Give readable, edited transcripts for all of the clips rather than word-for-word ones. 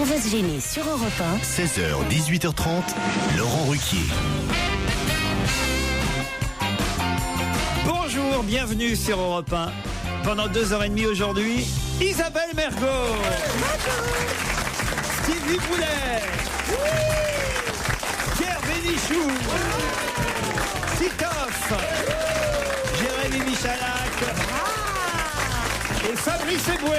On va se gêner sur Europe 1. 16h, 18h30, Laurent Ruquier. Bonjour, bienvenue sur Europe 1. Pendant 2h30 aujourd'hui, Isabelle Mergo. Stevie Boulet. Pierre Bénichou. Titoff. Jérémy Michalak. Et Fabrice Eboué.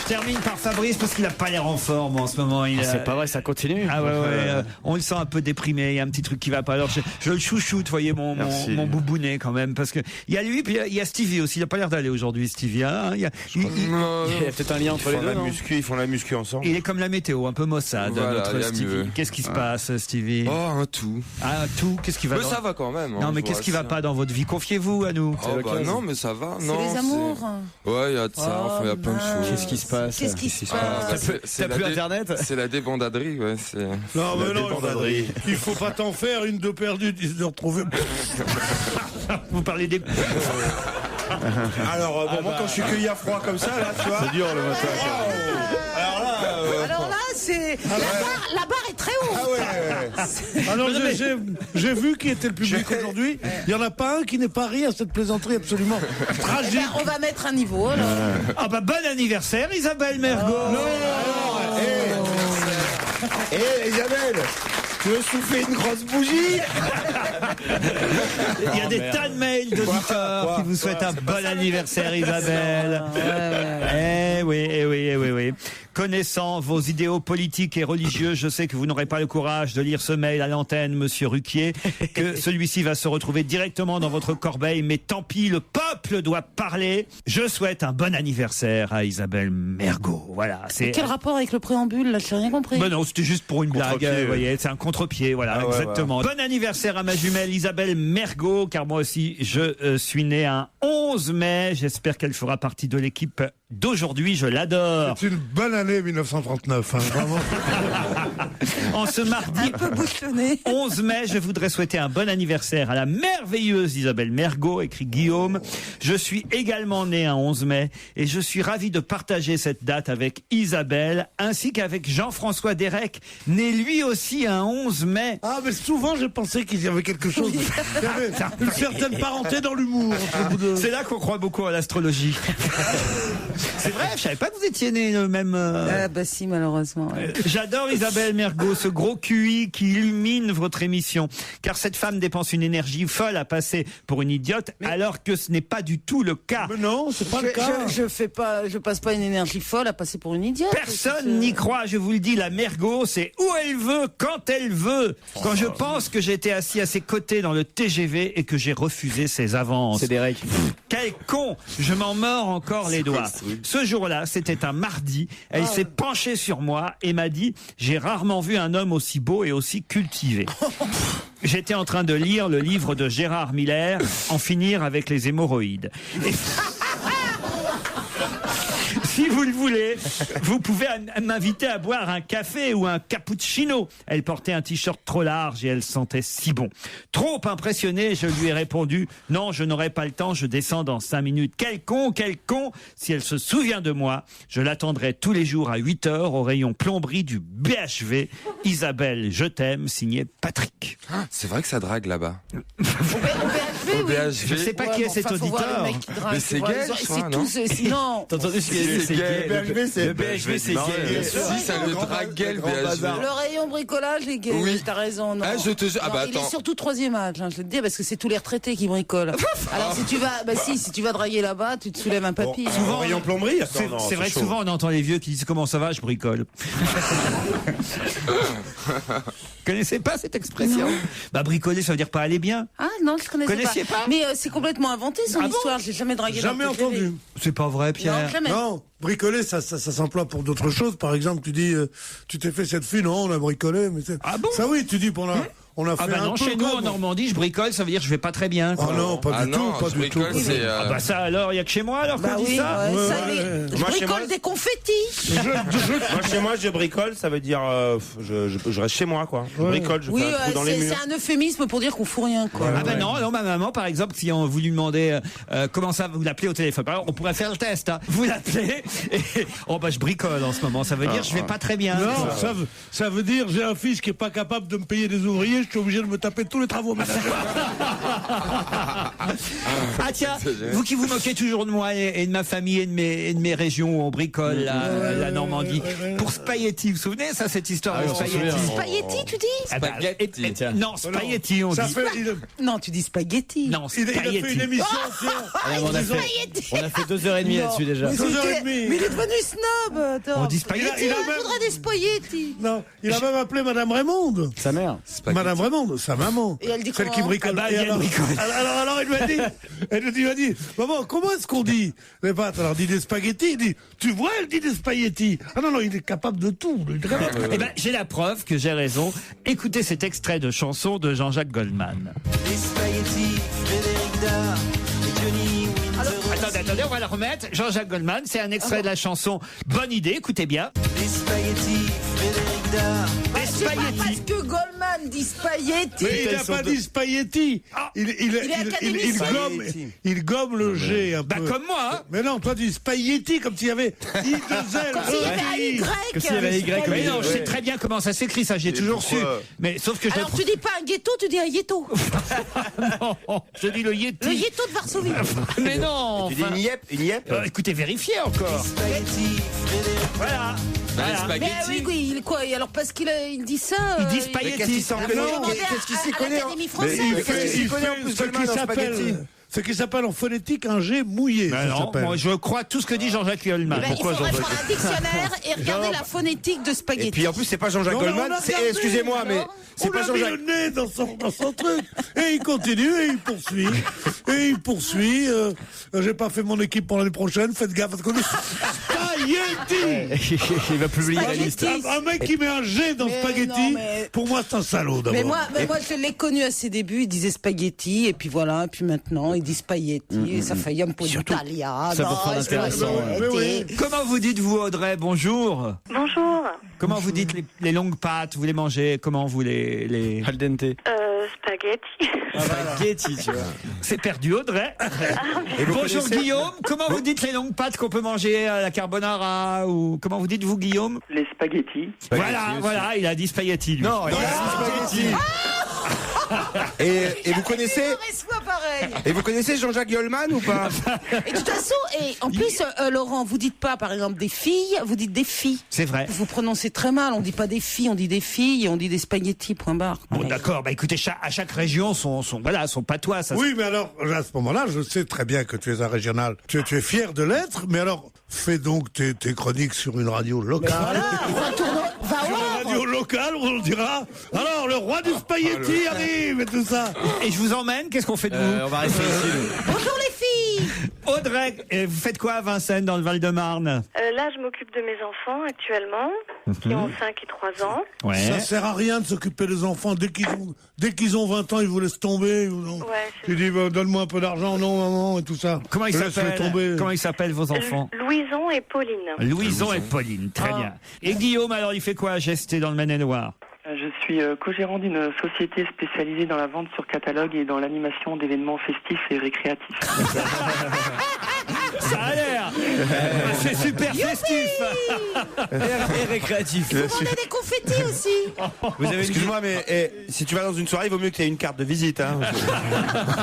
Je termine par Fabrice parce qu'il n'a pas l'air en forme en ce moment. C'est pas vrai, ça continue. Ah ouais, on le sent un peu déprimé, il y a un petit truc qui va pas. Alors je le chouchoute, voyez, mon boubounet quand même, parce que il y a lui, puis il y a Stevie aussi. Il a pas l'air d'aller aujourd'hui, Stevie. Hein, il y a peut-être un lien entre les deux. Ils font la muscu ensemble. Il est comme la météo, un peu maussade, voilà, notre Stevie. Qu'est-ce qui se passe, Stevie? Oh, un tout. Ah, un tout. Qu'est-ce qui va? Mais ça va quand même. Non, mais qu'est-ce qui va pas dans votre vie? Confiez-vous à nous. Oh, bah non, mais ça va. C'est les amours. Ouais, il y a de ça. Il y a plein de choses. Qu'est-ce qui se passe? Qu'est-ce qui se passe? C'est T'as plus Internet? C'est la débandaderie, ouais. Non, mais non, il faut pas t'en faire une de perdue, de retrouver. Vous parlez des... Alors, moi, quand je suis cueilli à froid comme ça, là, tu vois. C'est dur le matin. Alors là, c'est la barre est très haute. Ah ouais. Alors, j'ai vu qui était le public aujourd'hui. Il y en a pas un qui n'est pas ri à cette plaisanterie absolument tragique. On va mettre un niveau. Alors. Ah bah bon anniversaire, Isabelle Mergo. Isabelle, tu veux souffler une grosse bougie? Il y a des tas de mails d'auditeurs qui vous souhaitent un bon anniversaire, Isabelle. Eh oui. Connaissant vos idéaux politiques et religieux, je sais que vous n'aurez pas le courage de lire ce mail à l'antenne, monsieur Ruquier, que celui-ci va se retrouver directement dans votre corbeille, mais tant pis, le peuple doit parler. Je souhaite un bon anniversaire à Isabelle Mergo. Voilà. Quel rapport avec le préambule, là? J'ai rien compris. Ben non, c'était juste pour une blague, vous voyez, c'est un contre-pied, voilà, Ah ouais, exactement. Bon anniversaire à ma jumelle Isabelle Mergo, car moi aussi, je suis né un 11 mai. J'espère qu'elle fera partie de l'équipe d'aujourd'hui, je l'adore. C'est une bonne année 1939, hein, vraiment. En ce mardi Un peu bouchonné. 11 mai, je voudrais souhaiter un bon anniversaire à la merveilleuse Isabelle Mergo, écrit Guillaume. Je suis également né un 11 mai et je suis ravi de partager cette date avec Isabelle ainsi qu'avec Jean-François Derek, né lui aussi un 11 mai. Ah, mais souvent j'ai pensé qu'il y avait quelque chose. Il y avait une certaine parenté dans l'humour. C'est là qu'on croit beaucoup à l'astrologie. C'est vrai, je savais pas que vous étiez né le même... Bah si, malheureusement. Ouais. J'adore Isabelle Mergo, ce gros QI qui illumine votre émission. Car cette femme dépense une énergie folle à passer pour une idiote, alors que ce n'est pas du tout le cas. Mais non, c'est pas le cas. Je passe pas une énergie folle à passer pour une idiote. Personne n'y croit, je vous le dis, la Mergo, c'est où elle veut, quand elle veut. Quand je pense que j'étais assis à ses côtés dans le TGV et que j'ai refusé ses avances. C'est Derek. Quel con! Je m'en mords encore les doigts. Ce jour-là, c'était un mardi. Elle s'est penchée sur moi et m'a dit « J'ai rarement vu un homme aussi beau et aussi cultivé. » J'étais en train de lire le livre de Gérard Miller, « En finir avec les hémorroïdes ». Si vous le voulez, vous pouvez m'inviter à boire un café ou un cappuccino. Elle portait un t-shirt trop large et elle sentait si bon. Trop impressionné, je lui ai répondu « Non, je n'aurai pas le temps, je descends dans 5 minutes. » Quel con! Si elle se souvient de moi, je l'attendrai tous les jours à 8h au rayon plomberie du BHV. Isabelle, je t'aime, signé Patrick. Ah, c'est vrai que ça drague là-bas. Au BHV, oui. Je sais pas qui est cet auditeur. Mais c'est gay, je crois, non? Sinon. T'as entendu ce qu'il a dit? C'est gay. Le BHV, c'est gay. Si, ça le drague gay, le BHV. Le rayon bricolage est gay. Oui. T'as raison. Non. Ah, je te jure. Ah, bah, Il est attends. surtout 3e âge, hein, je te le dis, parce que c'est tous les retraités qui bricolent. Alors si tu vas draguer là-bas, tu te soulèves un papy. Bon, souvent, rayon plomberie. C'est vrai que souvent on entend les vieux qui disent « Comment ça va, je bricole ». Connaissez pas cette expression? Bah bricoler, ça veut dire pas aller bien. Ah non, je Connaissiez pas. Mais c'est complètement inventé son histoire. J'ai jamais dragué. Jamais entendu. C'est pas vrai, Pierre. Non, jamais. Non, bricoler, ça s'emploie pour d'autres choses. Par exemple, tu dis, tu t'es fait cette fille, non, on a bricolé. Mais Ah bon? ça oui, tu dis, on a fait Ah bah un non, peu chez nous en comme- Normandie, je bricole, ça veut dire je vais pas très bien. Ah quoi. non, pas du tout, pas du tout. Ah bah ça alors, il y a que chez moi alors Bah qu'on dit oui, ça. ouais, ça, Ouais, il est- ouais. je Moi, chez moi- bricole des confettis. Moi, chez moi, je bricole, ça veut dire je reste chez moi, quoi. Je bricole, je Oui, fais un trou dans les c'est murs. un euphémisme pour dire qu'on fout rien, quoi. Ah bah non, ma maman par exemple, si on vous lui demandait comment ça, vous l'appelez au téléphone, par exemple, on pourrait faire le test. Hein. Vous l'appelez et oh bah je bricole en ce moment, ça veut dire je vais pas très bien. Non, ça veut dire j'ai un fils qui est pas capable de me payer des ouvriers, je suis obligé de me taper tous les travaux ménagers. Ah tiens, vous qui vous moquez toujours de moi et de ma famille et de mes régions où on bricole la Normandie. Pour spaghetti, vous vous souvenez ça, cette histoire de on s'en spaghetti souvient. Spaghetti, tu dis? Ah bah, Spaghetti, tiens. non, spaghetti on Ça dit. fait, Non, tu dis spaghetti. Non, il a fait une spaghetti. émission entière. On a fait 2h30 là-dessus déjà. Mais 2h30. mais il est devenu snob. Attends. On dit spaghetti. Il a Il même- faudrait des spaghetti. Non, il a même appelé Madame Raymonde. Sa mère. Madame Raymonde, sa maman. Et elle dit Celle comment qui bricole. Ah bah, Et elle bricole. alors, elle lui a dit, maman, comment est-ce qu'on dit les pâtes? Alors, il dit des spaghettis. Il dit, tu vois, elle dit des spaghettis. Ah non, il est capable de tout. Il est capable. Eh ben, j'ai la preuve que j'ai raison. Écoutez cet extrait de chanson de Jean-Jacques Goldman. Attendez, on va le remettre. Jean-Jacques Goldman, c'est un extrait de la chanson Bonne idée, écoutez bien. Les spaghettis. C'est pas parce que Goldman dit spaghetti. Mais il n'a pas dit spaghetti. Il gomme le G un Bah peu. comme moi, hein. Mais non, toi tu dis spaghetti comme s'il y avait I2L. Comme s'il y avait un Y. Comme s'il y avait un Y comme Mais non, je sais Ouais. très bien comment ça s'écrit, ça j'ai toujours su. pourquoi Mais sauf que je Alors tu dis pas un ghetto, tu dis un yéto. non, je dis le Yeti. Le yéto de Varsovie. Mais non. Tu dis enfin, une yep. écoutez, vérifiez encore. Voilà. Voilà. Mais oui, il quoi? Et alors parce qu'il dit ça. Il dit Mais spaghetti. qu'est-ce qu'il s'en faut connaît demander Qu'est-ce qu'il s'y à connaît l'Académie Mais française. il fait- Il connaît en fait plus ce Goldman qui en s'appelle, spaghetti. ce qui s'appelle en phonétique un G mouillé. Ben ça non, s'appelle. moi je crois tout ce que dit Jean-Jacques Goldman. Eh ben, il faudrait prendre un dictionnaire et regarder la phonétique de spaghetti. Et puis en plus, c'est pas Jean-Jacques Non, mais on Goldman. a regardé, Excusez-moi, mais c'est on pas a mis Jean-Jacques. le nez dans son truc. Et il continue et il poursuit. Et il poursuit. J'ai pas fait mon équipe pour l'année prochaine. Faites gaffe parce que le spaghetti. Il va publier la liste. Un mec qui met un G dans Mais spaghetti, non, mais- pour moi c'est un salaud d'abord. Mais moi, je l'ai connu à ses débuts, il disait spaghetti, et puis voilà, et puis maintenant, il dit spaghetti, et ça fait un peu d'italien. ça peut faire intéressant, ouais. Comment vous dites-vous, Audrey? Bonjour. Bonjour. Comment vous dites les longues pâtes? Vous les mangez? Comment vous les... Al dente. Spaghetti. Spaghetti, tu vois. C'est perdu, Audrey. Et vous Bonjour connaissez- Guillaume. Comment vous dites les longues pâtes qu'on peut manger à la carbonara ou comment vous dites vous Guillaume? Les spaghettis. Voilà, il a dit spaghetti. Lui. Non, il a Spaghetti. Et vous connaissez soit pareil. Et vous connaissez Jean-Jacques Goldman ou pas? Et de toute façon, et en plus, Laurent, vous dites pas, par exemple, des filles, vous dites des filles. C'est vrai. Vous prononcez très mal, on dit pas des filles, on dit des filles, et on dit des spaghettis, point barre. Bon, d'accord. Bah écoutez, à chaque région son patois. Ça, Oui, mais alors, à ce moment-là, je sais très bien que tu es un régional. Tu es fier de l'être, mais alors, fais donc tes chroniques sur une radio locale. Voilà, va Sur une radio locale, où on dira, alors, le roi du spaghetti arrive et tout ça. Et je vous emmène. Qu'est-ce qu'on fait de vous? On va rester ici, nous. Bonjour les filles. Audrey, vous faites quoi à Vincennes dans le Val-de-Marne? Là, je m'occupe de mes enfants actuellement, qui ont 5 et 3 ans. Ouais. Ça sert à rien de s'occuper des enfants. Dès qu'ils ont 20 ans, ils vous laissent tomber. Ou non. Ouais, Tu dis, bah, donne-moi un peu d'argent, non, maman, et tout ça. Comment ils Laisse-les s'appellent? tomber. Comment ils s'appellent vos enfants? Louison et Pauline. Louison et Pauline. Très bien. Et Guillaume, alors, il fait quoi à Gesté dans le Maine-et-Loire? Je suis co-gérant d'une société spécialisée dans la vente sur catalogue et dans l'animation d'événements festifs et récréatifs. Ça a l'air. C'est super festif. Et récréatif. Vous vendez des confettis aussi. Vous avez Excuse-moi, mais si tu vas dans une soirée, il vaut mieux que tu aies une carte de visite. Hein.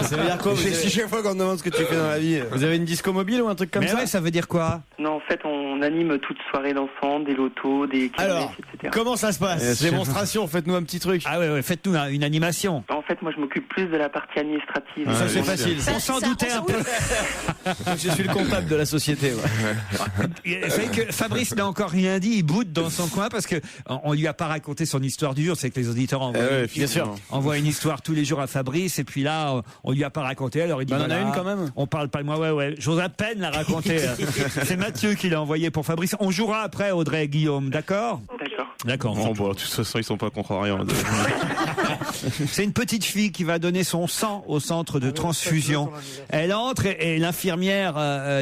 Ça veut dire quoi? Si chaque fois qu'on te demande ce que tu fais dans la vie. Vous avez une disco mobile ou un truc comme Mais ça? ouais, ça veut dire quoi? Non, en fait, on anime toute soirée dansante, des lotos, des Alors, kermesses, etc. comment ça se passe? Démonstration, faites-nous un petit truc. Ah ouais, faites-nous une animation. En fait, moi, je m'occupe plus de la partie administrative. Ça c'est facile. On s'en doutait un peu. Je suis le comptable de la société. Ouais. Vous savez que Fabrice n'a encore rien dit, il boude dans son coin parce que on lui a pas raconté son histoire dure, c'est que les auditeurs envoient une histoire tous les jours à Fabrice et puis là on lui a pas raconté, alors il dit On en a voilà, une quand même. on parle pas de moi, ouais, j'ose à peine la raconter. C'est Mathieu qui l'a envoyé pour Fabrice. On jouera après Audrey et Guillaume, d'accord? D'accord. D'accord. Bon, de toute façon, ils sont pas contrariants. C'est une petite fille qui va donner son sang au centre de transfusion. Elle entre et l'infirmière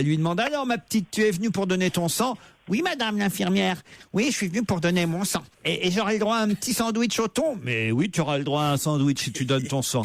lui demande: alors ma petite, tu es venue pour donner ton sang? Oui, madame l'infirmière. Oui, je suis venue pour donner mon sang. Et j'aurai le droit à un petit sandwich au thon? Mais oui, tu auras le droit à un sandwich si tu donnes ton sang.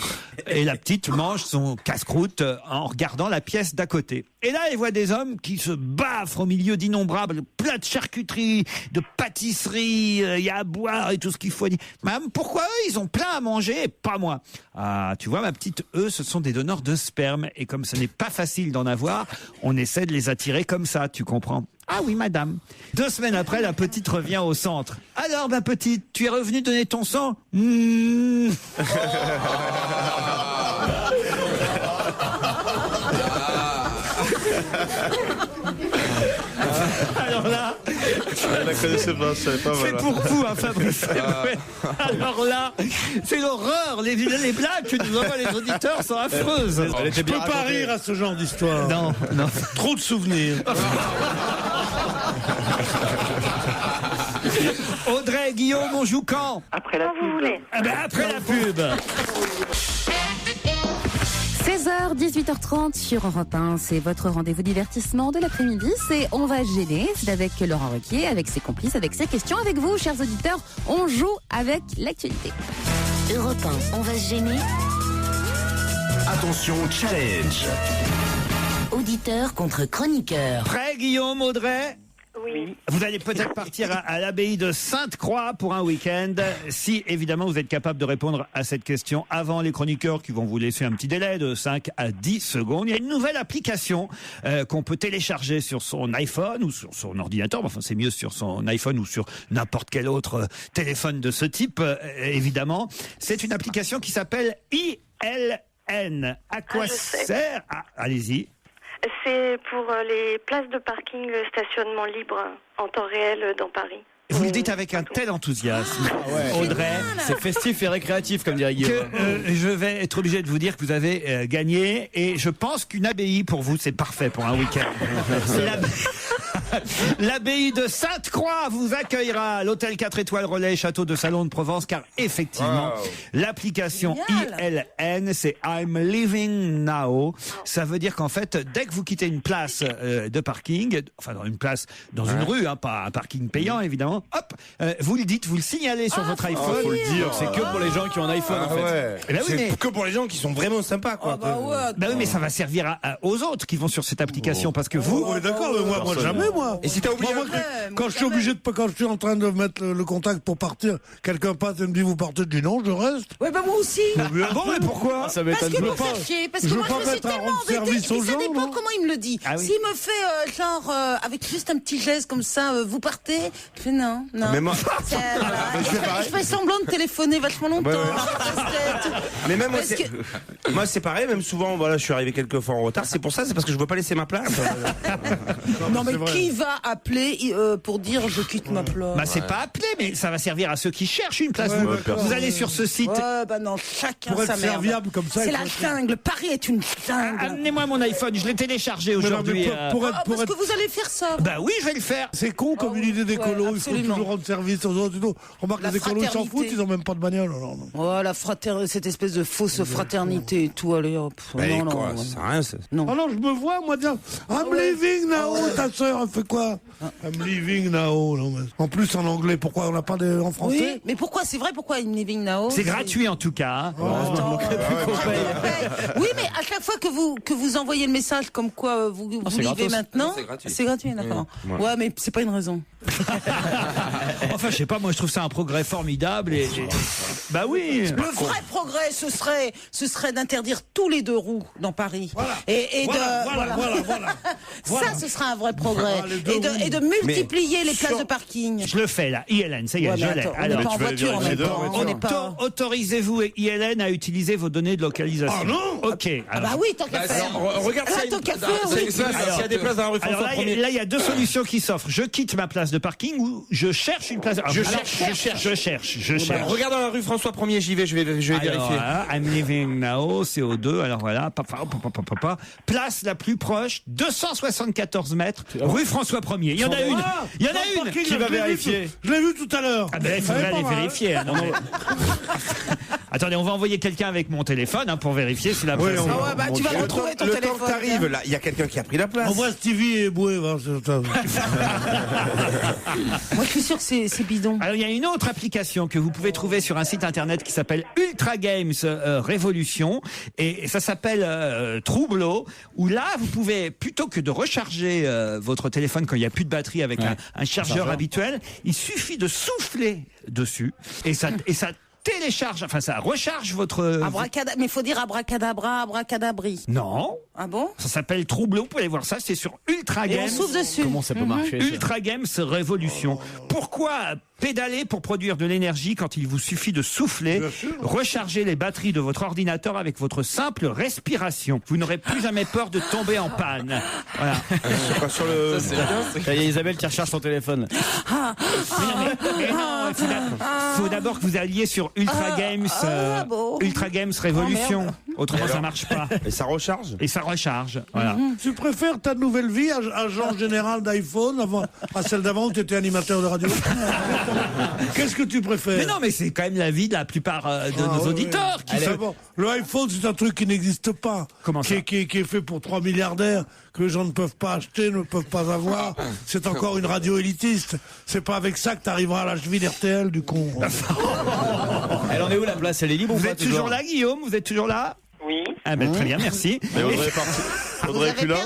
Et la petite mange son casse-croûte en regardant la pièce d'à côté. Et là, elle voit des hommes qui se baffrent au milieu d'innombrables plats de charcuterie, de pâtisserie, il y a à boire et tout ce qu'il faut. Madame, pourquoi eux, ils ont plein à manger et pas moi? Ah, tu vois, ma petite, eux, ce sont des donneurs de sperme. Et comme ce n'est pas facile d'en avoir, on essaie de les attirer comme ça, tu comprends? Ah oui, madame. 2 semaines après, la petite revient au centre. Alors, ma petite, tu es revenue donner ton sang? Alors là, Je la connaissais pas, je savais pas. c'est pour vous, hein, Fabrice. Alors là, c'est l'horreur. Les blagues que nous envoient les auditeurs sont affreuses. Je peux pas rire à ce genre d'histoire. Non, non. Trop de souvenirs. Audrey, Guillaume, on joue quand? Après la Quand vous pub. voulez. Ah ben après la pub. 16h, 18h30 sur Europe 1, c'est votre rendez-vous divertissement de l'après-midi. C'est On va se gêner, c'est avec Laurent Ruquier, avec ses complices, avec ses questions, avec vous, chers auditeurs. On joue avec l'actualité. Europe 1, on va se gêner. Attention, challenge. Auditeur contre chroniqueur. Prêt, Guillaume, Audrey? Oui. Vous allez peut-être partir à l'abbaye de Sainte-Croix pour un week-end, si évidemment vous êtes capable de répondre à cette question avant les chroniqueurs qui vont vous laisser un petit délai de 5 à 10 secondes. Il y a une nouvelle application qu'on peut télécharger sur son iPhone ou sur son ordinateur. Enfin, c'est mieux sur son iPhone ou sur n'importe quel autre téléphone de ce type, évidemment. C'est une application qui s'appelle ILN. À quoi je sais. sert? Allez-y. C'est pour les places de parking, le stationnement libre en temps réel dans Paris. Vous le dites avec un tel enthousiasme, Audrey, C'est festif et récréatif, comme dirait que Guillaume. je vais être obligé de vous dire que vous avez gagné. Et je pense qu'une abbaye, pour vous, c'est parfait pour un week-end. L'abbaye de Sainte-Croix vous accueillera. L'hôtel 4 étoiles Relais Château de Salon de Provence, car effectivement, l'application ILN, c'est I'm Living Now. Ça veut dire qu'en fait, dès que vous quittez une place de parking, enfin dans une place, dans une rue, hein, pas un parking payant évidemment, hop, vous le dites, vous le signalez sur votre iPhone. Faut le dire, c'est que pour les gens qui ont un iPhone, en fait. Ouais. Eh ben oui, C'est mais- que pour les gens qui sont vraiment sympas, quoi. Bah oui, mais ça va servir aux autres qui vont sur cette application, parce que vous, On est d'accord, mais moi jamais, moi. Et si t'as oublié Moi, un truc quand je suis obligé de, quand je suis en train de mettre le contact pour partir, quelqu'un passe et me dit vous partez, je dis non, je reste. Ouais, bah moi aussi. bon, mais pourquoi? Ça Parce m'étonne que pas. pour faire chier, parce je que veux moi pas je me suis mettre à tellement rendre embêtée, service et aux ça gens, dépend non comment il me le dit. Ah oui. S'il me fait genre avec juste un petit geste comme ça, vous partez, je fais non. Mais moi, C'est, voilà. je fais pareil. Je fais semblant de téléphoner vachement longtemps. Ouais. Casse-tête. Mais même moi, Parce moi c'est pareil, même souvent, voilà, je suis arrivé quelques fois en retard. C'est pour ça, c'est parce que je veux pas laisser ma place. Non mais c'est vrai. qui va appeler pour dire je quitte ma place? Bah, c'est pas appelé, mais ça va servir à ceux qui cherchent une place. Ouais, vous, d'accord. vous allez sur ce site. Ouais, bah non, chacun Pour sa être merde. serviable comme ça, C'est il la faut être- jungle. Paris est une jungle. Amenez-moi mon iPhone, je l'ai téléchargé Mais non, mais aujourd'hui. pour être, Ah, parce que vous allez faire ça. Bah oui, je vais le faire. c'est con comme une idée d'écolo, ouais, il faut absolument. toujours rendre service aux autres et tout. Remarque, La les écolos, ils s'en fraternité. foutent, ils ont même pas de bagnole. Non, non. Oh, cette espèce de fausse fraternité et tout, allez hop. Mais non, quoi, non, ça sert à rien, ça. non. Ah non, je me vois, moi, dire I'm leaving now, ta sœur, elle fait quoi? I'm leaving now, non, mais... En plus, en anglais, pourquoi on n'a pas en Oui, français? mais pourquoi? C'est vrai, pourquoi In Living Now? C'est gratuit en tout cas. hein. Attends. Oui, mais à chaque fois que vous envoyez le message comme quoi vous c'est vivez gratos. maintenant, C'est gratuit. c'est gratuit, d'accord. Ouais, mais c'est pas une raison. Enfin, je sais pas, moi je trouve ça un progrès formidable. Bah oui. Le vrai progrès, ce serait d'interdire tous les 2 roues dans Paris. Voilà. Et Voilà. Ça, ce serait un vrai progrès. Ah, les 2 Et de multiplier les places sur- de parking. Je le fais là, ILN, ça y est, Ouais, je mais l'ai. attends, on Alors, n'est pas en tu vas voiture en vérifier même dedans, temps. ouais, On n'est pas. autorisez-vous ILN à utiliser vos données de localisation. Ah non. Ok. Ah alors- bah oui, tant qu'à faire. Regarde ça. Tant qu'à faire, oui. S'il y a des places dans la rue Alors François là, 1er. il y a 2 solutions qui s'offrent. Je quitte ma place de parking ou je cherche une place. Je Alors, cherche. Je cherche. Regarde dans la rue François 1er, j'y vais, je vais Alors, vérifier. voilà, I'm living now, CO2. Alors voilà, place la plus proche, 274 mètres, rue Rue François 1er. Il y en a une. Il y en a une. Qui va vérifier? Je l'ai vu tout à l'heure. Ah ben, il faudrait aller vérifier. Hein, non, mais... Attendez, on va envoyer quelqu'un avec mon téléphone pour vérifier si la Oui, place... Ah ouais, bah tu vas retrouver ton téléphone. Le temps que t'arrives, là, il y a quelqu'un qui a pris la place. On voit Stevie et Boué. Moi, je suis sûr que c'est bidon. Alors, il y a une autre application que vous pouvez trouver sur un site internet qui s'appelle Ultra Games Révolution, et ça s'appelle Troubleau, où là, vous pouvez, plutôt que de recharger votre téléphone quand il n'y a plus de batterie avec un chargeur habituel, il suffit de souffler dessus, et ça télécharge, enfin ça recharge votre... Mais il faut dire abracadabra, abracadabri. Non. Ah bon? Ça s'appelle Troubleau, vous pouvez aller voir ça, c'est sur Ultra Games. Et on souffle dessus. Comment ça peut marcher? Ultra Games Révolution. Pourquoi pédaler pour produire de l'énergie quand il vous suffit de souffler, recharger les batteries de votre ordinateur avec votre simple respiration? Vous n'aurez plus jamais peur de tomber en panne. Voilà. Sur le... Il y a Isabelle qui recharge son téléphone. Il faut d'abord que vous alliez sur Ultra Games, Ultra Games Révolution. Autrement, ça marche pas. Et ça recharge? Et ça recharge. Voilà. Tu préfères ta nouvelle vie, agent général d'iPhone, à celle d'avant où tu étais animateur de radio? Qu'est-ce que tu préfères? Mais non, mais c'est quand même la vie de la plupart de nos auditeurs. Qui Le iPhone, c'est un truc qui n'existe pas. Comment ça? Qui est fait pour 3 milliardaires, que les gens ne peuvent pas acheter, ne peuvent pas avoir. C'est encore une radio élitiste. C'est pas avec ça que tu arriveras à la cheville d'RTL, du con. Elle en est où la place? Elle est libre ou Vous pas? êtes toujours là, Guillaume? Vous êtes toujours là? Oui. Ah ben très bien, merci. Mais Audrey est partie. Audrey est plus là.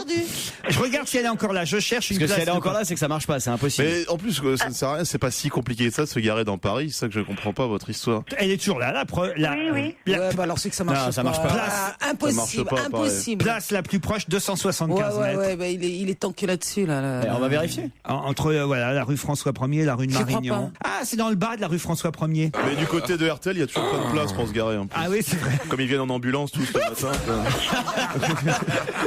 Je regarde si elle est encore là. Je cherche une Parce que place. si elle est encore là, c'est que ça marche pas, c'est impossible. Mais en plus, ça ne sert à rien, c'est pas si compliqué que ça de se garer dans Paris, c'est ça que je comprends pas, votre histoire. Elle est toujours là, Oui. Ouais, bah alors c'est que ça marche Non, pas. ça marche pas. Impossible, Ça marche pas, impossible. Place la plus proche, 275 mètres. Ouais, bah il est tanké là-dessus, là. On va vérifier. Entre la rue François 1er et la rue de J'y crois Marignan. pas. Ah, c'est dans le bas de la rue François 1er. Mais du côté de RTL, il y a toujours pas de place pour se garer en plus. Ah oui, c'est vrai. Comme ils viennent en ambulance tous le matin.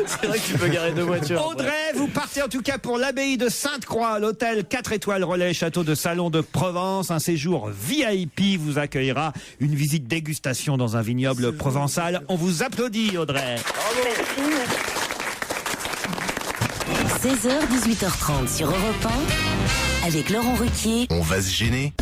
C'est vrai que tu peux garer deux voitures. Audrey, vous partez en tout cas pour l'abbaye de Sainte-Croix, l'hôtel 4 étoiles relais château de Salon de Provence. Un séjour VIP vous accueillera, une visite dégustation dans un vignoble provençal. On vous applaudit, Audrey. 16h, 18h30 sur Europe 1, avec Laurent Ruquier. On va se gêner.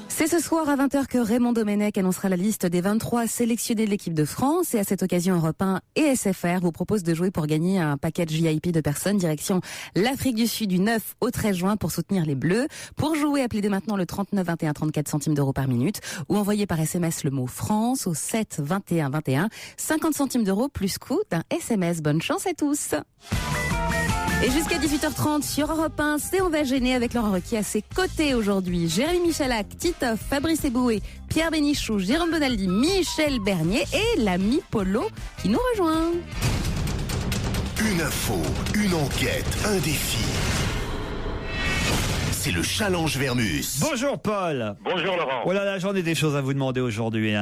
C'est ce soir à 20h que Raymond Domenech annoncera la liste des 23 sélectionnés de l'équipe de France. Et à cette occasion, Europe 1 et SFR vous proposent de jouer pour gagner un package VIP de personnes direction l'Afrique du Sud du 9 au 13 juin pour soutenir les Bleus. Pour jouer, appelez dès maintenant le 39 21 34 centimes d'euros par minute ou envoyez par SMS le mot France au 7 21 21. 50 centimes d'euros plus coût d'un SMS. Bonne chance à tous. Et jusqu'à 18h30 sur Europe 1, c'est On va gêner avec Laurent Ruquier à ses côtés aujourd'hui. Jérémy Michalak, Titoff, Fabrice Eboué, Pierre Bénichou, Jérôme Bonaldi, Michel Bernier et l'ami Polo qui nous rejoint. Une info, une enquête, un défi. C'est le challenge Vermus. Bonjour Paul. Bonjour Laurent. Oh là là, j'en ai des choses à vous demander aujourd'hui.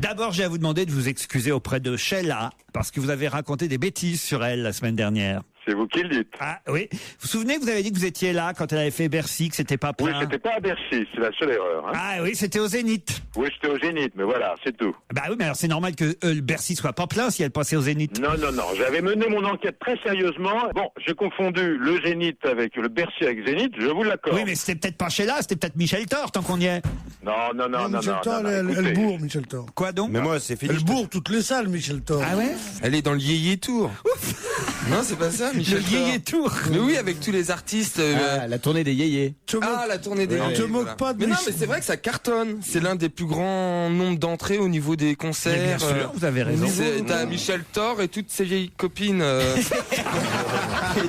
D'abord, j'ai à vous demander de vous excuser auprès de Sheila parce que vous avez raconté des bêtises sur elle la semaine dernière. C'est vous qui le dites. Ah oui. Vous vous souvenez que vous avez dit que vous étiez là quand elle avait fait Bercy, que c'était pas plein? Oui, c'était pas à Bercy, c'est la seule erreur. Hein. Ah oui, c'était au Zénith. Oui, j'étais au Zénith, mais voilà, c'est tout. Bah oui, mais alors c'est normal que le Bercy soit pas plein si elle passait au Zénith. Non, j'avais mené mon enquête très sérieusement. Bon, j'ai confondu le Zénith avec le Bercy avec Zénith, je vous l'accorde. Oui, mais c'était peut-être pas Sheila, c'était peut-être Michel Thor tant qu'on y est. Non. Michel Thor, elle bourre, Michel Thor. Quoi donc? Mais moi, c'est fini. Elle bourre toutes les salles, Michel Thor. Ah ouais? Elle est dans le Yéyé Tour. Non, c'est pas ça, Michel Le Yéyé Tour. Mais oui, avec tous les artistes. La tournée des yéyés. La tournée des yéyés. Tu te moques pas de Mais non, Michel. mais c'est vrai que ça cartonne. C'est l'un des plus grands nombres d'entrées au niveau des concerts. Mais bien sûr, vous avez raison. T'as Michel Thor et toutes ses vieilles copines. Et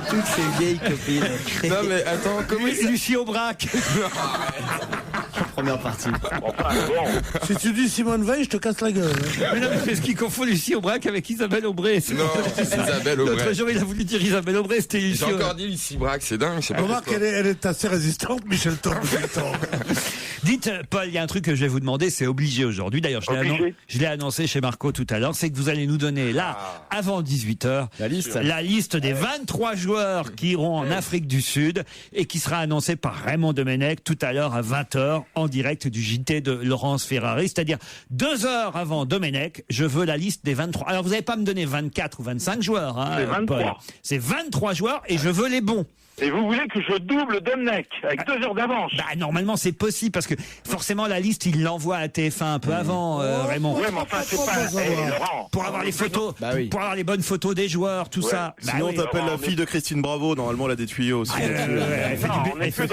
toutes ces vieilles copines. Non, mais attends, comment il Lucie Aubrac. Première partie. Enfin, bon. Si tu dis Simone Veil, je te casse la gueule. Mais non, mais parce qu'il confond Lucie Aubrac avec Isabelle Aubray. Non, c'est Isabelle L'autre Aubray. jour, il a voulu dire Isabelle Aubray, c'était Lucie J'ai encore dit Lucie Braque, c'est dingue. Je sais pas Remarque pourquoi. qu'elle est assez résistante, Michel Thor. Dites, Paul, il y a un truc que je vais vous demander, c'est obligé aujourd'hui. D'ailleurs, je l'ai annoncé chez Marco tout à l'heure, c'est que vous allez nous donner là, avant 18h, la liste des 23 joueurs qui iront en Afrique du Sud et qui sera annoncée par Raymond Domenech tout à l'heure à 20h en direct du JT de Laurence Ferrari, c'est-à-dire 2 heures avant Domenech, je veux la liste des 23. Alors vous n'allez pas me donner 24 ou 25 joueurs, hein, c'est 23. Paul. C'est 23 joueurs et je veux les bons. Et vous voulez que je double Domenech avec 2 heures d'avance? Normalement c'est possible parce que forcément la liste il l'envoie à TF1 un peu avant, Raymond. Oui, mais enfin c'est pas Laurent. Pour avoir les photos, pour avoir les bonnes photos des joueurs, tout ça. Sinon t'appelles la fille de Christine Bravo, normalement elle a des tuyaux aussi. On n'est plus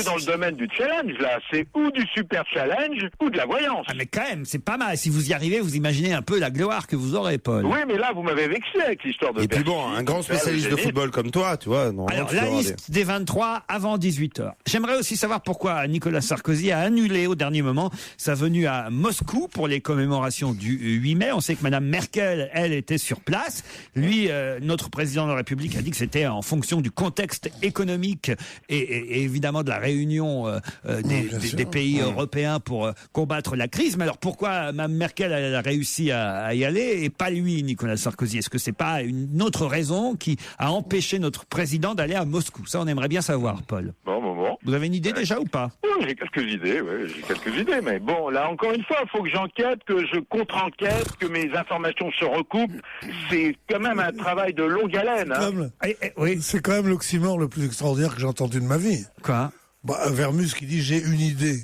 dans le domaine du challenge là, c'est ou du super challenge ou de la voyance. Mais quand même, c'est pas mal. Si vous y arrivez, vous imaginez un peu la gloire que vous aurez, Paul. Oui, mais là vous m'avez vexé avec l'histoire de. Et puis bon, un grand spécialiste de football comme toi, tu vois. Alors la liste des 23 avant 18h. J'aimerais aussi savoir pourquoi Nicolas Sarkozy a annulé au dernier moment sa venue à Moscou pour les commémorations du 8 mai. On sait que Madame Merkel, elle, était sur place. Lui, notre président de la République, a dit que c'était en fonction du contexte économique et évidemment de la réunion des pays européens pour combattre la crise. Mais alors pourquoi Mme Merkel elle a réussi à y aller et pas lui, Nicolas Sarkozy? Est-ce que c'est pas une autre raison qui a empêché notre président d'aller à Moscou? Ça, on aimerait bien savoir, Paul. Bon. Vous avez une idée déjà ou pas? Oui, j'ai quelques idées, mais bon, là, encore une fois, il faut que j'enquête, que je contre-enquête, que mes informations se recoupent. C'est quand même un travail de longue haleine. Oui. C'est quand même l'oxymore le plus extraordinaire que j'ai entendu de ma vie. Quoi? Vermus qui dit « j'ai une idée ».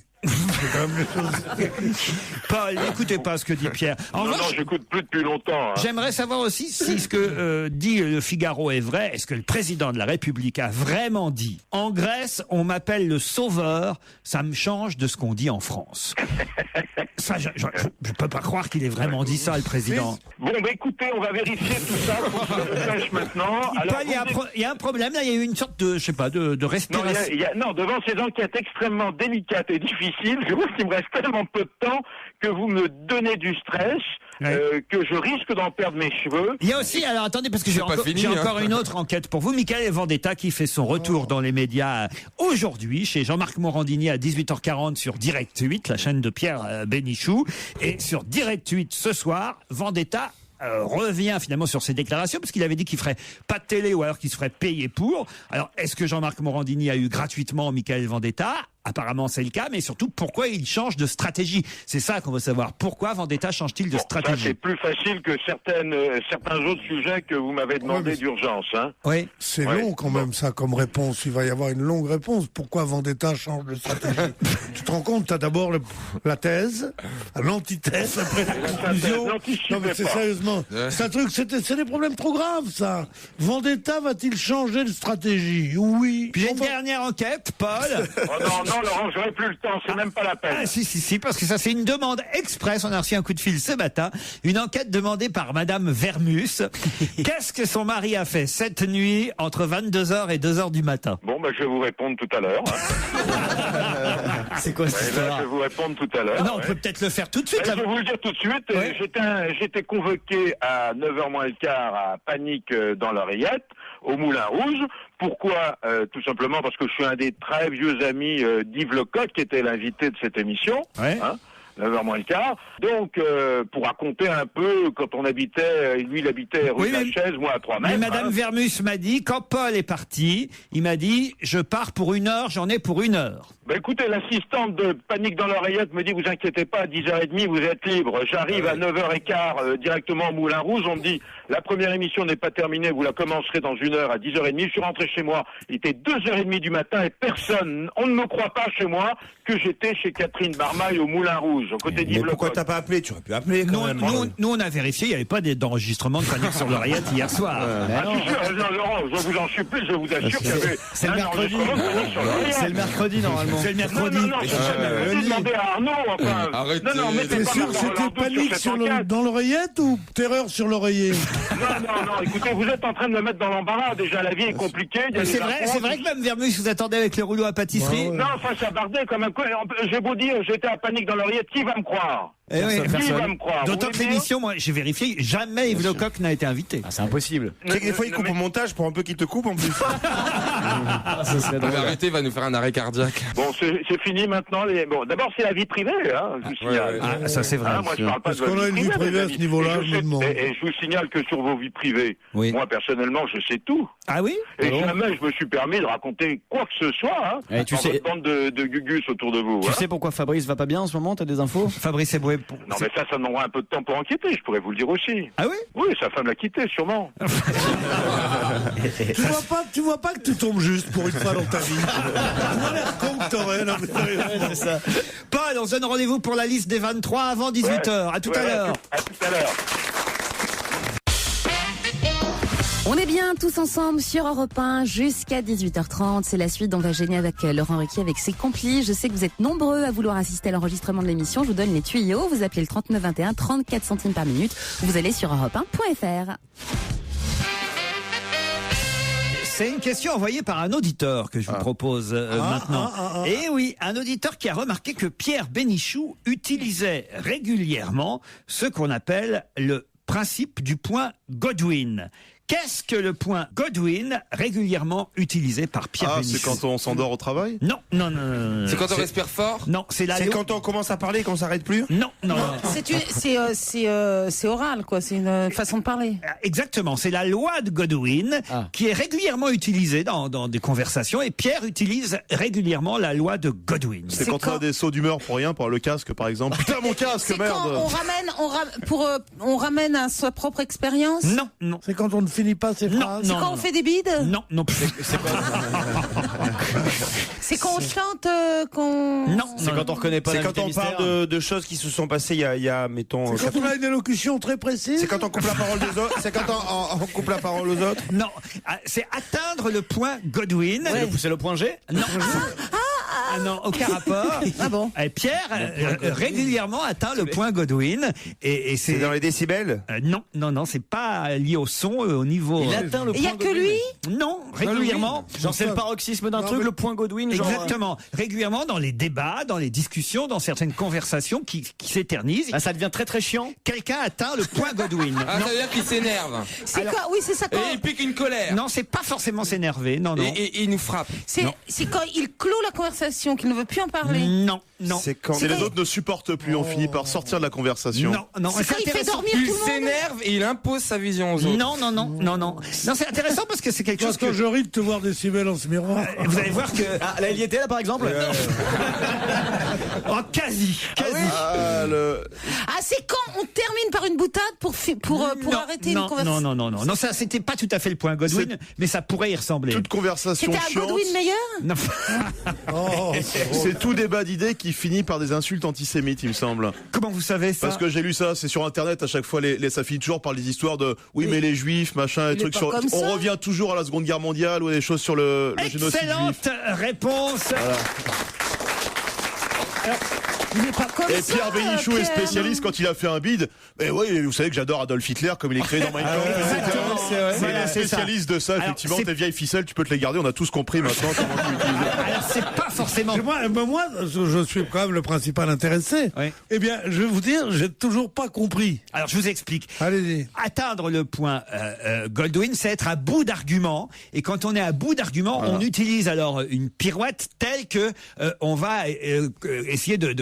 Paul, n'écoutez pas ce que dit Pierre. Non, j'écoute plus depuis longtemps. Hein. J'aimerais savoir aussi si ce que dit le Figaro est vrai. Est-ce que le président de la République a vraiment dit « En Grèce, on m'appelle le sauveur, ça me change de ce qu'on dit en France ». Ça, je peux pas croire qu'il ait vraiment dit ça, le président. Bon, écoutez, on va vérifier tout ça. Faut que je le sache maintenant. Alors, il y a un problème là. Il y a eu une sorte de, je sais pas, de respiration. Non, devant ces enquêtes extrêmement délicates et difficiles, je vois qu'il me reste tellement peu de temps que vous me donnez du stress, que je risque d'en perdre mes cheveux. Il y a aussi, alors attendez, parce que j'ai encore une autre enquête pour vous. Michael Vendetta qui fait son retour dans les médias aujourd'hui chez Jean-Marc Morandini à 18h40 sur Direct 8, la chaîne de Pierre Bénichou. Et sur Direct 8 ce soir, Vendetta revient finalement sur ses déclarations parce qu'il avait dit qu'il ferait pas de télé ou alors qu'il se ferait payer pour. Alors, est-ce que Jean-Marc Morandini a eu gratuitement Michael Vendetta? Apparemment, c'est le cas, mais surtout, pourquoi il change de stratégie? C'est ça qu'on veut savoir. Pourquoi Vendetta change-t-il de stratégie? Ça, c'est plus facile que certains autres sujets que vous m'avez demandé d'urgence. Hein. Oui. C'est long quand même, ça, comme réponse. Il va y avoir une longue réponse. Pourquoi Vendetta change de stratégie? Tu te rends compte, tu as d'abord la thèse, l'antithèse, après la conclusion. Non, mais c'est sérieusement. C'est un truc, c'est des problèmes trop graves, ça. Vendetta va-t-il changer de stratégie? Oui. Puis j'ai une dernière enquête, Paul. Non, Laurent, j'aurais plus le temps, c'est même pas la peine. Ah, si, parce que ça, c'est une demande express. On a reçu un coup de fil ce matin. Une enquête demandée par Madame Vermus. Qu'est-ce que son mari a fait cette nuit entre 22h et 2h du matin? Bon, je vais vous répondre tout à l'heure. C'est quoi cette histoire? Je vais vous répondre tout à l'heure. Non, on peut peut-être le faire tout de suite. Je vais vous le dire tout de suite. Ouais. J'étais convoqué à 9h moins le quart à Panique dans l'Oreillette, au Moulin Rouge. Pourquoi? Tout simplement parce que je suis un des très vieux amis d'Yves Lecoq, qui était l'invité de cette émission. Ouais. 9h moins le quart. Donc, pour raconter un peu, quand on habitait, lui il habitait rue de la Chaise, moi à 3 mètres. Mais Madame Vermus m'a dit, quand Paul est parti, il m'a dit, je pars pour 1 heure, j'en ai pour 1 heure. Écoutez, l'assistante de Panique dans l'Oreillette me dit, vous inquiétez pas, à 10h30, vous êtes libre. J'arrive à 9h15 directement au Moulin Rouge. On me dit, la première émission n'est pas terminée, vous la commencerez dans 1 heure à 10h30. Je suis rentré chez moi, il était 2h30 du matin et personne, on ne me croit pas chez moi que j'étais chez Catherine Barmaille au Moulin Rouge, aux côtés d'Yves Lecoq. Pourquoi t'as pas appelé? Tu aurais pu appeler quand même. Nous, on a vérifié, il n'y avait pas d'enregistrement de Panique sur l'Oreillette hier soir. Non, Laurent, je vous en supplie, je vous assure qu'il y avait... C'est le mercredi. C'est le mercredi, normalement. C'est le mercredi. Non, je demandais à Arnaud, enfin... Arrêtez. T'es sûr que c'était Panique dans l'oreillette ou Terreur sur l'oreiller? Non, écoutez, vous êtes en train de me mettre dans l'embarras. Déjà, la vie est compliquée. C'est vrai que même Vermus vous attendait avec les rouleaux à pâtisserie. Non, enfin, ça bardait quand même. J'ai beau dire, j'étais à Panique dans l'Oreillette, qui va me croire? Eh oui. Qui va me croire? D'autant Vous que voulez l'émission, moi, j'ai vérifié, jamais Yves Lecoq n'a été invité. Ah, c'est impossible. Tu sais que des fois, il coupe au montage pour un peu qu'il te coupe en plus. Arrêtez, il va nous faire un arrêt cardiaque. Bon, c'est fini maintenant. Bon, d'abord, c'est la vie privée, hein, je vous signale. Ah, ça c'est vrai. Moi, je parle pas Parce de votre qu'on a une vie privée à ce niveau-là, je me demande. Et je vous signale que sur vos vies privées, Oui. moi, personnellement, je sais tout. Ah oui? Et jamais je me suis permis de raconter quoi que ce soit, hein, Eh, tu dans sais- votre bande de gugus autour de vous. Tu hein. sais pourquoi Fabrice va pas bien en ce moment? T'as des infos? Fabrice Eboué. Non, mais ça demandera un peu de temps pour enquêter, je pourrais vous le dire aussi. Ah oui? Oui, sa femme l'a quitté, sûrement. Tu vois pas que tu tombes juste pour une fois dans ta vie. Tu as l'air con que t'aurais, non, mais sérieusement. C'est ça. Paul, on se donne rendez-vous pour la liste des 23 avant 18h. À tout à l'heure. À tout à l'heure. On est bien tous ensemble sur Europe 1 jusqu'à 18h30. C'est la suite dont on va gêner avec Laurent Ruquier avec ses complices. Je sais que vous êtes nombreux à vouloir assister à l'enregistrement de l'émission. Je vous donne les tuyaux. Vous appelez le 3921, 34 centimes par minute. Vous allez sur europe1.fr. C'est une question envoyée par un auditeur que je vous propose maintenant. Et oui, un auditeur qui a remarqué que Pierre Bénichou utilisait régulièrement ce qu'on appelle le principe du point Godwin. Qu'est-ce que le point Godwin régulièrement utilisé par Pierre Ah, Bénichou? c'est quand on s'endort au travail? Non, non, non, non, non. C'est quand on respire fort? Non, c'est la C'est loi. quand on commence à parler et qu'on s'arrête plus? Non, non, non. C'est oral, quoi. C'est une façon de parler. Exactement, c'est la loi de Godwin qui est régulièrement utilisée dans des conversations et Pierre utilise régulièrement la loi de Godwin. C'est quand on a des sauts d'humeur pour rien, pour le casque par exemple. Putain, mon casque, C'est merde! quand on ramène à sa propre expérience. Non, non. C'est quand on ne finit pas ses phrases. C'est quand on fait des bides. Non, non plus. C'est quand on chante, qu'on. Non, C'est quand on reconnaît pas C'est l'invité quand on mystère. parle de choses qui se sont passées il y a mettons. C'est quand on a une élocution très précise. C'est quand on coupe la parole des autres. C'est quand on coupe la parole aux autres. Non, c'est atteindre le point Godwin. C'est le point G? Non. Ah non, aucun rapport. Ah bon? Pierre régulièrement atteint le point Godwin et C'est dans les décibels. non, non, non, c'est pas lié au son, au niveau. Il atteint le Il y point a que Godwin. lui? Non, régulièrement. Genre c'est le paroxysme d'un Non, truc, mais- le point Godwin, genre. Exactement. Régulièrement dans les débats, dans les discussions, dans certaines conversations qui s'éternisent. Ah, ça devient très très chiant. Quelqu'un atteint le point Godwin. Ah, ça veut dire qu'il s'énerve. C'est Alors- quand. Oui, c'est ça. Et Quand. il pique une colère. Non, c'est pas forcément s'énerver. Non, non. Et il nous frappe. C'est quand il clôt la conversation, qu'il ne veut plus en parler. Non, non. C'est quand. Si les autres ne supportent plus, on finit par sortir de la conversation. Non, non. C'est quand il fait intéressant. dormir tout Il le monde. s'énerve et il impose sa vision aux autres. Non, non, non, non, non. Non, c'est intéressant parce que c'est quelque chose Quand que je ris de te voir décibel en ce miroir. vous allez voir que Ah, là, il y était là par exemple? oh, quasi. Ah, Ah, c'est quand on termine par une boutade pour Non, arrêter une non, conversation. non, non, non, non, non, ça c'était pas tout à fait le point Godwin, mais ça pourrait y ressembler. toute conversation C'était un chiante, Godwin meilleur. Non. Oh, c'est tout débat d'idées qui finit par des insultes antisémites, il me semble. Comment vous savez ça? Parce que j'ai lu ça, c'est sur internet à chaque fois, ça finit toujours par des histoires de oui, mais les juifs, machin, les il est trucs pas sur. comme On ça. revient toujours à la Seconde Guerre mondiale ou des choses sur le génocide juif. Excellente réponse. Il est pas comme Et ça. Pierre Bénichou est Pierre. spécialiste quand il a fait un bide. Mais oui, vous savez que j'adore Adolf Hitler comme il est créé dans Mein Kampf. etc. C'est Voilà, un c'est ça. spécialiste de ça, Alors, effectivement. c'est- Tes vieilles ficelles, tu peux te les garder. On a tous compris maintenant comment tu l'utilises. Alors c'est pas forcément. moi, je suis quand même le principal intéressé. Oui. Eh bien, je vais vous dire, j'ai toujours pas compris. Alors je vous explique. Allez-y. Atteindre le point Godwin, c'est être à bout d'arguments. Et quand on est à bout d'arguments, on utilise alors une pirouette telle que on va essayer de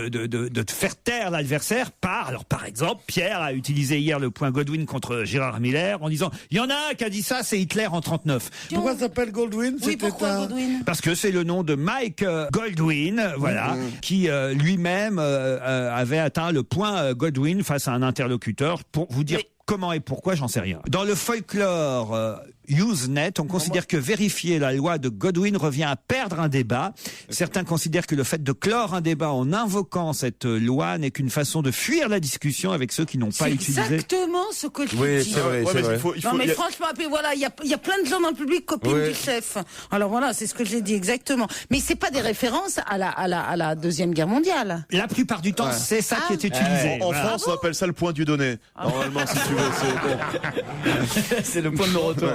faire taire l'adversaire par exemple, Pierre a utilisé hier le point Godwin contre Gérard Miller en disant il y en a un qui a dit ça, c'est Hitler en 39. Pourquoi ça s'appelle Goldwyn? Oui, pourquoi Godwin? Parce que c'est le nom de Mike Goldwyn, voilà, qui lui-même avait atteint le point Godwin face à un interlocuteur. Pour vous dire comment et pourquoi, j'en sais rien. Dans le folklore Usenet, on considère que vérifier la loi de Godwin revient à perdre un débat. Certains considèrent que le fait de clore un débat en invoquant cette loi n'est qu'une façon de fuir la discussion avec ceux qui n'ont pas C'est utilisé. exactement ce que je Oui, dis. c'est vrai, Ouais, c'est mais vrai. il faut, Non mais il y a- franchement, puis voilà, il y a plein de gens dans le public copines Ouais. du chef. Alors voilà, c'est ce que j'ai dit exactement. Mais c'est pas des références à la Deuxième Guerre mondiale. La plupart du temps, c'est ça qui est utilisé. En Voilà. France, on appelle ça le point du donné. Normalement, si tu veux, c'est bon. C'est le point de non-retour.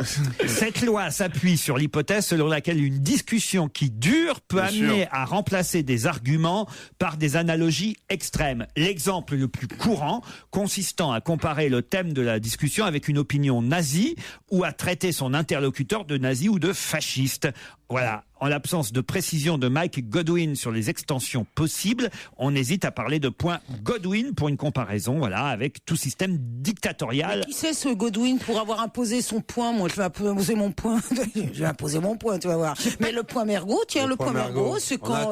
Cette loi s'appuie sur l'hypothèse selon laquelle une discussion qui dure peut amener à remplacer des arguments par des analogies extrêmes. L'exemple le plus courant consistant à comparer le thème de la discussion avec une opinion nazie ou à traiter son interlocuteur de nazi ou de fasciste. Voilà. En l'absence de précision de Mike Godwin sur les extensions possibles, on hésite à parler de point Godwin pour une comparaison, voilà, avec tout système dictatorial. Mais qui c'est ce Godwin pour avoir imposé son point? Moi, je vais imposer mon point. Je vais imposer mon point, tu vas voir. Mais le point Mergo, tiens, le point Mergo, c'est quand...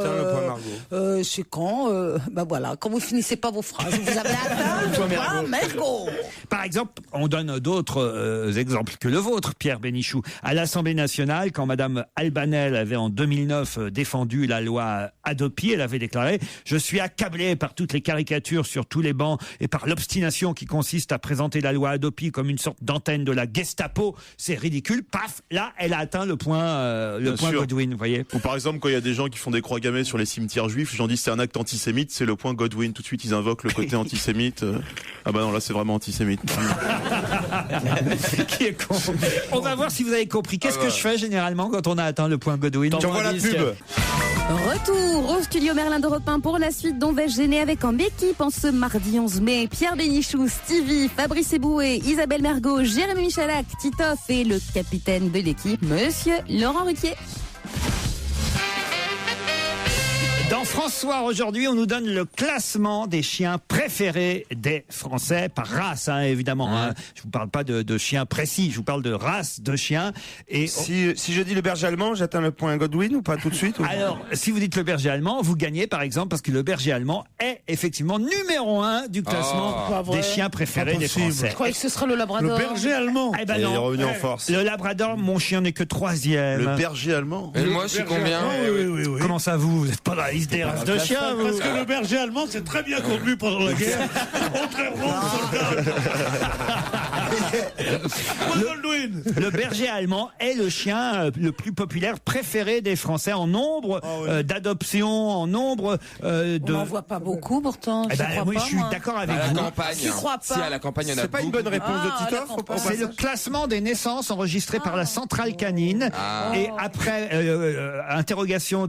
c'est quand... bah voilà, quand vous finissez pas vos phrases, vous avez atteint le point Mergo. Par exemple, on donne d'autres exemples que le vôtre, Pierre Bénichou. À l'Assemblée nationale, quand Madame Albanel avait en 2009 défendu la loi Hadopi, elle avait déclaré « Je suis accablé par toutes les caricatures sur tous les bancs et par l'obstination qui consiste à présenter la loi Hadopi comme une sorte d'antenne de la Gestapo. C'est ridicule. » Paf, là, elle a atteint le point Godwin, vous voyez. Ou par exemple, quand il y a des gens qui font des croix gammées sur les cimetières juifs, les gens disent c'est un acte antisémite, c'est le point Godwin. Tout de suite, ils invoquent le côté antisémite. Ah bah non, là, c'est vraiment antisémite. Qui est con. On va voir si vous avez compris. Qu'est-ce que je fais généralement quand on a atteint le point Godwin? T'envoies la pub. Retour au studio Merlin d'Europe 1 pour la suite d'On va gêner avec en équipe en ce mardi 11 mai. Pierre Bénichou, Stevie, Fabrice Eboué, Isabelle Mergo, Jérémy Michalak, Titoff et le capitaine de l'équipe, Monsieur Laurent Ruquier. Dans François, aujourd'hui, on nous donne le classement des chiens préférés des Français, par race, hein, évidemment. Hein. Je vous parle pas de chiens précis, je vous parle de race de chiens. Et si je dis le berger allemand, j'atteins le point Godwin ou pas tout de suite Alors, si vous dites le berger allemand, vous gagnez, par exemple, parce que le berger allemand est effectivement numéro 1 du classement des chiens préférés des Français. Je croyais que ce serait le Labrador. Le berger allemand. Eh ben Il est non. revenu en force. Le Labrador, mon chien n'est que 3e. Le berger allemand. Et moi, je suis combien? Oui. Comment ça, vous n'êtes pas dans la liste des races de chiens, vous? Parce que le berger allemand s'est très bien conduit pendant la guerre. Contrairement aux soldats. Le berger allemand est le chien le plus populaire, préféré des Français en nombre d'adoptions, en nombre On n'en voit pas beaucoup pourtant. Eh ben, oui, je suis d'accord avec À vous. la campagne. Tu crois pas? Si, à la campagne, il y en a C'est pas une bonne réponse de Titoff? C'est le classement des naissances enregistrées par la centrale canine et après interrogation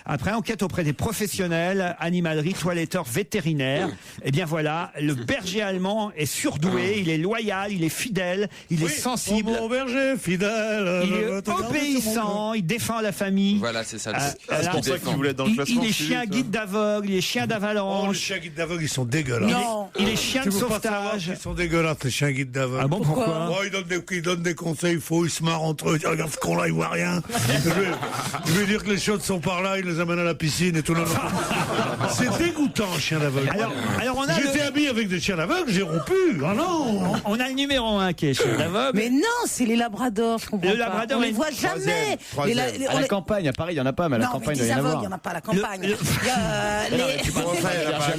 après enquête auprès des professionnels, animalerie, toiletteurs, vétérinaires. Eh bien voilà, le berger allemand est surdoué, il est loyal, il est fidèle, il est sensible. Mon berger fidèle. Il est obéissant, il défend la famille. Voilà, c'est ça. C'est pour ça qu'il voulait être dans le classement. Il est chien guide d'aveugle, il est chien Les d'avalanche. chiens guides d'aveugle, ils sont dégueulasses. Non. Il est chien de Tu veux pas savoir sauvetage. qu'ils sont dégueulasses, les chiens guides d'aveugle. Ah bon, pourquoi? Ils donnent des conseils faux, ils se marrent entre eux. Regarde ce qu'on là, ils voient rien. Je vais dire que les chiottes sont par là, ils les amènent à la piscine et tout. C'est dégoûtant, un chien d'aveugle. Alors J'étais habillé avec des chiens d'aveugle, j'ai rompu. Ah non. On a le numéro 1 qui est chien d'aveugle. Mais non, c'est les Labradors, je comprends Le pas. Labrador On les est voit jamais. troisième. À la campagne, à Paris, il y en a pas, mais à la Non, mais campagne, il des doit y en aveugles, avoir. il n'y en a pas à la campagne.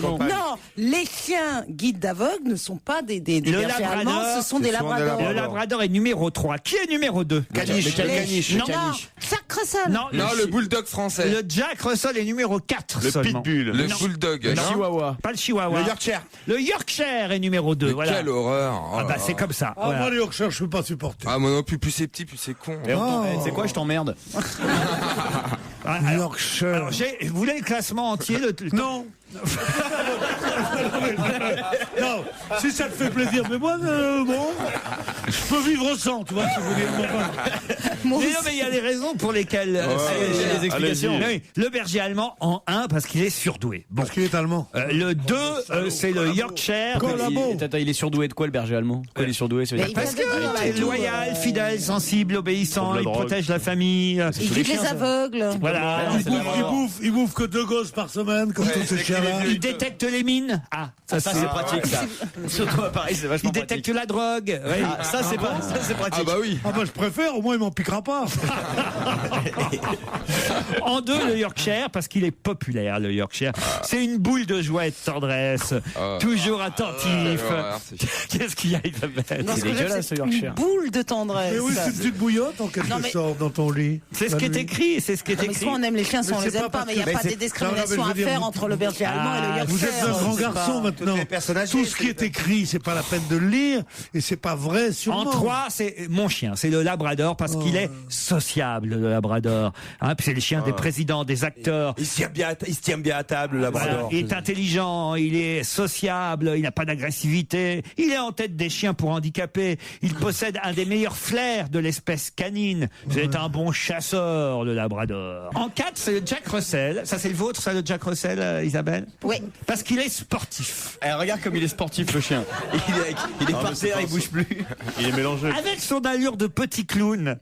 Non, Non, les chiens guides d'aveugles ne sont pas des bergers Labrador, allemands, ce sont des Labradors. Le Labrador est numéro 3. Qui est numéro 2? Caniche. Non, Jack Russell. Non, Non, le bulldog français. le Jack Russell est numéro 4 Le seulement. pitbull. Le bulldog. Le non Chihuahua. Pas le Chihuahua. Le Yorkshire. Le Yorkshire est numéro 2. Mais Voilà. quelle horreur. Oh Ah là bah là. c'est comme ça. Ah, Voilà. moi, les Yorkshire, je peux pas supporter. Ah, moi non plus, plus c'est petit, plus c'est con. Et c'est quoi, je t'emmerde? Ah, alors, Yorkshire. alors, vous voulez le classement entier Non. Non, si ça te fait plaisir, mais moi, bon, je peux vivre sans, tu vois, si vous voulez. Mais non, mais il y a des raisons pour lesquelles. J'ai des explications. Oui, le berger allemand en 1 parce qu'il est surdoué. Bon. Parce qu'il est allemand. Le 2, c'est le Yorkshire. Il est surdoué de quoi, le berger allemand? Pourquoi il est surdoué? Ça veut dire Parce qu'il est loyal, fidèle, sensible, obéissant, il protège la famille. Il guide les aveugles. Voilà. Il bouffe que 2 gosses par semaine, comme tous ces chiens-là. Il détecte les mines. Ah, ça c'est pratique, ça. Surtout à Paris, c'est vachement il détecte pratique. la drogue. Oui. Ah, ça c'est pratique. Ah bah oui. Ah bah je préfère, au moins il m'en piquera pas. En 2, le Yorkshire, parce qu'il est populaire, le Yorkshire. C'est une boule de joie et de tendresse. Toujours attentif. Qu'est-ce qu'il y a, Isabelle? Non, C'est ce que dégueulasse, c'est ce Yorkshire. une boule de tendresse. Mais oui, c'est une petite bouillotte en quelque Non, mais- sorte dans ton lit. C'est ce qui est écrit, c'est ce qui est Non, mais écrit. soit on aime les chiens, soit on Mais les c'est aime pas pas, parce mais il n'y a que- pas mais des c'est- discriminations non, mais à je veux faire dire, entre le berger allemand et le Yorkshire. Vous êtes un grand garçon maintenant. Tous les personnages Tout ce qui est écrit, c'est pas la peine de le lire, et c'est pas vrai sur sûrement. En 3, c'est mon chien, c'est le Labrador, parce qu'il est sociable, le Labrador. Hein, puis c'est les chiens des présidents, des acteurs. Il se tient bien à table, le Labrador. Voilà, il est intelligent, il est sociable, il n'a pas d'agressivité, il est en tête des chiens pour handicapés, il possède un des meilleurs flairs de l'espèce canine. C'est un bon chasseur, le Labrador. En 4, c'est le Jack Russell. Ça, c'est le vôtre, ça, le Jack Russell, Isabelle? Oui. Parce qu'il est sportif. Regarde comme il est sportif, le chien. Il est par terre, il bouge plus. Il est mélangé. Avec son allure de petit clown.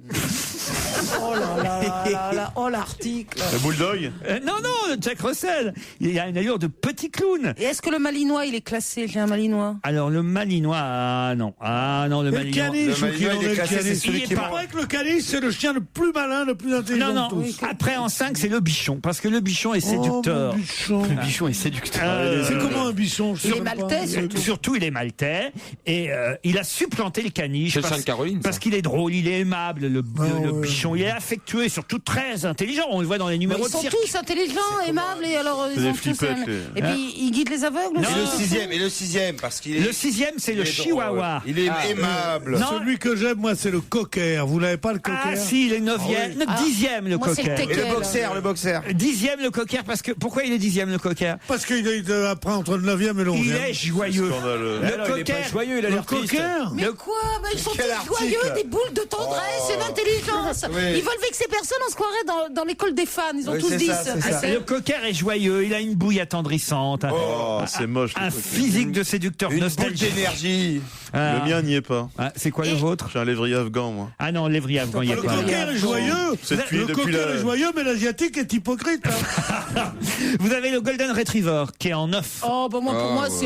Oh là là là, oh l'article. Le bulldog? Non, le Jack Russell. Il a une allure de petit clown. Et est-ce que le malinois, il est classé? J'ai un malinois. Alors, le malinois, non, le Et malinois. le caniche, Le malinois, il est classé, c'est celui qui est Il paraît que le caniche, c'est le chien le plus malin, le plus intelligent Non. de tous. Après, en 5, c'est le bichon. Parce que le bichon est séducteur. Oh, bichon. Le bichon est séducteur. C'est comment un bichon? Il est maltais, Surtout, il est maltais. Et il a supplanté le caniche. C'est le chien de Caroline, Parce ça. qu'il est drôle, il est aimable, le bichon. Il est affectueux et surtout très intelligent. On le voit dans les numéros Ils de sont cirque. tous intelligents, aimables, et alors ils des ont tous flippettes, Et puis ils guident les aveugles aussi. Et le sixième, parce qu'il est... Le 6e, c'est le chihuahua. Il est aimable. Non. Celui que j'aime, moi, c'est le cocker. Vous n'avez pas le cocker? Ah si, il est 9e, 10e le Moi, c'est le cocker. teckel. Et le boxer. 10e le cocker, parce que pourquoi il est 10e le cocker? Parce qu'il est après entre le 9e et le 11e. Il est joyeux. Scandaleux. Le Il est cocker, pas joyeux, il a Le l'air triste. cocker? Mais quoi? Ils sont Quel tous article? joyeux, des boules de tendresse et d'intelligence. Ils veulent vexer personne, on se croirait dans l'école des fans. Ils ont Oui, tous c'est 10. ça, c'est ça. Le cocker est joyeux, il a une bouille attendrissante. Oh, c'est moche. le Un cocker. physique de séducteur Une boule nostalgique. d'énergie. Ah. Le mien n'y est pas. Ah, c'est quoi le vôtre? J'ai un lévrier afghan, moi. Ah non, lévrier afghan, il n'y a Le pas. cocker est joyeux. C'est depuis Le cocker la... est joyeux, mais l'asiatique est hypocrite. hein. Vous avez le Golden Retriever qui est en 9. Oh, bah moi,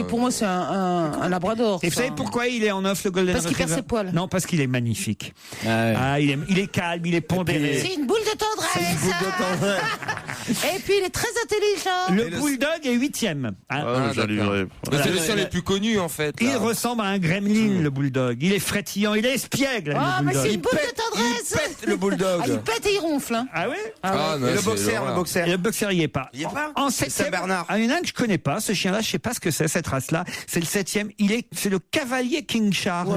pour moi, c'est un labrador. Et vous savez pourquoi il est en 9 le Golden Parce qu'il Retriever? perd ses poils. Non, parce qu'il est magnifique. Ah ouais. Il est calme, il est pondéré. C'est une boule de tendresse. Et puis il est très intelligent. Le Bulldog est 8e. Ah, j'ai livré. C'est les chiens les plus connus, en fait. Il là. ressemble à un gremlin, le Bulldog. Il est frétillant, il est espiègle, Ah, le mais c'est Bulldog. une boule de tendresse. Le bulldog. Ah, il pète et il ronfle. Hein. Ah ouais? Ah, non, Et le c'est boxer, l'horreur. le boxer. Et le boxer, il y est pas. Il y est pas En C'est 7e. Saint-Bernard. Ah, il y en a un que je connais pas. Ce chien-là, je sais pas ce que c'est, cette race-là. C'est le 7e. C'est le cavalier King Charles.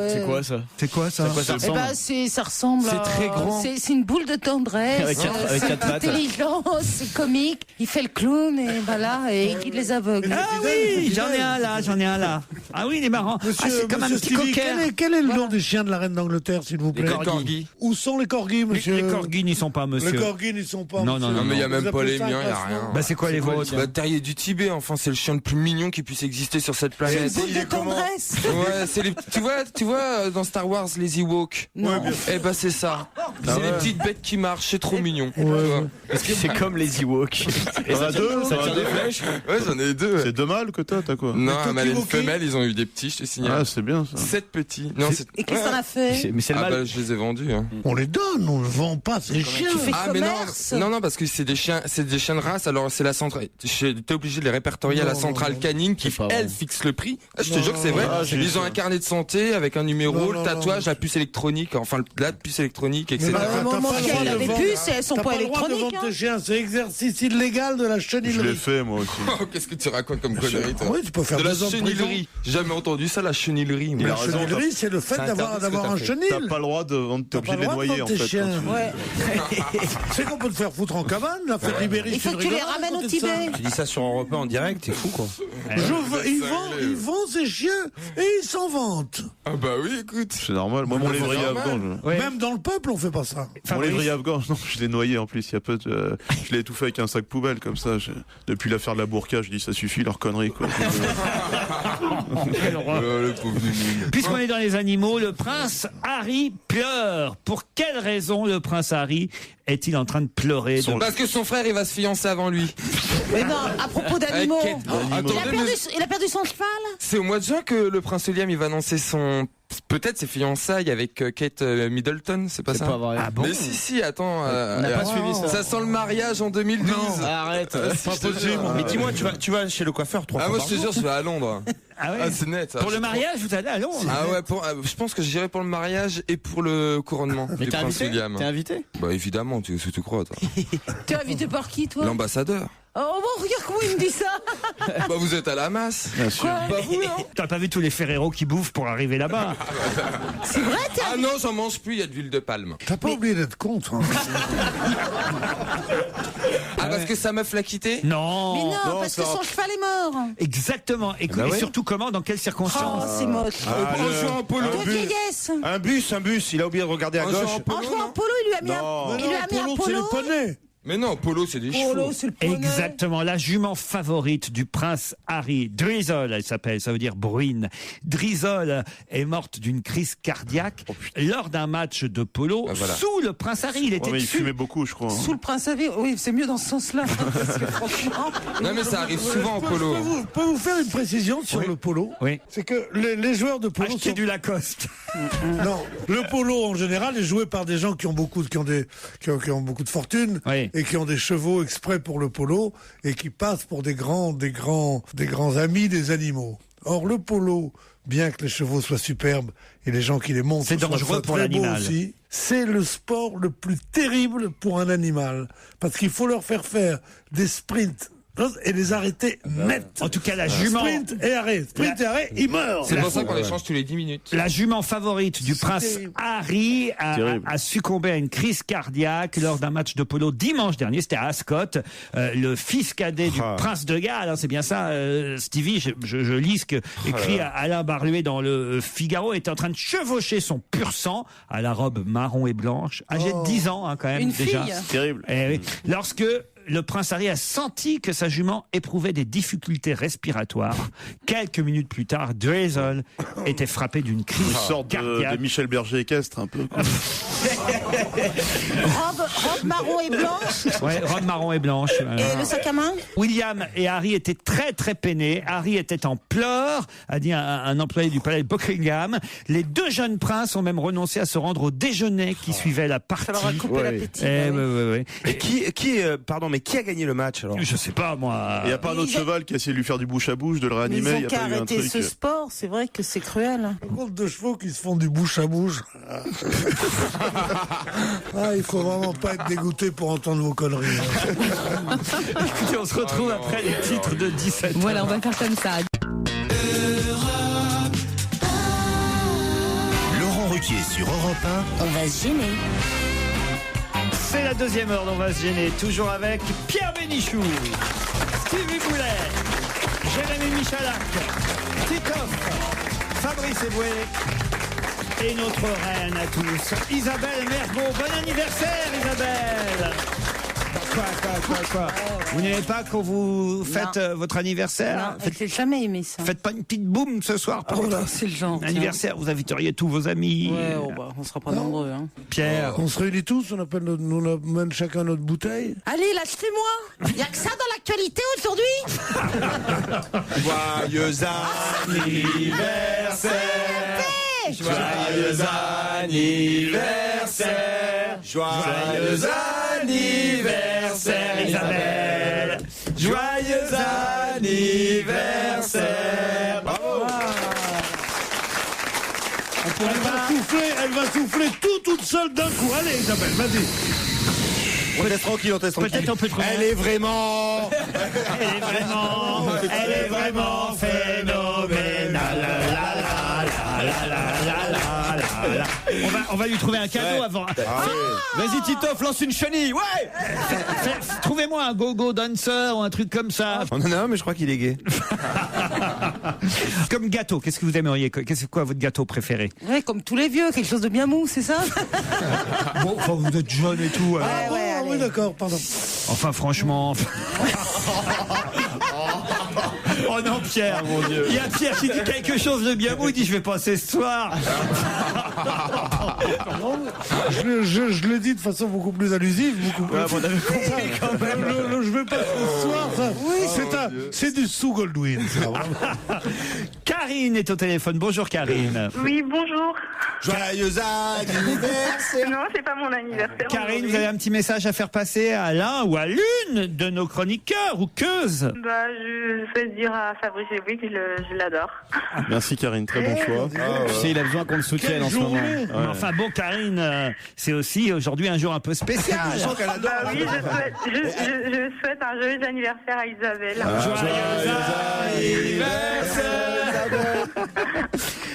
C'est quoi ça? C'est quoi ça? Eh ben, ça ressemble. C'est très grand. C'est une boule de tendresse. Avec c'est quatre pattes. intelligent, c'est comique. Il fait le clown et voilà, et il guide les aveugles. Ah oui, j'en ai un là. Ah oui, il est marrant. C'est comme un petit Stevie, cocker. quel est le nom des chiens de la reine d'Angleterre, s'il vous plaît? Les corgis. Où sont les corgis, monsieur? Les corgis n'y sont pas, monsieur. Les corgis n'y sont pas. Non, monsieur. non, Non, mais il n'y a Vous même pas appelez les ça un miens, il n'y a classement? rien. Bah, c'est quoi les vôtres? Bah, terrier du Tibet, enfin, c'est le chien le plus mignon qui puisse exister sur cette planète. Boule de tendresse. Ouais, c'est les, tu vois, dans Star Wars, les Ewoks. Non. Eh ben, c'est ça. C'est les petites bêtes qui marchent, c'est trop mignon. Tu vois. Parce que c'est comme les Ewoks. Et ça deux, Ça tire des flèches. Ouais, j'en ai deux. C'est deux mâles que t'as quoi? Non, Mais un mâle et une Tokiwoki femelle, ils ont eu des petits, je te signale. Ah, c'est bien ça. 7 petits. Non, c'est... Et qu'est-ce que t'en as fait? Mais c'est le Ah mal. bah, je les ai vendus. Hein. On les donne, on ne vend pas ces chiens. Tu fais Ah mais commerce. non, parce que c'est des chiens de race. Alors c'est la centrale. T'es obligé de les répertorier à la centrale canine qui elle fixe le prix. Ah, je te jure que c'est vrai. Ils ont un carnet de santé avec un numéro, le tatouage, la puce électronique, enfin la puce électronique, etc. Mon chien, il a des puces, elles sont T'as pas pas le droit de électroniques. vendre tes chiens, c'est exercice illégal de la Je chenillerie. l'ai fait moi aussi. Oh, qu'est-ce que tu racontes comme connerie, toi? Oui, tu peux faire De la 2 ans de prison. chenillerie. J'ai jamais entendu ça, la chenillerie. Et la raison, chenillerie, c'est le fait C'est d'avoir interdit ce que un t'as fait. chenil. T'as pas le droit de vendre, t'es T'as obligé pas de les le droit de noyer en vendre tes fait. chiens. quand tu- Ouais. C'est qu'on peut te faire foutre en cabane, la fête Ribéry. Il faut que tu les ramènes au Tibet. Tu dis ça sur Europe 1 en direct, t'es fou quoi. Ils vendent ces chiens et ils s'en vantent. Ah bah oui, écoute. C'est normal. Moi, mon lévrier normal. afghan, Ouais. Même dans le peuple, on fait pas ça. mon lévrier afghan, non, je l'ai noyé en plus. Il y a peu de, je l'ai étouffé avec un sac poubelle comme ça. Depuis l'affaire de la burqa, je dis ça suffit leur connerie quoi. Le pauvre Nunu. Puisqu'on est dans les animaux, le prince Harry pleure. Pour quelle raison le prince Harry est-il en train de pleurer Parce que son frère, il va se fiancer avant lui. Mais non, à propos d'animaux. Avec Kate. Attendez, Il a perdu son cheval. c'est au mois de juin que le prince William, il va annoncer peut-être ses fiançailles avec Kate Middleton, c'est pas ça? pas vrai. Ah bon? Mais si, attends. On n'a pas suivi ça. Ça sent le mariage en 2012. Arrête. Pas possible. Mais dis-moi, tu vas chez le coiffeur 3 Ah, fois moi, par je te jour. jure, je vais à Londres. Ah ouais. Ah, c'est net. Ça. Pour le mariage, vous allez à Londres? Ah ouais, je pense que j'irai pour le mariage et pour le couronnement du prince William. T'es invité? Bah évidemment, tu crois, toi. Tu es invité par qui, toi? L'ambassadeur. Oh bon, regarde comment il me dit ça. Bah vous êtes à la masse. Bien sûr. Bah vous, non? T'as pas vu tous les Ferrero qui bouffent pour arriver là-bas? C'est vrai, Ah non, j'en mange plus, il y a de l'huile de palme. T'as pas oublié d'être con, toi. Ah, parce que sa meuf l'a quitté? Non. Mais non, parce que son cheval est mort. Exactement. Et, Bah ouais. surtout comment, dans quelles circonstances? Oh, c'est moche. En jouant en polo. De vieillesse. Un bus, il a oublié de regarder à En gauche. jouant en polo, En jouant en non? polo, il lui a mis Non. un, il lui a mis un c'est le polo. poney. Mais non, polo, c'est des chevaux. Polo, c'est le poney. Exactement, la jument favorite du prince Harry, Drizzle, elle s'appelle, ça veut dire bruine. Drizzle est morte d'une crise cardiaque lors d'un match de polo voilà. sous le prince Harry. Il était Ouais, mais il dessus. fumait beaucoup, je crois. Sous le prince Harry, oui, c'est mieux dans ce sens-là. Parce que franchement. Non mais ça arrive souvent en polo. Je peux vous faire une précision sur Oui. le polo? Oui. C'est que les joueurs de polo Acheter sont... du Lacoste. Non, le polo en général est joué par des gens qui ont beaucoup de fortune Oui. et qui ont des chevaux exprès pour le polo et qui passent pour des grands amis des animaux. Or le polo, bien que les chevaux soient superbes et les gens qui les montent C'est dangereux soient pour très beaux l'animal. aussi, c'est le sport le plus terrible pour un animal parce qu'il faut leur faire des sprints et les arrêter net. En tout cas, la jument. Sprint et arrêt, il meurt. C'est pour ça qu'on les change tous les 10 minutes. La jument favorite du prince Harry a succombé à une crise cardiaque lors d'un match de polo dimanche dernier. C'était à Ascot. Le fils cadet du prince de Galles, hein, c'est bien ça, Stevie, je lis ce que écrit Alain Barluet dans le Figaro, était en train de chevaucher son pur sang à la robe marron et blanche, âgé de 10 ans hein, quand même Une déjà. fille. Terrible. Eh oui. Lorsque le prince Harry a senti que sa jument éprouvait des difficultés respiratoires. Quelques minutes plus tard, Drizzle était frappé d'une crise Une sorte cardiaque. de Michel Berger équestre, un peu. Robe marron et blanche. Ouais, robe marron et blanche. Et le sac à main? William et Harry étaient très très peinés. Harry était en pleurs, a dit un employé du palais de Buckingham. Les deux jeunes princes ont même renoncé à se rendre au déjeuner qui suivait la partie. Ça leur a coupé l'appétit. Eh, ouais. Et qui a gagné le match alors? Je sais pas moi. Il n'y a pas un autre cheval qui a essayé de lui faire du bouche à bouche, de le Ils réanimer. Il ont n'y a qu'à pas eu un arrêter truc. ce sport, c'est vrai que c'est cruel. Un compte de chevaux qui se font du bouche à bouche. Il faut vraiment pas être dégoûté pour entendre vos conneries. Écoutez, on se retrouve après les titres de 17h. Voilà, on va faire comme ça. Laurent Ruquier sur Europe On va se gêner. C'est la deuxième heure dont on va se gêner, toujours avec Pierre Bénichou, Stevie Boulet, Jérémy Michalak, Titoff, Fabrice Eboué et notre reine à tous, Isabelle Mergo. Bon anniversaire Isabelle. Quoi Vous n'aimez pas quand vous faites votre anniversaire? Non, j'ai jamais aimé ça. Faites pas une petite boum ce soir pour C'est le genre. l'anniversaire, vous inviteriez tous vos amis. Ouais, on sera pas nombreux. Hein. Pierre. On se réunit tous, on amène chacun notre bouteille. Allez, lâchez-moi. Il y a que ça dans l'actualité aujourd'hui. Joyeux anniversaire. Joyeux anniversaire. Joyeux anniversaire Isabelle. Joyeux anniversaire. Bravo. Elle va souffler toute seule d'un coup. Allez Isabelle, vas-y. On te laisse tranquille. Peut-être on peut trouver. Elle est vraiment phénoménale. On va lui trouver un cadeau avant. Vas-y Titoff, lance une chenille. Ouais. Trouvez-moi un go-go dancer ou un truc comme ça. On en a un, mais je crois qu'il est gay. Comme gâteau, qu'est-ce que vous aimeriez? C'est quoi votre gâteau préféré? Ouais, comme tous les vieux, quelque chose de bien mou, c'est ça? Bon, enfin, vous êtes jeune et tout. alors. Oui, d'accord, pardon. Enfin, franchement. Oh non, Pierre, mon Dieu. Il y a Pierre qui dit quelque chose de bien beau, il dit je vais passer ce soir. Non, je le dis de façon beaucoup plus allusive, beaucoup plus. On avait compris quand même. Je vais passer ce soir, ça. Oui, c'est du sous Goldwyn, ça. Karine est au téléphone. Bonjour Karine. Oui, bonjour. Joyeux anniversaire. Non, c'est pas mon anniversaire. Karine, aujourd'hui. vous avez un petit message à faire passer à l'un ou à l'une de nos chroniqueurs ou queuses. Bah, je souhaite dire dire à Fabrice Eboué que je l'adore. Merci Karine, très bon choix. Tu sais, il a besoin qu'on le soutienne en ce moment. Mais enfin bon, Karine, c'est aussi aujourd'hui un jour un peu spécial. Bah oui, je souhaite un joyeux anniversaire à Isabelle. Joyeux anniversaire.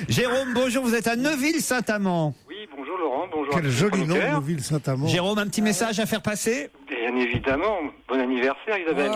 Jérôme, bonjour, vous êtes à Neuville-Saint-Amand. Oui, bonjour Laurent, bonjour. Quel joli nom, Neuville-Saint-Amand. Jérôme, un petit message à faire passer? Bien évidemment, bon anniversaire Isabelle.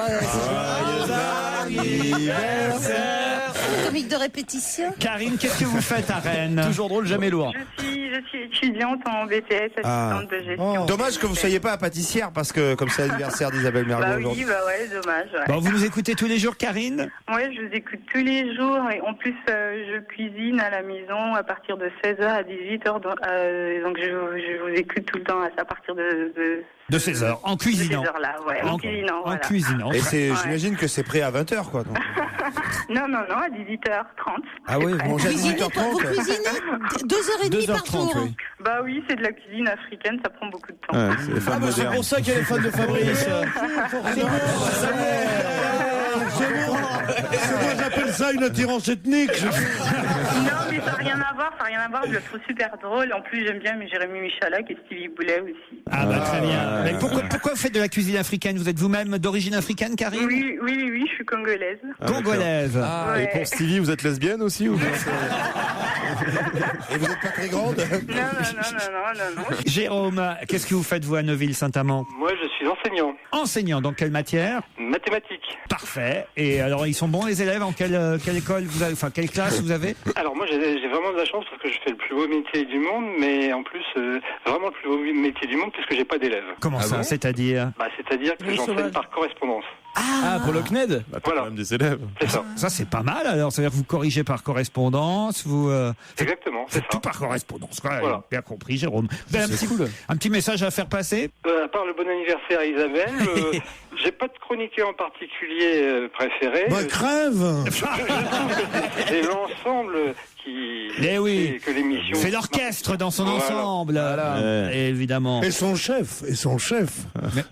Joyeux anniversaire. Comique de répétition. Karine, qu'est-ce que vous faites à Rennes? Toujours drôle, jamais lourd. Je suis étudiante en BTS, assistante de gestion. Dommage que vous soyez pas à pâtissière parce que comme c'est l'anniversaire d'Isabelle Mergo Bah aujourd'hui. oui, bah ouais, dommage. Ouais. Bon, vous nous écoutez tous les jours, Karine? Ouais, je vous écoute tous les jours et en plus je cuisine à la maison à partir de 16h à 18h donc je vous écoute tout le temps à partir de 16h, en cuisinant. De 16h là, ouais, en cuisinant. En cuisinant. Et j'imagine que c'est prêt à 20h quoi. Donc. Non, à 18h30. Ah oui, vous mangez à 18h30. Vous cuisinez 2h30 par jour. Oui. Bah oui, c'est de la cuisine africaine, ça prend beaucoup de temps. Ouais, c'est les femmes C'est modernes. pour ça qu'elle est fan de Fabrice. Moi j'appelle ça une attirance ethnique. Non, mais ça n'a rien à voir, je le trouve super drôle. En plus, j'aime bien Jérémy Michalak et Stevie Boulet aussi. Ah bah très bien. Mais pourquoi vous faites de la cuisine africaine? Vous êtes vous-même d'origine africaine, Karine? Oui, je suis congolaise. Congolaise. Et Ouais. pour Stevie, vous êtes lesbienne aussi ou bien? Et vous n'êtes pas très grande. Non. Jérôme, qu'est-ce que vous faites vous à Neuville-Saint-Amand? Moi je suis enseignant. Enseignant, dans quelle matière? Mathématiques. Parfait. Et alors, ils sont bons les élèves? En quelle école vous avez, enfin quelle classe vous avez? Alors moi j'ai vraiment de la chance parce que je fais le plus beau métier du monde, mais en plus vraiment le plus beau métier du monde puisque j'ai pas d'élèves. Comment ça, c'est-à-dire? C'est-à-dire que j'enseigne par correspondance. Ah, pour le CNED? Voilà. Même des élèves. C'est ça. Ça, c'est pas mal, alors. C'est-à-dire que vous corrigez par correspondance, vous... Exactement, c'est faites tout par correspondance, quoi. Voilà. Bien compris, Jérôme. Vous avez un petit message à faire passer? À part le bon anniversaire à Isabelle, j'ai pas de chroniqueur en particulier préféré. Bah crève. Je trouve que c'est l'ensemble qui oui. que l'émission. C'est l'orchestre dans son ensemble, évidemment. Et son chef, monsieur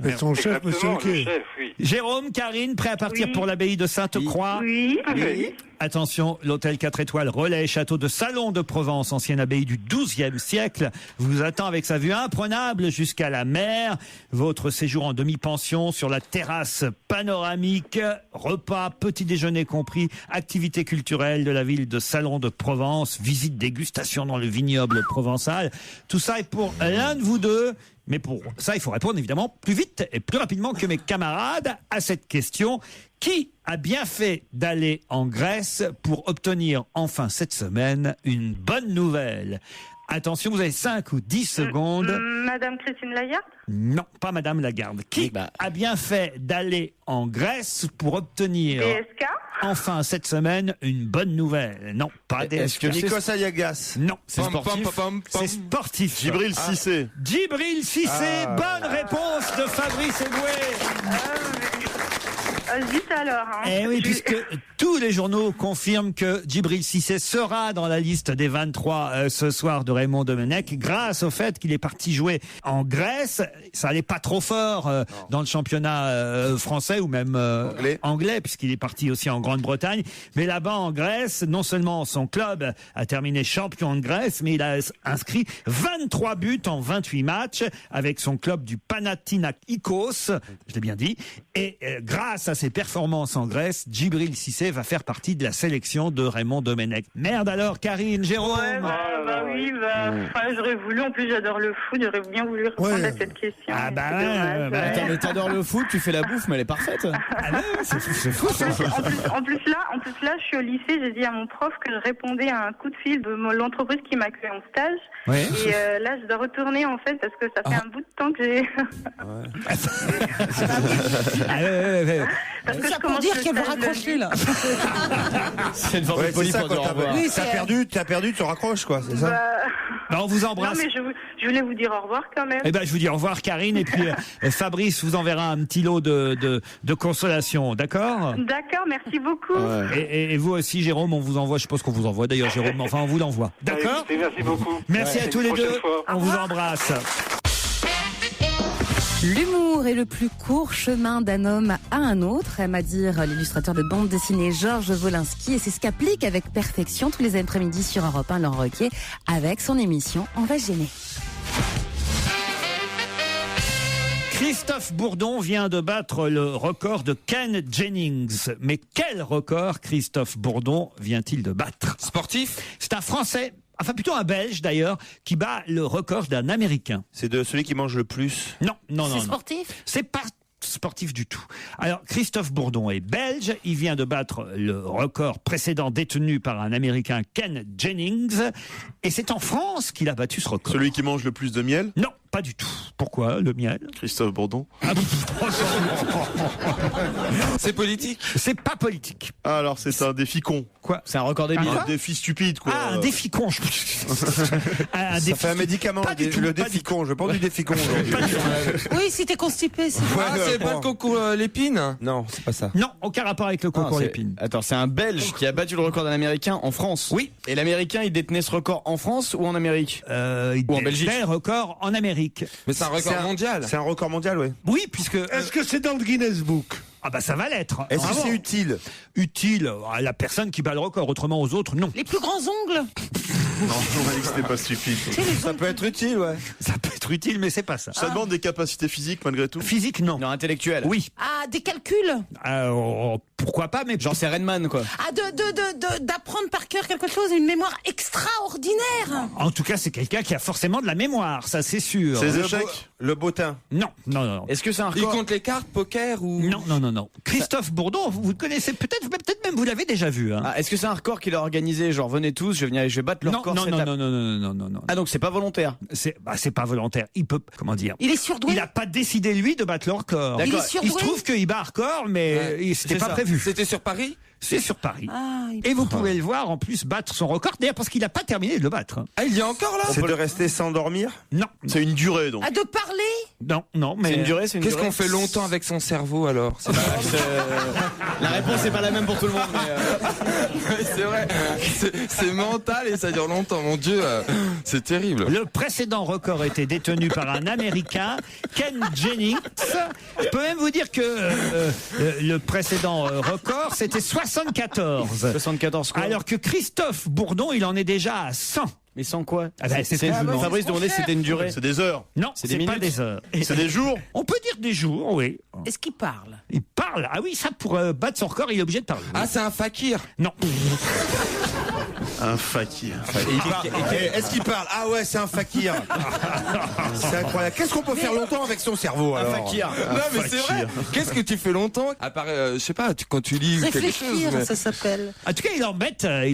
Exactement, le Kay. chef, oui. Jérôme, Karine, prêt à partir pour l'abbaye de Sainte-Croix? Oui. Attention, l'hôtel 4 étoiles Relais Château de Salon de Provence, ancienne abbaye du XIIe siècle, vous attend avec sa vue imprenable jusqu'à la mer. Votre séjour en demi-pension sur la terrasse panoramique, repas, petit déjeuner compris, activités culturelles de la ville de Salon de Provence, visite dégustation dans le vignoble provençal. Tout ça est pour l'un de vous deux. Mais pour ça, il faut répondre évidemment plus vite et plus rapidement que mes camarades à cette question. Qui a bien fait d'aller en Grèce pour obtenir enfin cette semaine une bonne nouvelle? Attention, vous avez 5 ou 10 secondes. Madame Christine Lagarde? Non, pas Madame Lagarde. Qui a bien fait d'aller en Grèce pour obtenir DSK? enfin cette semaine une bonne nouvelle? Non, pas DSK. Est-ce que Nikos Aliagas? Non, C'est sportif. c'est sportif. Djibril Cissé. Djibril Cissé, bonne réponse de Fabrice Eboué. Vite alors. Eh oui, puisque tous les journaux confirment que Djibril Cissé sera dans la liste des 23 ce soir de Raymond Domenech grâce au fait qu'il est parti jouer en Grèce. Ça allait pas trop fort dans le championnat français ou même anglais puisqu'il est parti aussi en Grande-Bretagne. Mais là-bas en Grèce, non seulement son club a terminé champion de Grèce, mais il a inscrit 23 buts en 28 matchs avec son club du Panathinaikos, je l'ai bien dit. Et grâce à ses performances en Grèce, Djibril Cissé va faire partie de la sélection de Raymond Domenech. Merde alors, Karine, Jérôme. Ouais, j'aurais voulu, en plus j'adore le foot, j'aurais bien voulu répondre à cette question. Ah bah c'est dommage, Attends, mais t'adores le foot, tu fais la bouffe, mais elle est parfaite. Ah non, c'est fou ça. En plus là, je suis au lycée, j'ai dit à mon prof que je répondais à un coup de fil de l'entreprise qui m'a accueilli en stage. Ouais. Et là, je dois retourner en fait parce que ça fait un bout de temps que j'ai. Parce que ça pour dire qu'elle veut raccrocher là. C'est une forme de c'est poli ça pour quand dire au revoir. Oui, t'as perdu, tu raccroches quoi, c'est ça? Bah, on vous embrasse. Non, mais je voulais vous dire au revoir quand même. Eh ben, je vous dis au revoir, Karine, et puis Fabrice vous enverra un petit lot de consolation, d'accord? D'accord, merci beaucoup. Et vous aussi, Jérôme, on vous envoie, je suppose qu'on vous envoie d'ailleurs, Jérôme, enfin, on vous l'envoie. D'accord? Merci beaucoup. Merci à tous les deux. On vous embrasse. L'humour est le plus court chemin d'un homme à un autre, aime à dire l'illustrateur de bande dessinée Georges Wolinski, et c'est ce qu'applique avec perfection tous les après-midi sur Europe 1 Laurent Ruquier avec son émission On va se gêner. Christophe Bourdon vient de battre le record de Ken Jennings. Mais quel record Christophe Bourdon vient-il de battre? Sportif? C'est un Français, enfin plutôt un Belge d'ailleurs, qui bat le record d'un Américain. C'est de celui qui mange le plus. Non. C'est sportif? C'est pas sportif du tout. Alors, Christophe Bourdon est belge. Il vient de battre le record précédent détenu par un Américain, Ken Jennings. Et c'est en France qu'il a battu ce record. Celui qui mange le plus de miel? Non, pas du tout. Pourquoi le miel? Christophe Bourdon. C'est politique? C'est pas politique. Ah, alors c'est un défi con. Quoi? C'est un record débile. Un défi stupide, quoi. Ah, un défi con. Ça fait un médicament, le déficon. Je prends du déficon aujourd'hui. Oui, si t'es constipé, c'est C'est pas le concours l'épine? Non, c'est pas ça. Non, aucun rapport avec le concours l'épine. Attends, c'est un Belge qui a battu le record d'un Américain en France. Oui. Et l'Américain, il détenait ce record en France ou en Amérique? Ou en Belgique. le record en Amérique. Mais c'est un record mondial. C'est un record mondial, oui. Oui, puisque... Est-ce que c'est dans le Guinness Book? Ah bah ça va l'être. Est-ce que c'est utile? Utile à la personne qui bat le record, autrement aux autres, non. Les plus grands ongles? Non, on a dit que c'était pas stupide. Ça peut être utile, ouais. Ça peut être utile, mais c'est pas ça. Ça demande des capacités physiques malgré tout? Physique, non. Non, intellectuel. Oui. Ah, des calculs? Pourquoi pas, mais... Genre c'est Redman, quoi. Ah, d'apprendre par cœur quelque chose, une mémoire extraordinaire. En tout cas, c'est quelqu'un qui a forcément de la mémoire, ça c'est sûr. C'est les échecs? Le bottin? Non. Est-ce que c'est un Il record? compte les cartes, poker ou... Non. Christophe Bourdon, vous le connaissez peut-être même vous l'avez déjà vu. Hein. Ah, est-ce que c'est un record qu'il a organisé? Genre venez tous, je vais battre le record. Non. Ah donc c'est pas volontaire. C'est pas volontaire. Il peut, comment dire? Il est surdoué. Il n'a pas décidé lui de battre le record. Il est Il surdoué. se trouve qu'il bat un record, mais c'était pas prévu. C'était sur Paris? C'est sur Paris. Ah, Et vous pouvez le voir en plus battre son record, d'ailleurs parce qu'il n'a pas terminé de le battre. Hein. Ah, il y a encore là? C'est de rester sans dormir? Non. C'est une durée donc. Ah, de parler? Non, mais... C'est une durée, c'est une Qu'est-ce durée. qu'on fait longtemps avec son cerveau alors? La réponse n'est pas la même pour tout le monde. Mais c'est vrai. C'est mental et ça dure longtemps. Mon Dieu, c'est terrible. Le précédent record était détenu par un Américain, Ken Jennings. Je peux même vous dire que le précédent record, c'était 74. 74 quoi. Alors que Christophe Bourdon, il en est déjà à 100. Mais sans quoi? Fabrice demandait si c'était une durée. C'est des heures. Non, C'est c'est des pas minutes. des heures. C'est des jours. On peut dire des jours, oui. Est-ce qu'il parle? Il parle. Ah oui, ça pour battre son record, il est obligé de parler. Ah, c'est un fakir? Non. Un fakir. Est-ce qu'il parle? Ah ouais, c'est un fakir. C'est incroyable. Qu'est-ce qu'on peut faire longtemps avec son cerveau alors? Un fakir. Non mais c'est vrai. Qu'est-ce que tu fais longtemps? À part, je sais pas, quand tu lis quelque chose. Réfléchir, mais- ça s'appelle. En tout cas, il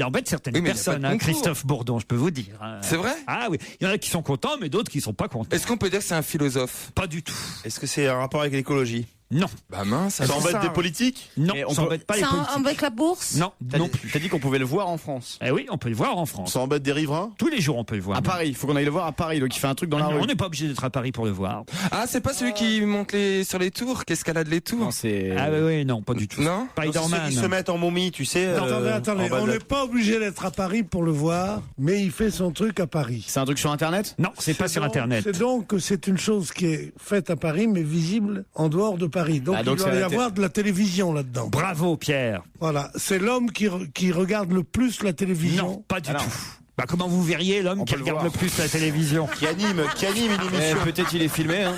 embête certaines Oui, mais il y a personnes, pas de concours. Christophe Bourdon, je peux vous dire. Hein. C'est vrai? Ah oui, il y en a qui sont contents, mais d'autres qui sont pas contents. Est-ce qu'on peut dire que c'est un philosophe? Pas du tout. Est-ce que c'est un rapport avec l'écologie? Non. Bah mince, Ça embête des politiques? Non, Et on ça peut- embête pas les C'est politiques. avec la bourse? Non, non. T'as dit qu'on pouvait le voir en France. Eh oui, on peut le voir en France. Ça embête des riverains? Tous les jours, on peut le voir. À Paris, il faut qu'on aille le voir à Paris, donc il fait un truc dans la Ah non, rue. on n'est pas obligé d'être à Paris pour le voir. Ah, c'est pas celui qui monte sur les tours, qui escalade les tours? Non, c'est. Ah oui, non, pas du tout. Non? C'est ceux Spider-Man. qui se mettent en momie, tu sais. Attendez, en bas on de la- n'est pas obligé d'être à Paris pour le voir, mais il fait son truc à Paris. C'est un truc sur internet? Non, c'est pas sur donc- Internet. C'est donc que c'est une chose qui est faite à Paris, mais visible en dehors de Paris. Donc, Ah, donc il doit c'est y la avoir de la télévision là-dedans. Bravo, Pierre. Voilà, c'est l'homme qui regarde le plus la télévision. Non, pas du Alors. tout. Bah, comment vous verriez l'homme On qui peut le regarde voir. le plus la télévision? Qui anime une émission. Peut-être il est filmé. Hein.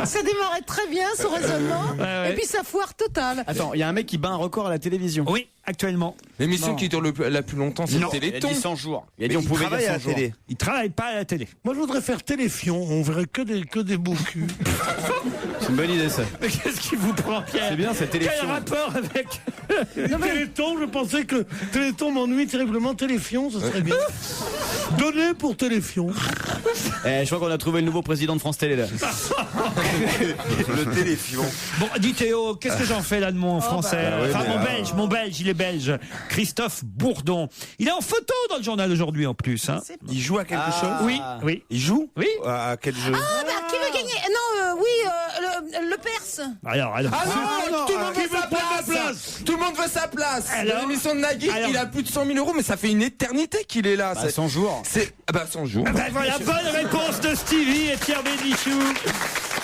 Ça démarrait très bien, ce raisonnement. ouais. Et puis ça foire totale. Attends, il y a un mec qui bat un record à la télévision. Oui, actuellement. L'émission Non. qui dure la plus longtemps, c'est le Non. Il a Téléthon. dit 100 jours. Il a Mais dit on il pouvait travaille dire à 100 la jours. télé. Il travaille pas à la télé. Moi, je voudrais faire Téléfion. On verrait que des beaux culs. C'est une bonne idée ça. Mais qu'est-ce qui vous prend, Pierre? C'est bien cette Quel télévision. rapport avec... Téléthon, je pensais que Téléthon m'ennuie terriblement. Téléfion, ce serait bien. Donné pour Téléfion. Je crois qu'on a trouvé le nouveau président de France Télé là. Le téléfion. Bon, dis Théo, qu'est-ce que j'en fais là de mon français? oui, Enfin, mais mon belge, il est belge. Christophe Bourdon. Il est en photo dans le journal aujourd'hui en plus. Hein. Il joue à quelque chose? Oui, oui. Il joue? Oui. À quel jeu? Ah, bah, qui veut gagner? Non, le Perse. Alors. Ah non, tout le monde veut sa place. Tout le monde veut sa place. Alors L'émission de Nagui, Alors il a plus de 100 000 euros, mais ça fait une éternité qu'il est là. Bah, 100 jours. C'est 100 jours. Ben voilà, bonne réponse de Stevie et Pierre Bénichou.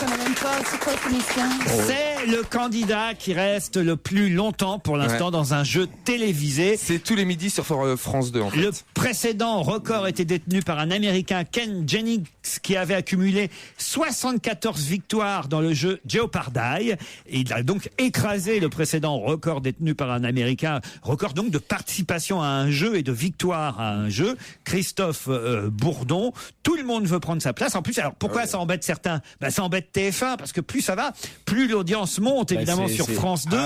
connais même pas. C'est quoi cette émission? C'est le candidat qui reste le plus longtemps pour l'instant dans un jeu télévisé. C'est tous les midis sur France 2 en fait. Le précédent record était détenu par un Américain, Ken Jennings, qui avait accumulé 74 victoires dans le jeu Jeopardy. Et il a donc écrasé le précédent record détenu par un Américain, record donc de participation à un jeu et de victoire à un jeu, Christophe Bourdon. Tout le monde veut prendre sa place. En plus, alors pourquoi ça embête certains? Ça embête TF1 parce que plus ça va, plus l'audience monte évidemment sur France 2.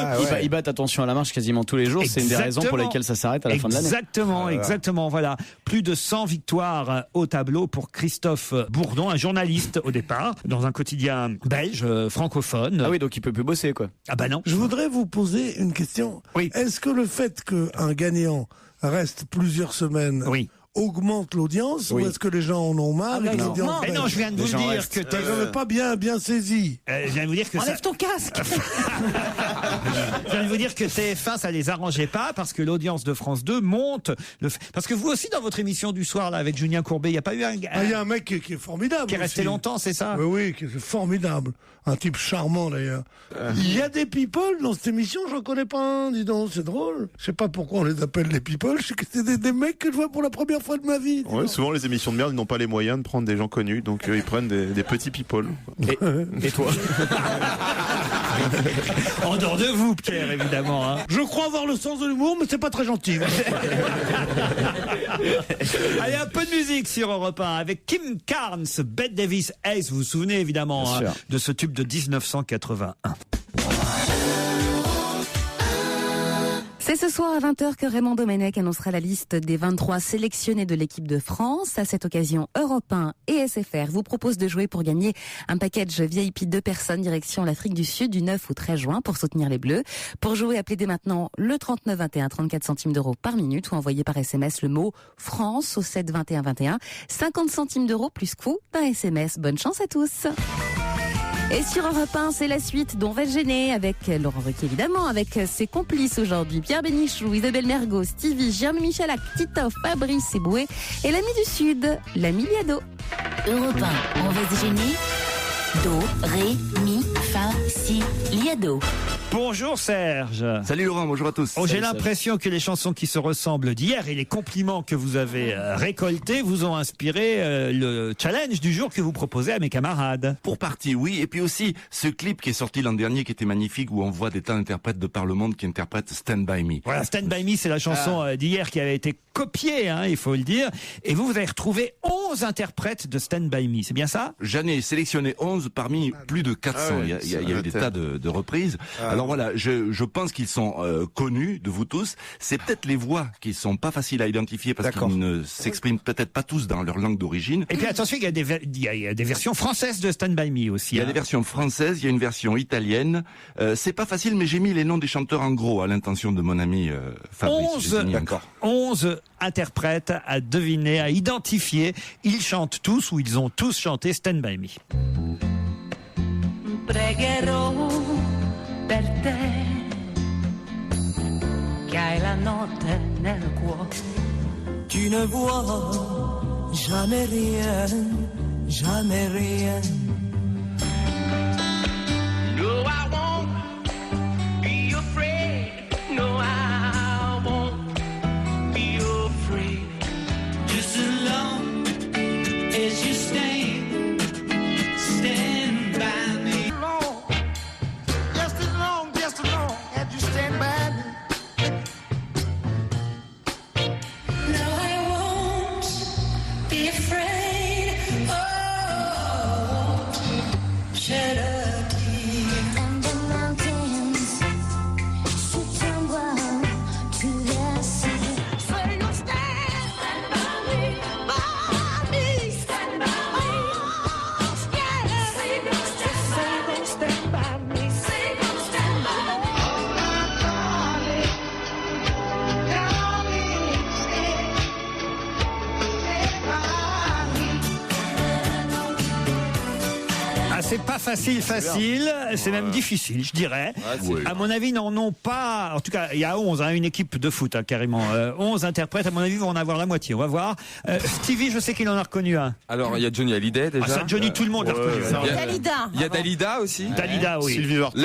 Ils battent attention à la marche quasiment tous les jours. C'est une des raisons pour lesquelles ça s'arrête à la fin de l'année. Exactement, voilà. Plus de 100 victoires au tableau pour Christophe Bourdon, un journaliste au départ, dans un quotidien belge, francophone. Ah oui, donc il peut plus bosser, quoi. Ah bah non. Je voudrais vous poser une question. Oui. Est-ce que le fait qu'un gagnant reste plusieurs semaines augmente l'audience ou est-ce que les gens en ont marre et l'audience Mais non, je viens de vous dire que je n'avais pas bien saisi. Je viens de vous dire que Enlève ton casque. Je viens de vous dire que TF1 ça les arrangeait pas parce que l'audience de France 2 monte. Parce que vous aussi dans votre émission du soir là avec Julien Courbet, il y a pas eu il y a un mec qui est formidable. Qui est resté longtemps, c'est ça? Oui, qui est formidable. Un type charmant d'ailleurs. Il y a des people dans cette émission, j'en connais pas un, dis donc, c'est drôle. Je sais pas pourquoi on les appelle les people, je sais que c'est des mecs que je vois pour la première fois de ma vie. Ouais, souvent les émissions de merde, ils n'ont pas les moyens de prendre des gens connus, donc ils prennent des petits people. Et toi? En dehors de vous, Pierre, évidemment. Hein. Je crois avoir le sens de l'humour, mais c'est pas très gentil. Allez, un peu de musique sur Europe 1 avec Kim Carnes, Bette Davis, Ace. Vous vous souvenez évidemment de ce tube de 1981. C'est ce soir à 20h que Raymond Domenech annoncera la liste des 23 sélectionnés de l'équipe de France. À cette occasion, Europe 1 et SFR vous proposent de jouer pour gagner un package VIP 2 personnes direction l'Afrique du Sud du 9 au 13 juin pour soutenir les Bleus. Pour jouer, appelez dès maintenant le 39 21, 34 centimes d'euros par minute ou envoyez par SMS le mot France au 7 21 21. 50 centimes d'euros plus coût d'un SMS. Bonne chance à tous. Et sur Europe 1, c'est la suite d'On va se gêner avec Laurent Ruquier évidemment, avec ses complices aujourd'hui, Pierre Bénichou, Isabelle Mergo, Stevie, Jeremy Michalak, Tito, Fabrice Eboué et l'ami du Sud, l'ami Liado. Europe 1, on va se gêner. Do, ré, mi, fa, si, liado. Bonjour Serge. Salut Laurent, bonjour à tous. J'ai l'impression que les chansons qui se ressemblent d'hier et les compliments que vous avez récoltés vous ont inspiré le challenge du jour que vous proposez à mes camarades. Pour partie, oui. Et puis aussi, ce clip qui est sorti l'an dernier, qui était magnifique, où on voit des tas d'interprètes de par le monde qui interprètent Stand By Me. Voilà, Stand By Me, c'est la chanson d'hier qui avait été copiée, hein, il faut le dire. Et vous avez retrouvé 11 interprètes de Stand By Me, c'est bien ça? J'en ai sélectionné 11 parmi plus de 400. Il y a eu des tas de reprises. Alors voilà, je pense qu'ils sont connus de vous tous. C'est peut-être les voix qui sont pas faciles à identifier parce qu'ils ne s'expriment peut-être pas tous dans leur langue d'origine. Et puis attention, il y a des versions françaises de Stand By Me aussi. Il y a des versions françaises, il y a une version italienne. C'est pas facile, mais j'ai mis les noms des chanteurs en gros à l'intention de mon ami Fabrice. 11 interprètes à deviner, à identifier. Ils chantent tous ou ils ont tous chanté Stand By Me. Pregherò per te che hai la notte nel cuore. Tu ne vois jamais rien, jamais rien. No, I won't be afraid. No, I won't be afraid. Just as long as you stand by me. c'est pas facile, c'est même difficile, je dirais. Oui. À mon avis, n'en ont pas. En tout cas, il y a 11, une équipe de foot, carrément. 11 interprètes, à mon avis, vont en avoir la moitié. On va voir. Stevie, je sais qu'il en a reconnu un. Alors, il y a Johnny Hallyday déjà. Ah, ça, Johnny, tout le monde l'a reconnu. Dalida. Il y a Dalida aussi. Dalida, oui. Sylvie Vartan.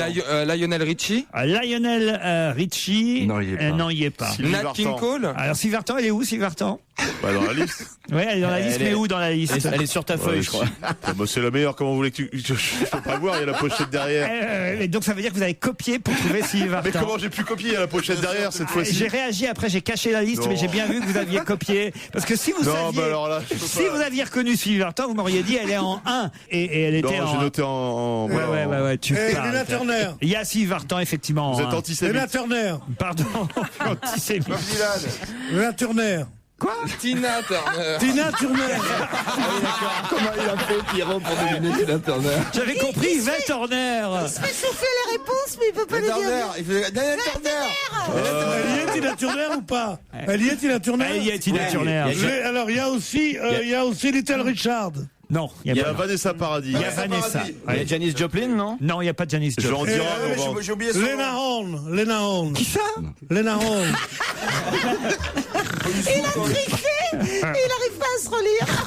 Lionel Richie. Lionel Richie. Non, il y est pas. Non, il y est pas. Sylvie Nat Vartan. King Cole. Alors, Sylvie Vartan, elle est où, Sylvie Vartan? Bah, dans la liste. Oui, elle est dans la liste, mais où dans la liste? Elle est sur ta feuille, je crois. Bah, c'est la meilleure. Comment vous voulez que je peux pas voir? Il y a la pochette derrière. Et donc, ça veut dire que vous avez copié pour trouver Sylvie Vartan. Mais comment j'ai pu copier? Il y a la pochette derrière cette fois-ci. J'ai réagi après, j'ai caché la liste, Non. mais j'ai bien vu que vous aviez copié. Parce que si vous Non, saviez, bah alors là, je peux si pas. vous aviez reconnu Sylvie Vartan, vous m'auriez dit elle est en 1 et elle était Non, en j'ai 1. noté en. Ouais, tu Et parles. Léna Turner. Il y a Sylvie Vartan, effectivement. Vous êtes en 1. antisémite. Léna Turner. Pardon, antisémite. Léna Turner. Quoi? Tina Turner. Tina Turner. Comment il a fait, Pierrot, pour deviner Tina Turner? J'avais compris Yvette Horner. Il se fait souffler les réponses, mais il peut pas les dire. Il fait Daniel Turner. Elle y est, Tina Turner ou pas? Elle y est, Tina Turner. Elle y est, Tina Turner. Alors, il y a aussi Little Richard. Non, il Il y y a a pas. Vanessa Paradis. Il y a Vanessa. Il y a Janis Joplin, non? Non, il n'y a pas de Janis Je Joplin. en dirai un moment. J'ai oublié son nom. Lena Horne. Qui ça? Lena Horne. Il a triché. Il n'arrive pas à se relire.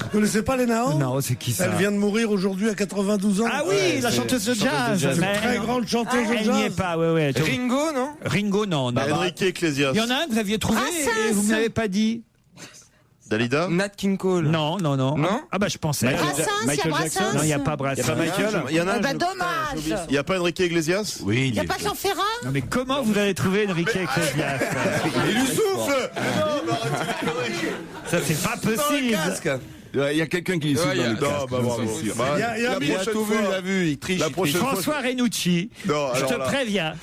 Vous connaissez pas Lena Horne? Non, c'est qui ça? Elle vient de mourir aujourd'hui à 92 ans. Ah oui, la chanteuse de jazz. Mais Très elle- grande chanteuse de Elle n'y est jazz. pas, ouais. Ringo, non? Ringo, non. Enrique Iglesias. Il y en a un que vous aviez trouvé et vous ne me l'avez pas dit. Dalida. Nat King Cole. Non. Non? Ah bah je pensais. Brassens, il y a Brassens. Non, il n'y a pas Brassens. Il y a pas Michael. Il y en a Eh un. ben dommage. Il n'y a pas Enrique Iglesias. Oui, Il n'y a pas Jean Ferrat. Non mais comment vous avez trouvé Enrique Iglesias? Il lui souffle. Ça c'est pas possible. Il y a quelqu'un qui est sous Ouais, il y a- dans le Non, casque, bah ça, bravo. c'est sûr. Bah, Il y a la mis- prochaine tout vu, fois- il a vu, il triche. La prochaine fois. François Renucci, Non, je alors te là. préviens,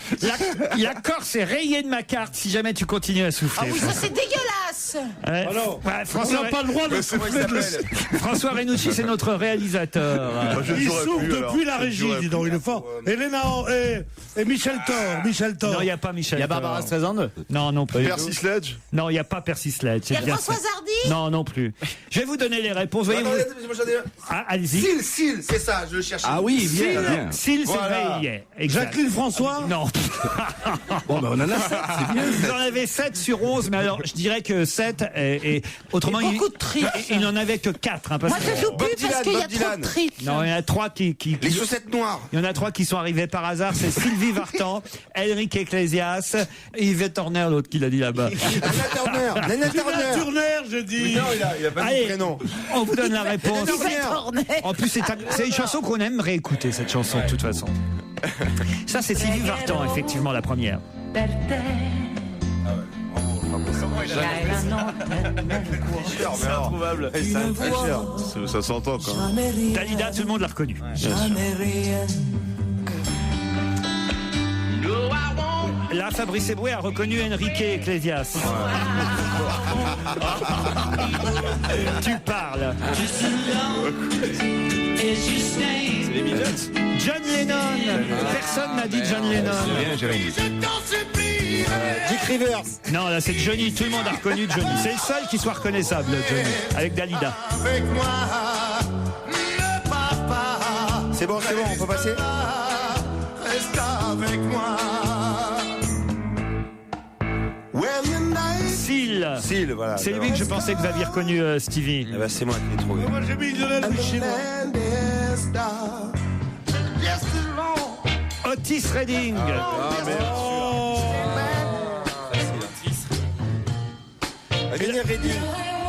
la Corse est rayée de ma carte si jamais tu continues à souffler. Ah oui, ça c'est dégueulasse. Ouais. Alors, Ouais, on François, n'a pas le droit de souffler de François Renucci, c'est notre réalisateur. Moi, je Il jouerai souffle plus, alors. depuis la Je régie, jouerai dis plus. donc, il est fort. Et Lena Horne, et Michel Thor. Non, il n'y a pas Michel. Il y a Barbara Thor. Streisand. Non, non plus. Percy Sledge. Non, il n'y a pas Percy Sledge. Il y a c'est bien Françoise ça. Hardy. Non, non plus. Je vais vous donner les réponses. Voyez-vous. Ah, allez-y. Sil, c'est ça, je le cherchais. Ah oui, bien, bien. S'il se Voilà. réveillait. Exact. Jacqueline François. Non. Bon, ben, on en a 7, c'est bien. Vous en avez 7 sur 11, mais alors je dirais que 7 et autrement Il y a beaucoup de triches. il n'en avait que 4 parce Moi je que joue plus parce qu'il y a Bob trop Dylan. de triches. non, il y en a 3 qui Les chaussettes noires. il y en a 3 qui sont arrivés par hasard, c'est Sylvie Vartan, Enrique Iglesias, Yvette Horner, l'autre qui l'a dit là-bas. Lena Tina Turner. Turner, j'ai dit. Non, il a pas dit Allez, le prénom. on vous donne la réponse. Yvette Horner. En plus, c'est une chanson qu'on aime réécouter, cette chanson, de toute façon. Ça, c'est Sylvie Vartan, effectivement, la première. C'est introuvable. Ça s'entend quand même. Dalida, tout le monde l'a reconnu. Là, Fabrice Eboué a reconnu Enrique Iglesias. Tu parles. John Lennon. Personne n'a dit John Lennon. Bien, Jérémy. Dick Rivers. Non, là, c'est Johnny. Tout le monde a reconnu Johnny. C'est le seul qui soit reconnaissable, Johnny, avec Dalida. C'est bon, on peut passer. Sil. Voilà. C'est lui que je pensais que vous aviez reconnu, Stevie. Eh ben, c'est moi qui l'ai trouvé. Moi, j'ai mis Lionel Richie. Otis Redding.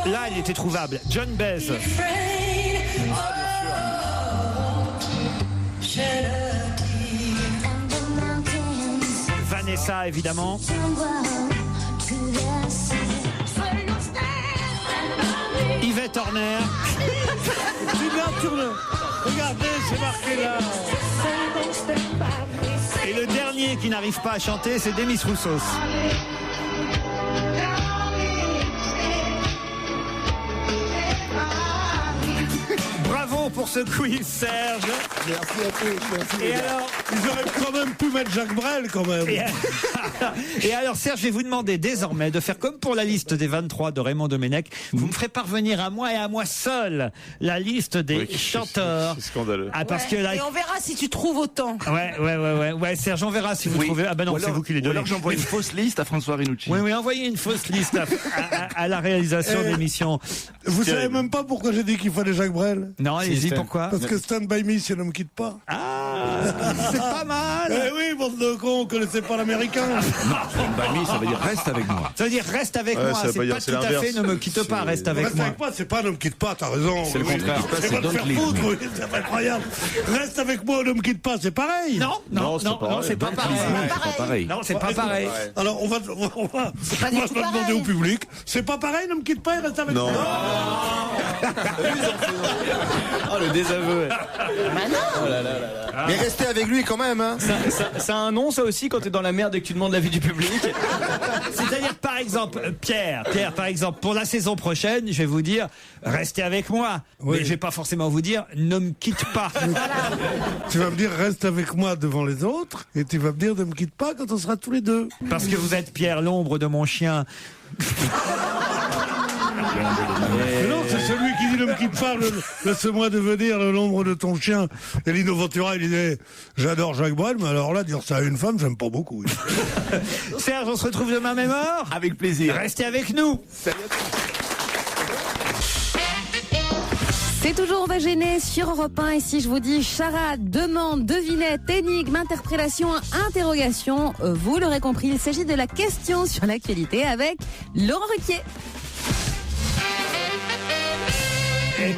Là, elle était trouvable. John Baez. Vanessa, évidemment. Yvette Horner. Tina Turner. Regardez, c'est marqué là. Et le dernier qui n'arrive pas à chanter, c'est Demis Roussos. Bravo Bravo pour ce quiz, Serge. Merci à tous. Merci. Et alors, ils auraient quand même pu mettre Jacques Brel, quand même. Et alors, Serge, je vais vous demander désormais de faire comme pour la liste des 23 de Raymond Domenech. Vous me ferez parvenir à moi et à moi seul la liste des chanteurs. C'est scandaleux. Ah, parce que là, Et on verra si tu trouves autant. Ouais, Serge, on verra si vous trouvez. Ah ben non, c'est vous qui les donnez. Alors j'envoie une fausse liste à François Rinucci. Oui, envoyez une fausse liste à la réalisation de l'émission. Vous savez même pas pourquoi j'ai dit qu'il fallait Jacques Brel? Non, allez-y, pourquoi? Parce que Stand By Me, si ne me quitte pas. Ah, c'est pas mal. Eh oui, bande de cons, on connaissait pas l'américain. Non, Stand By Me, ça veut dire reste avec moi. Ça veut dire reste avec moi, ça veut c'est dire pas c'est tout à l'inverse. fait ne me quitte pas, reste avec Reste moi. avec moi, c'est pas ne me quitte pas, t'as raison. C'est le contraire. C'est pas de faire foutre, oui, c'est incroyable. Reste avec moi, ne me quitte pas, c'est pareil. Non, c'est pas pareil. Non, c'est pas pareil. Alors, on va se demander au public. C'est pas pareil, ne me quitte pas et reste avec moi. Oh, le désaveu. Oh là là là là. Mais restez avec lui quand même, hein. Ça a un nom, ça aussi, quand t'es dans la merde et que tu demandes l'avis du public. C'est-à-dire, par exemple, Pierre, par exemple, pour la saison prochaine, je vais vous dire, restez avec moi. Oui. Mais je vais pas forcément vous dire, ne me quitte pas. Tu vas me dire, reste avec moi devant les autres, et tu vas me dire, ne me quitte pas quand on sera tous les deux. Parce que vous êtes Pierre, l'ombre de mon chien. Mais non, c'est celui qui dit ne me quitte pas, laisse-moi devenir l'ombre de ton chien. Et Lino Ventura, il disait, j'adore Jacques Brel, mais alors là, dire ça à une femme, j'aime pas beaucoup. Serge, on se retrouve demain même heure. Avec plaisir. Restez avec nous. C'est toujours On va gêner sur Europe 1. Et si je vous dis charade, demande, devinette, énigme, interprétation, interrogation, vous l'aurez compris, il s'agit de la question sur l'actualité avec Laurent Ruquier.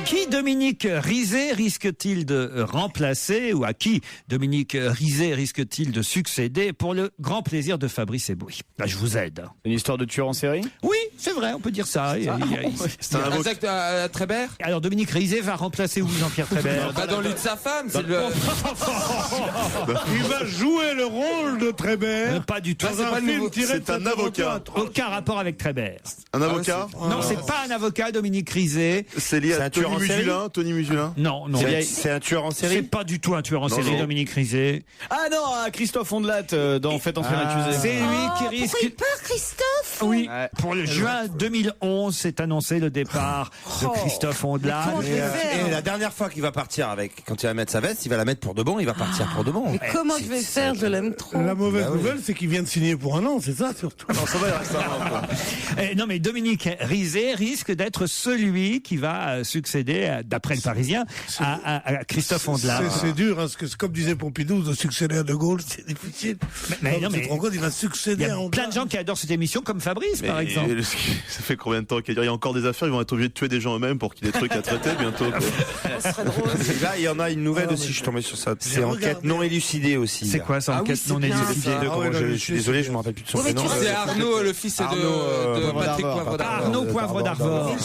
Qui Dominique Rizet risque-t-il de remplacer ou à qui Dominique Rizet risque-t-il de succéder pour le grand plaisir de Fabrice Eboué? Là, je vous aide. Une histoire de tueur en série? Oui, c'est vrai, on peut dire ça. C'est un avocat à Trébert. Alors Dominique Rizet va remplacer où Jean-Pierre Trébert? Bah dans le lit de sa femme, c'est le... Il va jouer le rôle de Trébert. Pas du tout. Dans un film tiré C'est un avocat. Aucun rapport avec Trébert. Un avocat? Non, c'est pas un avocat, Dominique Rizet. C'est lié à Tony Musulin? Non. C'est un tueur en série? C'est pas du tout un tueur en série, non. Dominique Rizet. Ah non, Christophe Ondelat dans Faites entrer l'accusé. C'est lui qui risque... Pourquoi il part, Christophe? Oui, pour le juin 2011, c'est annoncé le départ de Christophe Ondelat. Et la dernière fois qu'il va partir quand il va mettre sa veste, il va la mettre pour de bon, il va partir pour de bon. Mais comment je vais faire? Je l'aime trop. La mauvaise nouvelle, c'est qu'il vient de signer pour un an, c'est ça surtout. Non, ça va, il reste un an. Non, mais Dominique Rizet risque d'être celui qui va succéder, d'après le Parisien, à Christophe Ondelat. C'est dur, hein, parce que comme disait Pompidou, de succéder à De Gaulle, c'est difficile. Mais tu te rends compte, il va il succéder y à a Ondelat. plein de gens qui adorent cette émission, comme Fabrice, par exemple. Ça fait combien de temps qu'il y a encore des affaires? Ils vont être obligés de tuer des gens eux-mêmes pour qu'il y ait des trucs à traiter bientôt. Quoi. Ça serait drôle. Et là, il y en a une nouvelle aussi, je suis tombé sur ça. C'est enquête non élucidée aussi. C'est quoi ça, enquête non élucidée? Je suis désolé, je me rappelle plus de son prénom. C'est Arnaud, le fils de Patrick Poivre d'Arvor. Arnaud Poivre d'Arvor.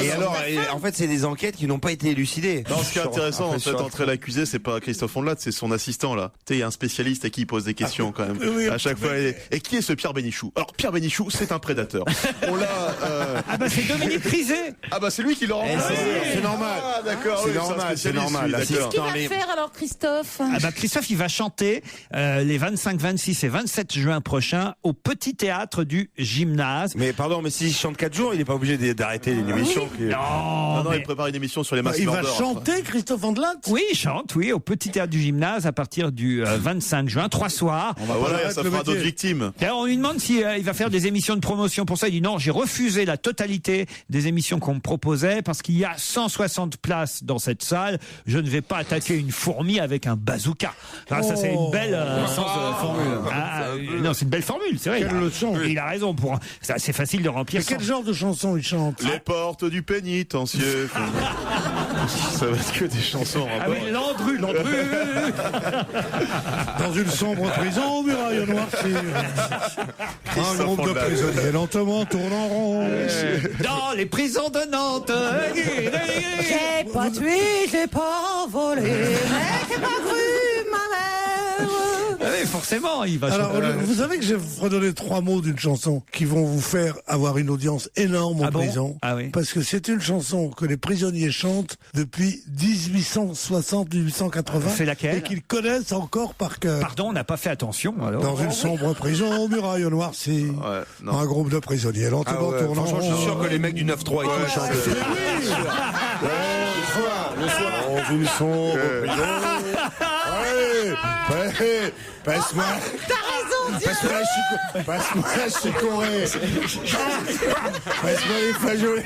Et alors, en fait, c'est des enquêtes qui n'ont pas été élucidées. Non, ce qui est intéressant, en fait, entre l'accusé, c'est pas Christophe Ondelat, c'est son assistant, là. Tu sais, il y a un spécialiste à qui il pose des questions, quand même. Oui, à chaque fois. Et qui est ce Pierre Bénichou? Alors, Pierre Bénichou, c'est un prédateur. On l'a, Ah bah c'est Dominique Rizet. Ah bah c'est lui qui l'a remplacé. C'est normal. Ah d'accord, C'est normal. Qu'est-ce qu'il va faire alors, Christophe? Ah bah Christophe, il va chanter les 25, 26 et 27 juin prochains au Petit Théâtre du Gymnase. Mais pardon, mais s'il chante 4 jours, il n'est pas obligé d'arrêter une émission. Non, il prépare une émission sur les masques Il va d'or. chanter, Christophe Ondelat? Oui, il chante, oui, au Petit Théâtre du Gymnase à partir du 25 juin, 3 soirs. Voilà, ça fera d'autres victimes. D'ailleurs, on lui demande si il va faire des émissions de promotion pour ça. Il dit non, j'ai refusé la totalité des émissions qu'on me proposait parce qu'il y a 160 places dans cette salle. Je ne vais pas attaquer une fourmi avec un bazooka. Alors, ça, c'est une belle non, c'est une belle formule, c'est vrai. Quelle leçon. Il a raison. C'est facile de remplir. Mais quel genre de chanson il chante? Les portes du pénitencier. Ça va être que des chansons en Ah rapport. oui, Landru. Dans une sombre prison, muraille noircie. Un groupe de prisonniers lentement tourne en rond. Dans les prisons de Nantes. J'ai pas tué, j'ai pas volé, mais j'ai pas cru ma mère. Pour forcément, il va Alors, chanter. vous savez que j'ai redonné 3 mots d'une chanson qui vont vous faire avoir une audience énorme en prison. Ah oui. Parce que c'est une chanson que les prisonniers chantent depuis 1860-1880. C'est laquelle? Et qu'ils connaissent encore par cœur. Pardon, on n'a pas fait attention. Alors. Dans une sombre prison aux murailles noircies. Un groupe de prisonniers lentement tournant. Franchement, je suis sûr que les mecs du 9-3 ils chantent. Le soir, dans une sombre prison. Passe-moi. T'as raison, Passe-moi la chicorée. Passe-moi les flageolets.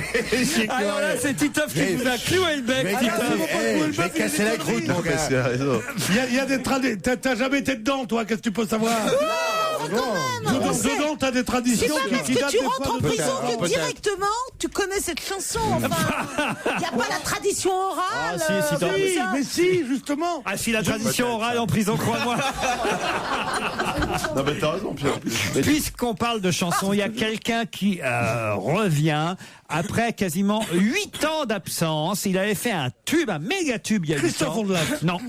Alors là, c'est Titoff qui vous a cloué le bec. Je vais casser la croûte, mon gars. Il y a des traditions. T'as jamais été dedans, toi, qu'est-ce que tu peux savoir? Dedans, t'as des traditions. C'est pas parce que tu rentres en prison que directement tu connais cette chanson. Enfin, il n'y a pas la tradition orale. Mais si, justement. Ah, si la tradition orale en prison, crois-moi. Non, mais t'as raison, Pierre. Puisqu'on parle de chansons, il y a quelqu'un qui revient après quasiment 8 ans d'absence. Il avait fait un tube, un méga tube il y a 8 ans.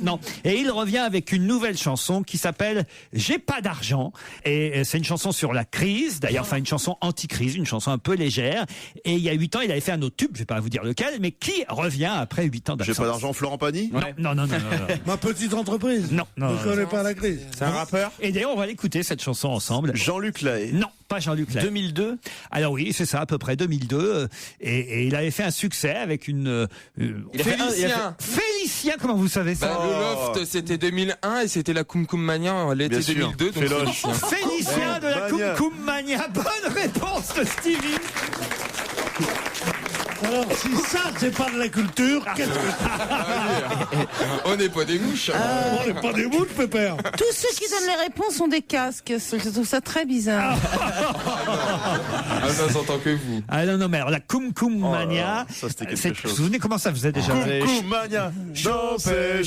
Non. Et il revient avec une nouvelle chanson qui s'appelle J'ai pas d'argent. Et c'est une chanson sur la crise, d'ailleurs, enfin une chanson anti-crise, une chanson un peu légère. Et il y a 8 ans, il avait fait un autre tube, je vais pas vous dire lequel, mais qui revient après 8 ans d'absence. J'ai pas d'argent, Florent Pagny? Non. Ma petite entreprise. Non. Je connais pas la crise. C'est un rappeur? Et d'ailleurs, on va l'écouter cette chanson ensemble. Jean-Luc Lahaye? Non, pas Jean-Luc Lahaye. 2002? Alors oui, c'est ça, à peu près 2002. Et il avait fait un succès avec une... Félicien, comment vous savez ça? Le Loft, c'était 2001 et c'était la Koum Koum Mania l'été 2002. Donc Félicien de la Koum Koum Mania. Bonne réponse de Stevie. Alors, si ça, c'est pas de la culture, qu'est-ce que on n'est pas des mouches. On n'est pas des mouches, pépère. Tous ceux qui donnent les réponses ont des casques. Je trouve ça très bizarre. Ah non, j'entends que vous. Ah non, mais alors la Koum Koum Mania. Ça, c'était quelque Vous chose. vous souvenez comment ça faisait déjà? Koum Koum Mania. Chauffez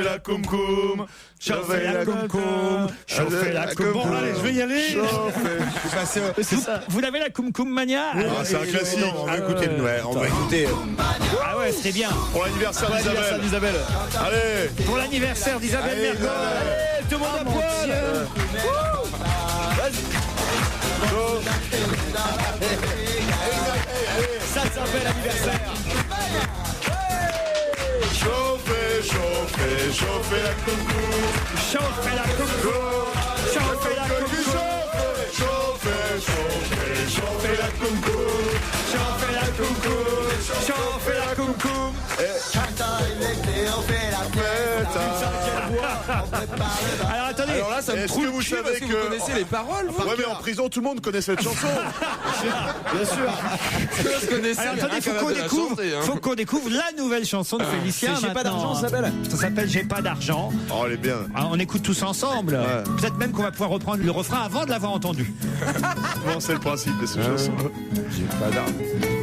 la Koum Koum. Chauffez la Koum Koum. Chauffez la Koum Koum. Bon, allez, je vais y aller. Vous l'avez la Koum Koum Mania? C'est un classique. On va écouter. Ah ouais, c'était bien. Pour l'anniversaire d'Isabelle. Allez. Pour l'anniversaire d'Isabelle Mergo. Allez, tout le monde à poil. Ça s'appelle l'anniversaire. Chauffez la Koum Koum. Chauffez la Koum Koum. Chauffez la Koum Koum. Chauffez la Koum Koum. Chauffez la Koum Koum. Chauffez la Koum Koum. Alors attendez. Alors là, ça me trouve vous savez que vous connaissez les paroles, vous? Ouais, mais en prison, tout le monde connaît cette chanson. Bien sûr. Alors attendez, faut qu'on découvre la nouvelle chanson de Félicien. J'ai pas d'argent, ça s'appelle. Ça s'appelle J'ai pas d'argent. Oh, elle est bien. On écoute tous ensemble. Ouais. Peut-être même qu'on va pouvoir reprendre le refrain avant de l'avoir entendu. Bon, c'est le principe de ces chansons. J'ai pas d'argent.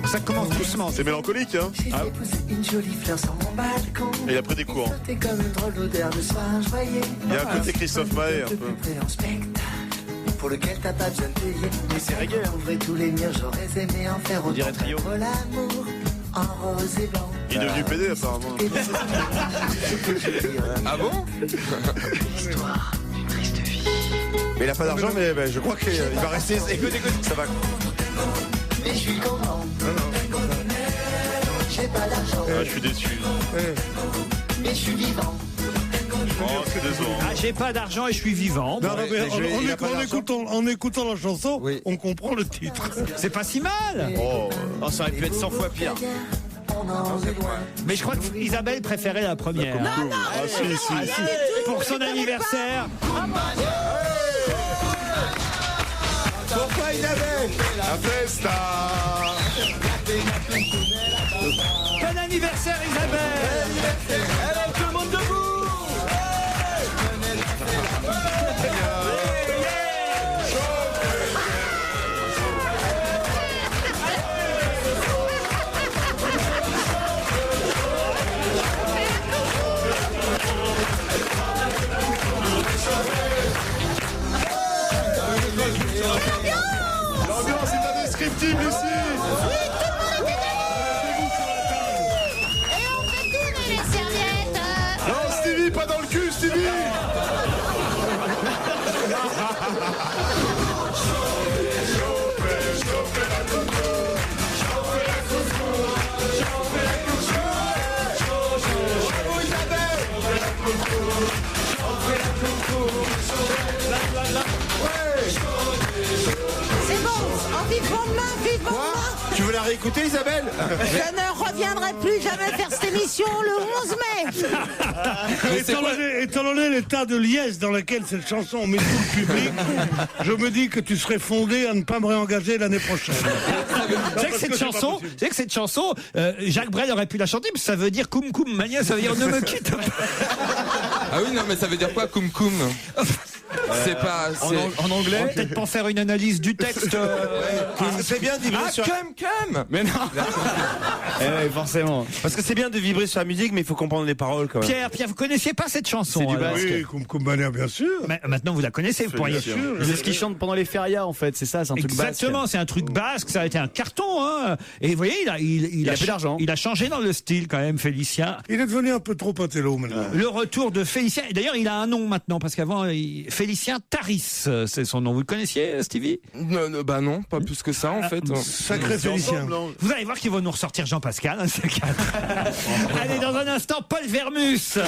Ça commence doucement. C'est mélancolique, hein. Ah. Une jolie fleur sur mon balcon. Et il a pris des cours. C'était comme une drôle d'odeur de soir, je voyais. Il y a un côté Christophe Maé, un peu. En spectacle, pour lequel t'as pas besoin de payer. Mais c'est reggae. Ouvrir tous les murs, j'aurais aimé en faire autant. On dirait Trio. L'amour en rose et blanc. Il est devenu PD, apparemment. Ah bon? Histoire d'une triste vie. Mais il a pas d'argent, mais je crois qu'il va rester. Écoute, ça va. Mais je suis content. J'ai pas d'argent. Ah, je suis déçu. Mais je suis vivant. Oh, c'est décevant. Ah, j'ai pas d'argent et je suis vivant. Non, mais en écoutant la chanson, on comprend le titre. C'est pas si mal. Oh, ça aurait pu être 100 fois pire. Mais je crois que Isabelle préférait la première. Ah, si. Pour son anniversaire. Pourquoi Isabelle? La festa. Bon anniversaire Isabelle. Allez, tout le monde debout. L'ambiance est indescriptible ici. réécouter, Isabelle? Je ne reviendrai plus jamais faire cette émission le 11 mai. Étant donné l'état de liesse dans lequel cette chanson met tout le public, je me dis que tu serais fondé à ne pas me réengager l'année prochaine. Vous savez que cette chanson, Jacques Brel aurait pu la chanter, mais ça veut dire Koum Koum Mania, ça veut dire ne me quitte pas. Ah oui, non, mais ça veut dire quoi, Koum Koum? C'est pas... En anglais? On va peut-être pas faire une analyse du texte. C'est bien de vibrer sur... Cum. Mais non. Oui, forcément. Parce que c'est bien de vibrer sur la musique, mais il faut comprendre les paroles quand même. Pierre, vous connaissiez pas cette chanson? C'est du basque. Oui, Koum Mania, bien sûr. Mais maintenant, vous la connaissez, vous pourriez... C'est ce qu'ils chantent pendant les férias, en fait. C'est ça, c'est un truc basque. Exactement, c'est un truc basque, ça a été un carton. Hein. Et vous voyez, il a plus d'argent. Il a changé dans le style quand même, Félicien. Il est devenu un peu trop intello maintenant. Le retour de Félicien. Et d'ailleurs, il a un nom maintenant, parce qu'avant, Félicien Taris, c'est son nom. Vous le connaissiez, Stevie? Bah non, pas plus que ça, en fait. Sacré Félicien. Vous allez voir qu'ils vont nous ressortir Jean Pascal, hein, ces quatre. Allez, dans un instant, Paul Vermus.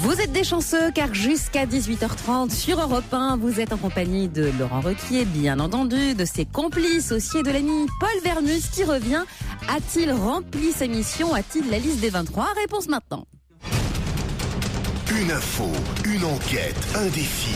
Vous êtes des chanceux car jusqu'à 18h30 sur Europe 1, vous êtes en compagnie de Laurent Ruquier, bien entendu, de ses complices aussi et de l'ami Paul Vermus qui revient. A-t-il rempli sa mission? A-t-il la liste des 23? Réponse maintenant. Une info, une enquête, un défi.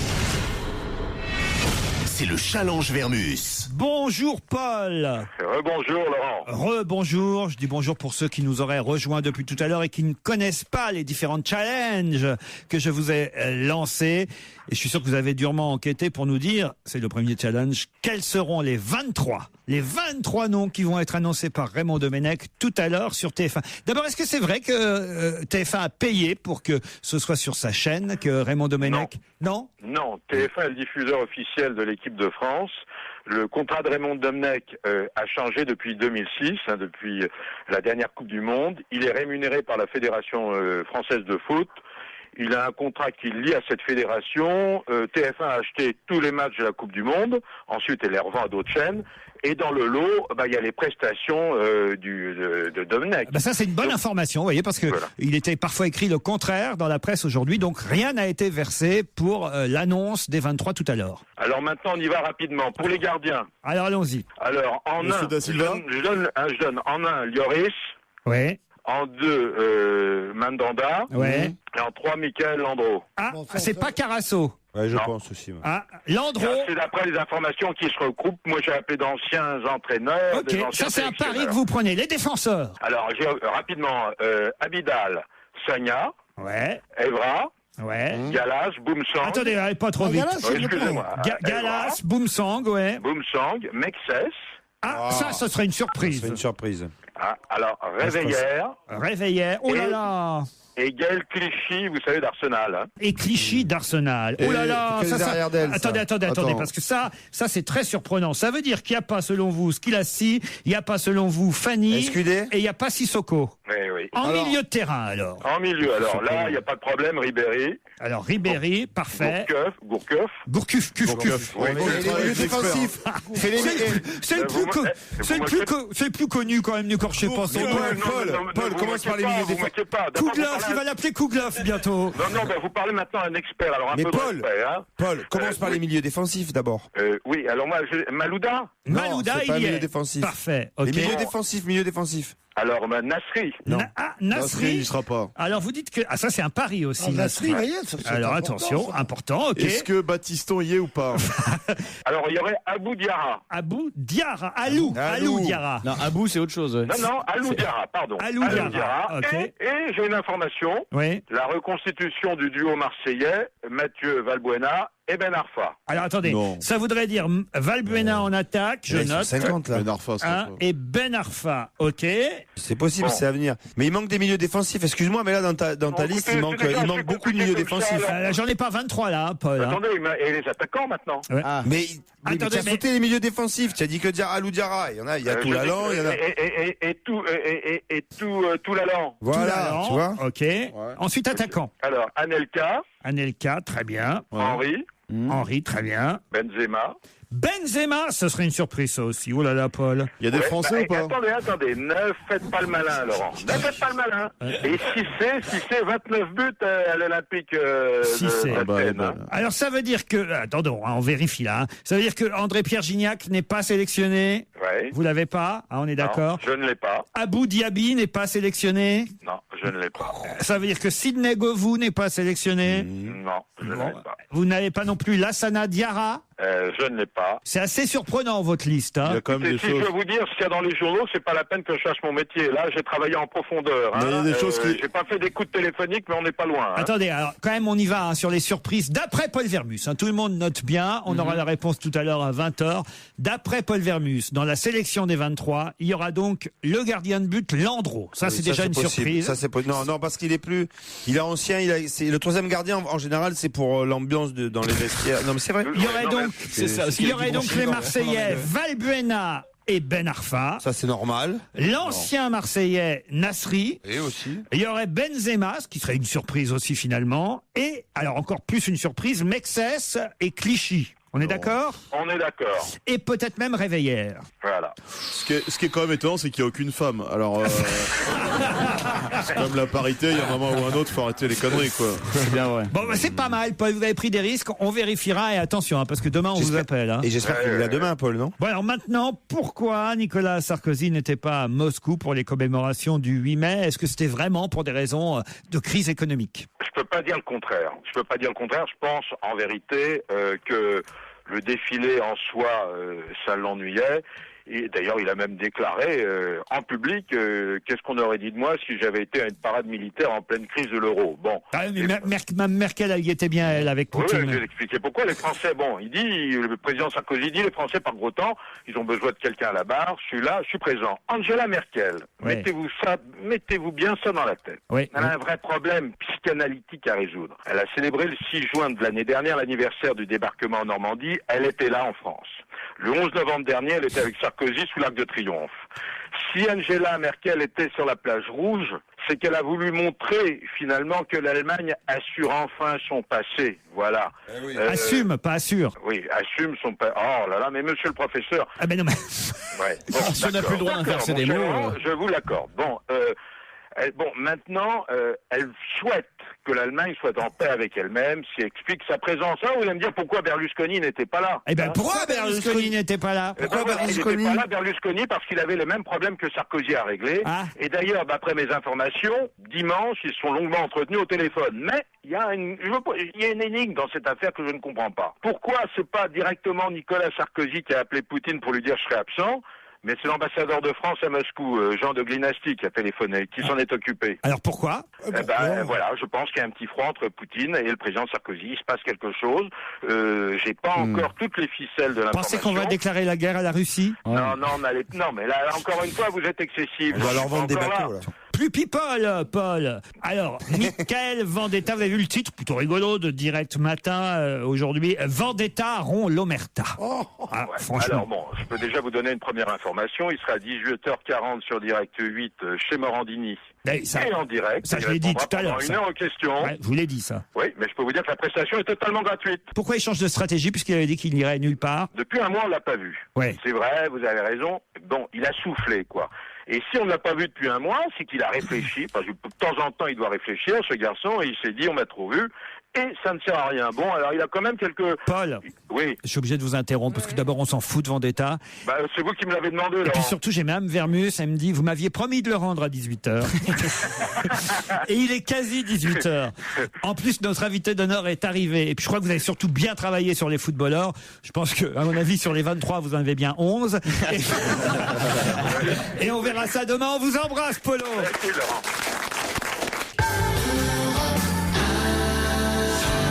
C'est le challenge Vermus. Bonjour Paul. Rebonjour Laurent. Rebonjour. Je dis bonjour pour ceux qui nous auraient rejoints depuis tout à l'heure et qui ne connaissent pas les différents challenges que je vous ai lancés. Et je suis sûr que vous avez durement enquêté pour nous dire, c'est le premier challenge, quels seront les 23 noms qui vont être annoncés par Raymond Domenech tout à l'heure sur TF1. D'abord, est-ce que c'est vrai que TF1 a payé pour que ce soit sur sa chaîne que Raymond Domenech... Non, TF1 est le diffuseur officiel de l'équipe de France. Le contrat de Raymond Domenech a changé depuis 2006, depuis la dernière Coupe du Monde. Il est rémunéré par la Fédération française de foot. Il a un contrat qui lie à cette fédération. TF1 a acheté tous les matchs de la Coupe du Monde. Ensuite, elle les revend à d'autres chaînes. Et dans le lot, il y a les prestations de Domenech. Ça, c'est une bonne information, vous voyez, parce que il était parfois écrit le contraire dans la presse aujourd'hui. Donc, rien n'a été versé pour l'annonce des 23 tout à l'heure. Alors maintenant, on y va rapidement. Pour les gardiens. Alors, allons-y. Alors, en Monsieur un, Da Silva. je donne en un, Lloris. Ouais. En 2, Mandanda. Ouais. Et en 3, Michael Landreau. Ah, c'est pas Carasso. Ouais, je pense aussi. Ah, Landreau. C'est d'après les informations qui se regroupent. Moi, j'ai appelé d'anciens entraîneurs. Ok, des anciens ça c'est un pari sélectionneurs. que vous prenez. Les défenseurs. Alors, rapidement, Abidal, Sagna, Ouais. Evra, Ouais. Galas, Boumsang. Attendez, allez pas trop vite. Excusez-moi. Galas, Boumsang, ouais. Boumsang, Mexès. Ah, ça, ce serait une surprise. C'est une surprise. Alors, Réveillère. Réveillère. Oh là là. Et Gaël Clichy, vous savez, d'Arsenal. Hein. Et Clichy d'Arsenal. Oh là là. Attendez, parce que ça c'est très surprenant. Ça veut dire qu'il n'y a pas, selon vous, Squilassi, il n'y a pas, selon vous, Fanny, et il n'y a pas Sissoko. Oui. Milieu de terrain, alors. En milieu, alors là, il n'y a pas de problème, Ribéry. Alors, Ribéry, parfait. Gourcuff. Oui, les milieux défensifs. C'est le plus connu quand même, ne corchez pas son nom. Paul, commence par les milieux défensifs. Kouglof, il va l'appeler Kouglof bientôt. Non, vous parlez maintenant à un expert, alors un peu de respect. Hein. Paul, commence par les milieux défensifs d'abord. Oui, alors moi, Malouda. Malouda, c'est pas il y milieu est. défensif. Parfait. Okay. Les milieux défensifs. Alors, Nasri. Nasri, il sera pas. Alors, vous dites que... Ah, ça, c'est un pari aussi. Nasri, voyez, alors, attention, important, ok. Est-ce que Baptiston y est ou pas? Alors, il y aurait Abou Diarra. Abou Diarra. Alou Diarra. Non, Abou, c'est autre chose. Non, Alou Diarra, pardon. Alou Diarra. Okay. Et j'ai une information. Oui. La reconstitution du duo marseillais, Mathieu Valbuena et Ben Arfa. Alors attendez, ça voudrait dire Valbuena en attaque, je note. 50 là. Ben Arfa, et Ben Arfa, ok. C'est possible, c'est à venir. Mais il manque des milieux défensifs. Excuse-moi, mais là dans ta liste, il manque beaucoup de milieux défensifs. J'en ai pas 23 là, Paul. Attendez, et les attaquants maintenant. Ouais. Mais tu as sauté les milieux défensifs. Tu as dit que Alou Diarra. Il y en a, il y a tout Lalland, il y en a. Et tout Lalland. Voilà, tu vois. Ok. Ensuite attaquant. Alors Anelka, très bien. Henry, Henry, très bien. Benzema. Benzema, ce serait une surprise ça aussi. Oh là là, Paul. Il y a des Français ou pas? Attendez, ne faites pas le malin, Laurent. Ne faites pas le malin. Et si c'est 29 buts à l'Olympique d'Athènes. Alors ça veut dire que... Attendons, on vérifie là. Ça veut dire que André-Pierre Gignac n'est pas sélectionné. Ouais. Vous l'avez pas, on est d'accord. Je ne l'ai pas. Abou Diaby n'est pas sélectionné. Non, je ne l'ai pas. Ça veut dire que Sidney Govou n'est pas sélectionné. Non, je ne l'ai pas. Vous n'avez pas non plus Lassana Diarra. Je ne l'ai pas. C'est assez surprenant votre liste. Hein. Il y a quand même des si choses. je veux vous dire ce qu'il y a dans les journaux, c'est pas la peine que je cherche mon métier. Là, j'ai travaillé en profondeur. Mais il y a des choses qui... J'ai pas fait d'écoute téléphonique, mais on n'est pas loin. Hein. Attendez, alors quand même on y va sur les surprises. D'après Paul Vermus, tout le monde note bien, on aura la réponse tout à l'heure à 20h. D'après Paul Vermus, dans la sélection des 23, il y aura donc le gardien de but Landreau. Ça c'est déjà une surprise. Ça, c'est non, parce qu'il il est ancien, c'est le troisième gardien en général, c'est pour l'ambiance dans les vestiaires. Non mais c'est vrai. Il y aurait donc les Marseillais Valbuena et Ben Arfa. Ça c'est normal. L'ancien Marseillais Nasri. Et aussi. Il y aurait Benzema, ce qui serait une surprise aussi finalement. Et alors encore plus une surprise, Mexès et Clichy. On est d'accord? On est d'accord. Et peut-être même Réveillère. Voilà. Ce qui est quand même étonnant, c'est qu'il n'y a aucune femme. Alors, c'est comme la parité, il y a un moment ou un autre, faut arrêter les conneries, quoi. C'est bien vrai. Bon, c'est pas mal, Paul, vous avez pris des risques, on vérifiera et attention, parce que demain on vous appelle. Hein. Et j'espère qu'il est là demain, Paul, non? Bon, alors maintenant, pourquoi Nicolas Sarkozy n'était pas à Moscou pour les commémorations du 8 mai? Est-ce que c'était vraiment pour des raisons de crise économique? Je peux pas dire le contraire. Je pense en vérité que le défilé en soi, ça l'ennuyait. Et d'ailleurs, il a même déclaré en public qu'est-ce qu'on aurait dit de moi si j'avais été à une parade militaire en pleine crise de l'euro. Bon. Ah, mais Mme Merkel, elle y était bien, elle, avec Poutine. Oui, je vais expliquer pourquoi. Les Français, le président Sarkozy dit, les Français, par gros temps, ils ont besoin de quelqu'un à la barre. Je suis là, je suis présent. Angela Merkel, mettez-vous bien ça dans la tête. Oui. Elle a un vrai problème psychanalytique à résoudre. Elle a célébré le 6 juin de l'année dernière l'anniversaire du débarquement en Normandie. Elle était là en France. Le 11 novembre dernier, elle était avec Sarkozy sous l'Arc de Triomphe. Si Angela Merkel était sur la plage rouge, c'est qu'elle a voulu montrer finalement que l'Allemagne assure enfin son passé. Voilà. Assume, pas assure. Oui, assume son passé. Oh là là, mais monsieur le professeur. Ah ben non, mais... Ouais. Bon, si on n'a plus le droit d'inverser des mots... Je vous l'accorde. Bon, maintenant, elle souhaite que l'Allemagne soit en paix avec elle-même, si elle explique sa présence. Vous allez me dire pourquoi Berlusconi n'était pas là. Eh bien, pourquoi Berlusconi n'était pas là? Il n'était pas là, Berlusconi, parce qu'il avait les mêmes problèmes que Sarkozy a réglés. Ah. Et d'ailleurs, d'après mes informations, dimanche, ils se sont longuement entretenus au téléphone. Mais il y a une énigme dans cette affaire que je ne comprends pas. Pourquoi c'est pas directement Nicolas Sarkozy qui a appelé Poutine pour lui dire « je serai absent », mais c'est l'ambassadeur de France à Moscou, Jean de Glinasti, qui a téléphoné, qui s'en est occupé. Alors pourquoi? Voilà, je pense qu'il y a un petit froid entre Poutine et le président Sarkozy. Il se passe quelque chose. J'ai pas encore toutes les ficelles de l'information. Pensez qu'on va déclarer la guerre à la Russie? Non, mais là, encore une fois, vous êtes excessif. On va leur vendre des bateaux, là. Plus people, Paul. Alors, Michael Vendetta, vous avez vu le titre, plutôt rigolo, de Direct Matin aujourd'hui. Vendetta rompt l'omerta. Franchement. Alors bon, je peux déjà vous donner une première information. Il sera à 18h40 sur Direct 8 chez Morandini. Et en direct. Ça, je l'ai dit tout à l'heure. Une heure aux questions. Ouais, je vous l'ai dit, ça. Oui, mais je peux vous dire que la prestation est totalement gratuite. Pourquoi il change de stratégie, puisqu'il avait dit qu'il n'irait nulle part? Depuis un mois, on l'a pas vu. Ouais. C'est vrai, vous avez raison. Bon, il a soufflé, quoi. Et si on ne l'a pas vu depuis un mois, c'est qu'il a réfléchi, parce que de temps en temps, il doit réfléchir, ce garçon, et il s'est dit, on m'a trop vu, et ça ne sert à rien. Bon, alors il a quand même quelques... Paul, oui. Je suis obligé de vous interrompre, parce que d'abord, on s'en fout de Vendetta. C'est vous qui me l'avez demandé, Et puis surtout, j'ai Mme Vermus, elle me dit, vous m'aviez promis de le rendre à 18h. Et il est quasi 18h. En plus, notre invité d'honneur est arrivé. Et puis je crois que vous avez surtout bien travaillé sur les footballeurs. Je pense que, à mon avis, sur les 23, vous en avez bien 11. Et on verra ça demain. On vous embrasse, Polo.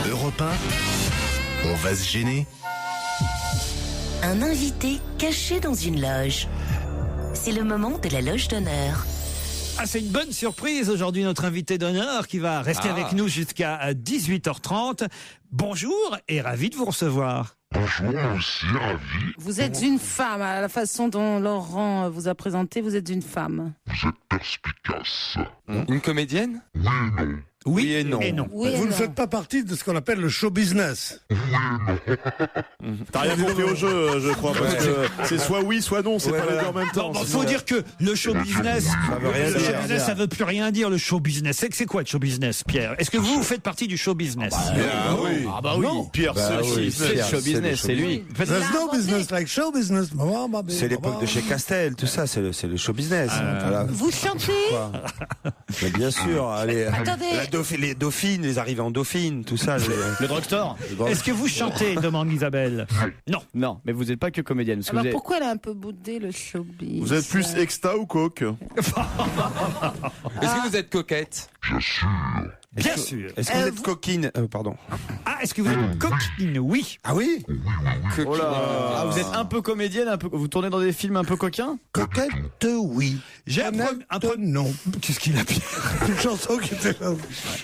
Europe 1, on va se gêner. Un invité caché dans une loge. C'est le moment de la loge d'honneur. Ah, c'est une bonne surprise aujourd'hui, notre invité d'honneur qui va rester avec nous jusqu'à 18h30. Bonjour et ravi de vous recevoir. Bonjour, moi aussi, ravi. Vous êtes une femme, à la façon dont Laurent vous a présenté, vous êtes une femme. Vous êtes perspicace. Une comédienne? Oui et non. Oui et non. Vous ne faites pas partie de ce qu'on appelle le show business. T'as rien compris au jeu, je crois, parce que c'est soit oui, soit non, c'est pas les deux en même temps. Il faut dire que le show business, ça veut plus rien dire, le show business. C'est quoi le show business, Pierre? Est-ce que vous faites partie du show business? Oui. Ah bah oui. Pierre, c'est le show business, c'est lui. There's no business like show business. C'est l'époque de chez Castel, tout ça, c'est le show business. Voilà. Vous chantez? Mais bien sûr, allez. Attendez. Les dauphines, les arrivées en dauphine, tout ça. Le drugstore. Est-ce que vous chantez, demande Isabelle? Non. Non, mais vous n'êtes pas que comédienne. Alors pourquoi elle a un peu boudé le showbiz? Vous êtes plus exta ou coke? Est-ce que vous êtes coquette? Bien sûr. Est-ce que vous êtes coquine? Pardon. Ah, est-ce que vous êtes coquine? Oui. Ah oui? Oh là. Ah, vous êtes un peu comédienne, vous tournez dans des films un peu coquins? Coquette, oui. J'ai un peu non. Qu'est-ce qu'il a, Pierre? Une chanson qui était là.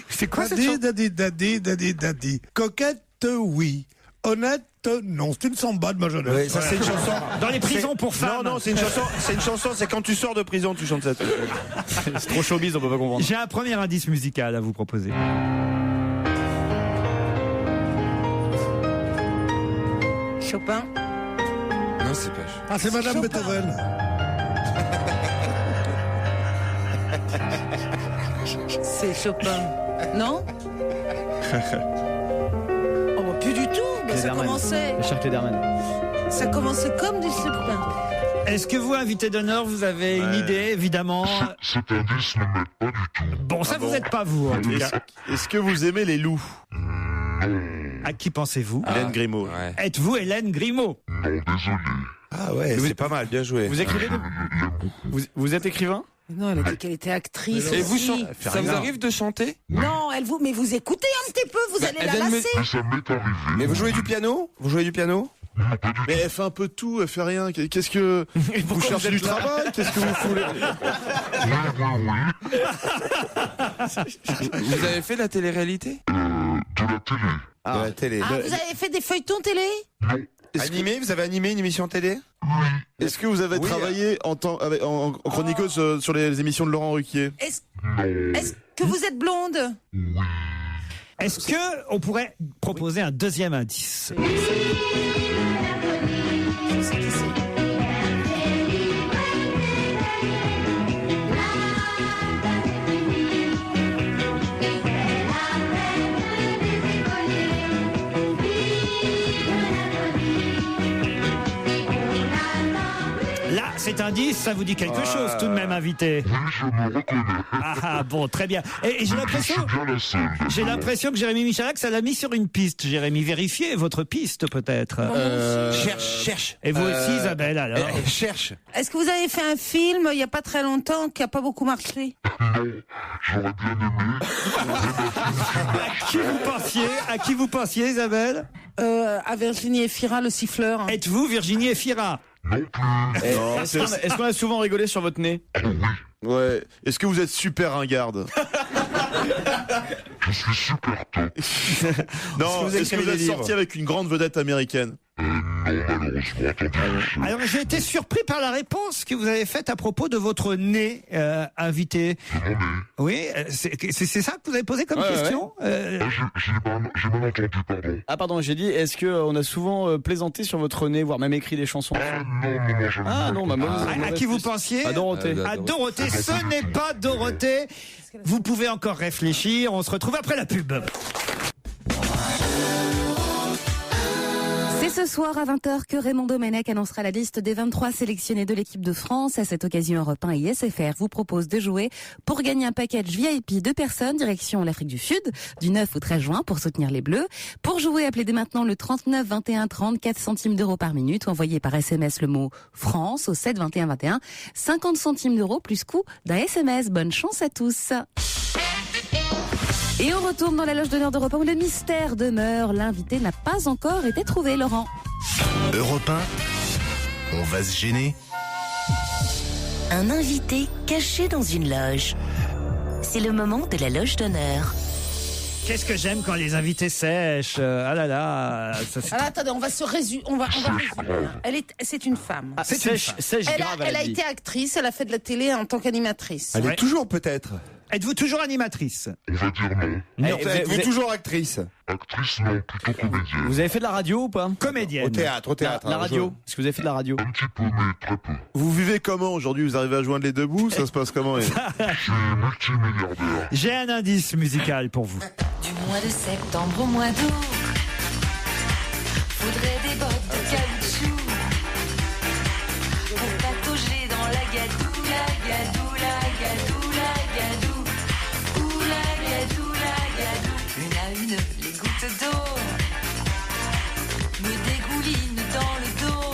C'est quoi cette chanson? Daddy. Coquette, oui. Honnête, non. C'est une samba de ma jeunesse. Oui, ça c'est une chanson. Dans les prisons pour femmes. Non, c'est une chanson, c'est quand tu sors de prison, tu chantes cette. C'est trop showbiz, on peut pas comprendre. J'ai un premier indice musical à vous proposer. Chopin? Non, c'est pas. Ah, c'est Madame Beethoven. C'est Chopin. Non? Oh, bah, plus du tout. Bah, ça commençait. Richard Klederman. Ça commençait comme du Chopin. Est-ce que vous, invité d'honneur, vous avez une idée, évidemment? Cet indice ne m'aide pas du tout. Bon, ça vous aide pas, vous, en tout cas. Est-ce que vous aimez les loups? À qui pensez-vous? Hélène Grimaud. Êtes-vous Hélène Grimaud? Non, désolé. Ah ouais, c'est pas mal, bien joué. Vous écrivez vous êtes écrivain? Non, elle a dit qu'elle était actrice. Et vous, aussi. ça vous arrive de chanter? Non, mais vous écoutez un petit peu, vous allez la lasser. Ça m'est arrivé. Mais vous jouez du piano? Mais elle fait un peu de tout, elle fait rien. Qu'est-ce que vous cherchez du travail? Qu'est-ce que vous voulez? Vous avez fait de la télé-réalité? De la télé. De la télé. Ah, vous avez fait des feuilletons télé? Animé? Vous avez animé une émission télé? Est-ce que vous avez travaillé en chroniqueuse sur les émissions de Laurent Ruquier? Est-ce que vous êtes blonde? Est-ce que on pourrait proposer un deuxième indice? Là, cet indice, ça vous dit quelque chose tout de même, invité? Oui, je me reconnais. Ah bon, très bien. Et j'ai l'impression que Jérémy Michalak, ça l'a mis sur une piste. Jérémy, vérifiez votre piste peut-être. Cherche. Et vous aussi, Isabelle, alors? Cherche. Est-ce que vous avez fait un film il n'y a pas très longtemps qui n'a pas beaucoup marché? Non, j'aurais bien aimé. À qui vous pensiez, Isabelle? À Virginie Efira, le siffleur. Êtes-vous Virginie Efira? Non plus. Est-ce qu'on a souvent rigolé sur votre nez? Ouais. Est-ce que vous êtes super ringarde? Je suis super top. Non, est-ce que vous êtes sorti avec une grande vedette américaine? Non, malheureusement, attendez. Alors j'ai été surpris par la réponse que vous avez faite à propos de votre nez, invité. Oui, c'est ça que vous avez posé comme question? J'ai mal entendu, pardon. Ah pardon, j'ai dit, est-ce qu'on a souvent plaisanté sur votre nez, voire même écrit des chansons? Ah non, À qui vous pensiez? À Dorothée. À Dorothée, ce n'est pas Dorothée. Vous pouvez encore réfléchir, on se retrouve après la pub. C'est ce soir à 20h que Raymond Domenech annoncera la liste des 23 sélectionnés de l'équipe de France. À cette occasion, Europe 1 et SFR vous proposent de jouer pour gagner un package VIP 2 personnes direction l'Afrique du Sud du 9 au 13 juin pour soutenir les Bleus. Pour jouer, appelez dès maintenant le 39 21 30, 4 centimes d'euros par minute ou envoyez par SMS le mot France au 7 21 21, 50 centimes d'euros plus coût d'un SMS. Bonne chance à tous. Et on retourne dans la loge d'honneur d'Europe 1 où le mystère demeure. L'invité n'a pas encore été trouvé, Laurent. Europe 1, on va se gêner. Un invité caché dans une loge. C'est le moment de la loge d'honneur. Qu'est-ce que j'aime quand les invités sèchent. Ah là là. Alors attendez, on va se résumer. On va résumer. C'est une femme. Ah, sèche grave. Elle a été actrice, elle a fait de la télé en tant qu'animatrice. Elle est toujours peut-être. Êtes-vous toujours animatrice? On va dire non. Non. Êtes-vous toujours actrice? Actrice, non, plutôt comédienne. Vous avez fait de la radio ou pas? Comédienne. Au théâtre. La radio. Est-ce que vous avez fait de la radio? Un petit peu, mais très peu. Vous vivez comment aujourd'hui? Vous arrivez à joindre les deux bouts? Ça se passe comment? Je suis multimilliardaire. J'ai un indice musical pour vous. Du mois de septembre au mois d'août, faudrait des bottes de caoutchouc pour patauger dans la gadoue, la gadoue, la gadoue, la gadoue, ou la gadoue, la gadoue. Une à une, les gouttes d'eau me dégoulinent dans le dos.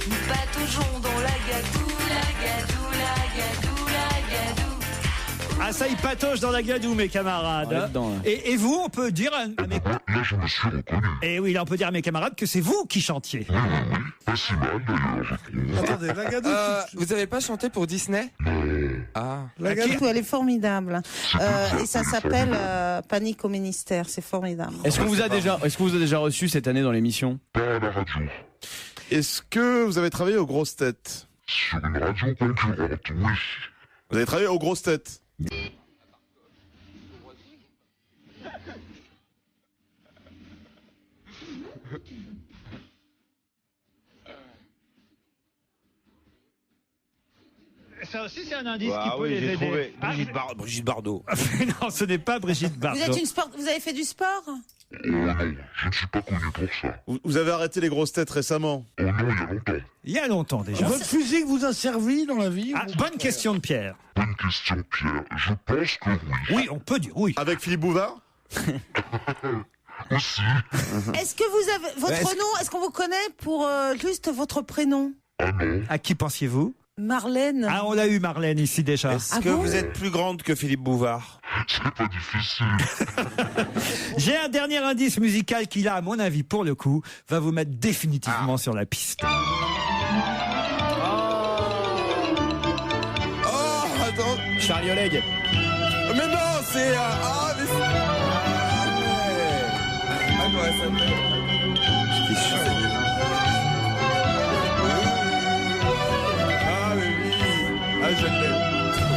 Nous pataugeons dans la gadoue, la gadoue, la gadoue, la gadoue. Ah, ça, il patauge dans la gadoue, mes camarades. Ouais, dedans, là. Et vous, on peut dire à mes... Là, je me suis reconnu. Et oui, là, on peut dire à mes camarades que c'est vous qui chantiez. Oui, pas si mal d'ailleurs, je trouve. Attendez, la gadoue. Vous avez pas chanté pour Disney? Ah. La gadoue. Elle est formidable. Et ça s'appelle Panique au ministère. C'est formidable. Est-ce qu'on vous a déjà reçu cette année dans l'émission? Pas à la radio. Est-ce que vous avez travaillé aux grosses têtes? Sur une radio concurrente, oui. Vous avez travaillé aux grosses têtes? Ça aussi, c'est un indice qui peut oui, les j'ai aider. trouvé. Ah, Brigitte Bardot. non, ce n'est pas Brigitte Bardot. Vous avez fait du sport? Oh non, je ne suis pas connu pour ça. Vous avez arrêté les grosses têtes récemment? Oh non, il y a longtemps. Il y a longtemps déjà. Votre physique vous a servi dans la vie? Ah, bonne question de Pierre. Bonne question, Pierre. Je pense que oui. Oui, on peut dire oui. Avec Philippe Bouvard? Aussi. Est-ce que vous avez votre nom? Est-ce qu'on vous connaît pour juste votre prénom? Ah non. À qui pensiez-vous? Marlène. Ah, on l'a eu, Marlène, ici déjà. Est-ce que vous êtes plus grande que Philippe Bouvard? C'est pas difficile. J'ai un dernier indice musical qui, là, à mon avis, pour le coup, va vous mettre définitivement sur la piste. Oh, attends. Charlie Oleg. Mais non, c'est... Ah, mais c'est... Ah, ouais, ça me...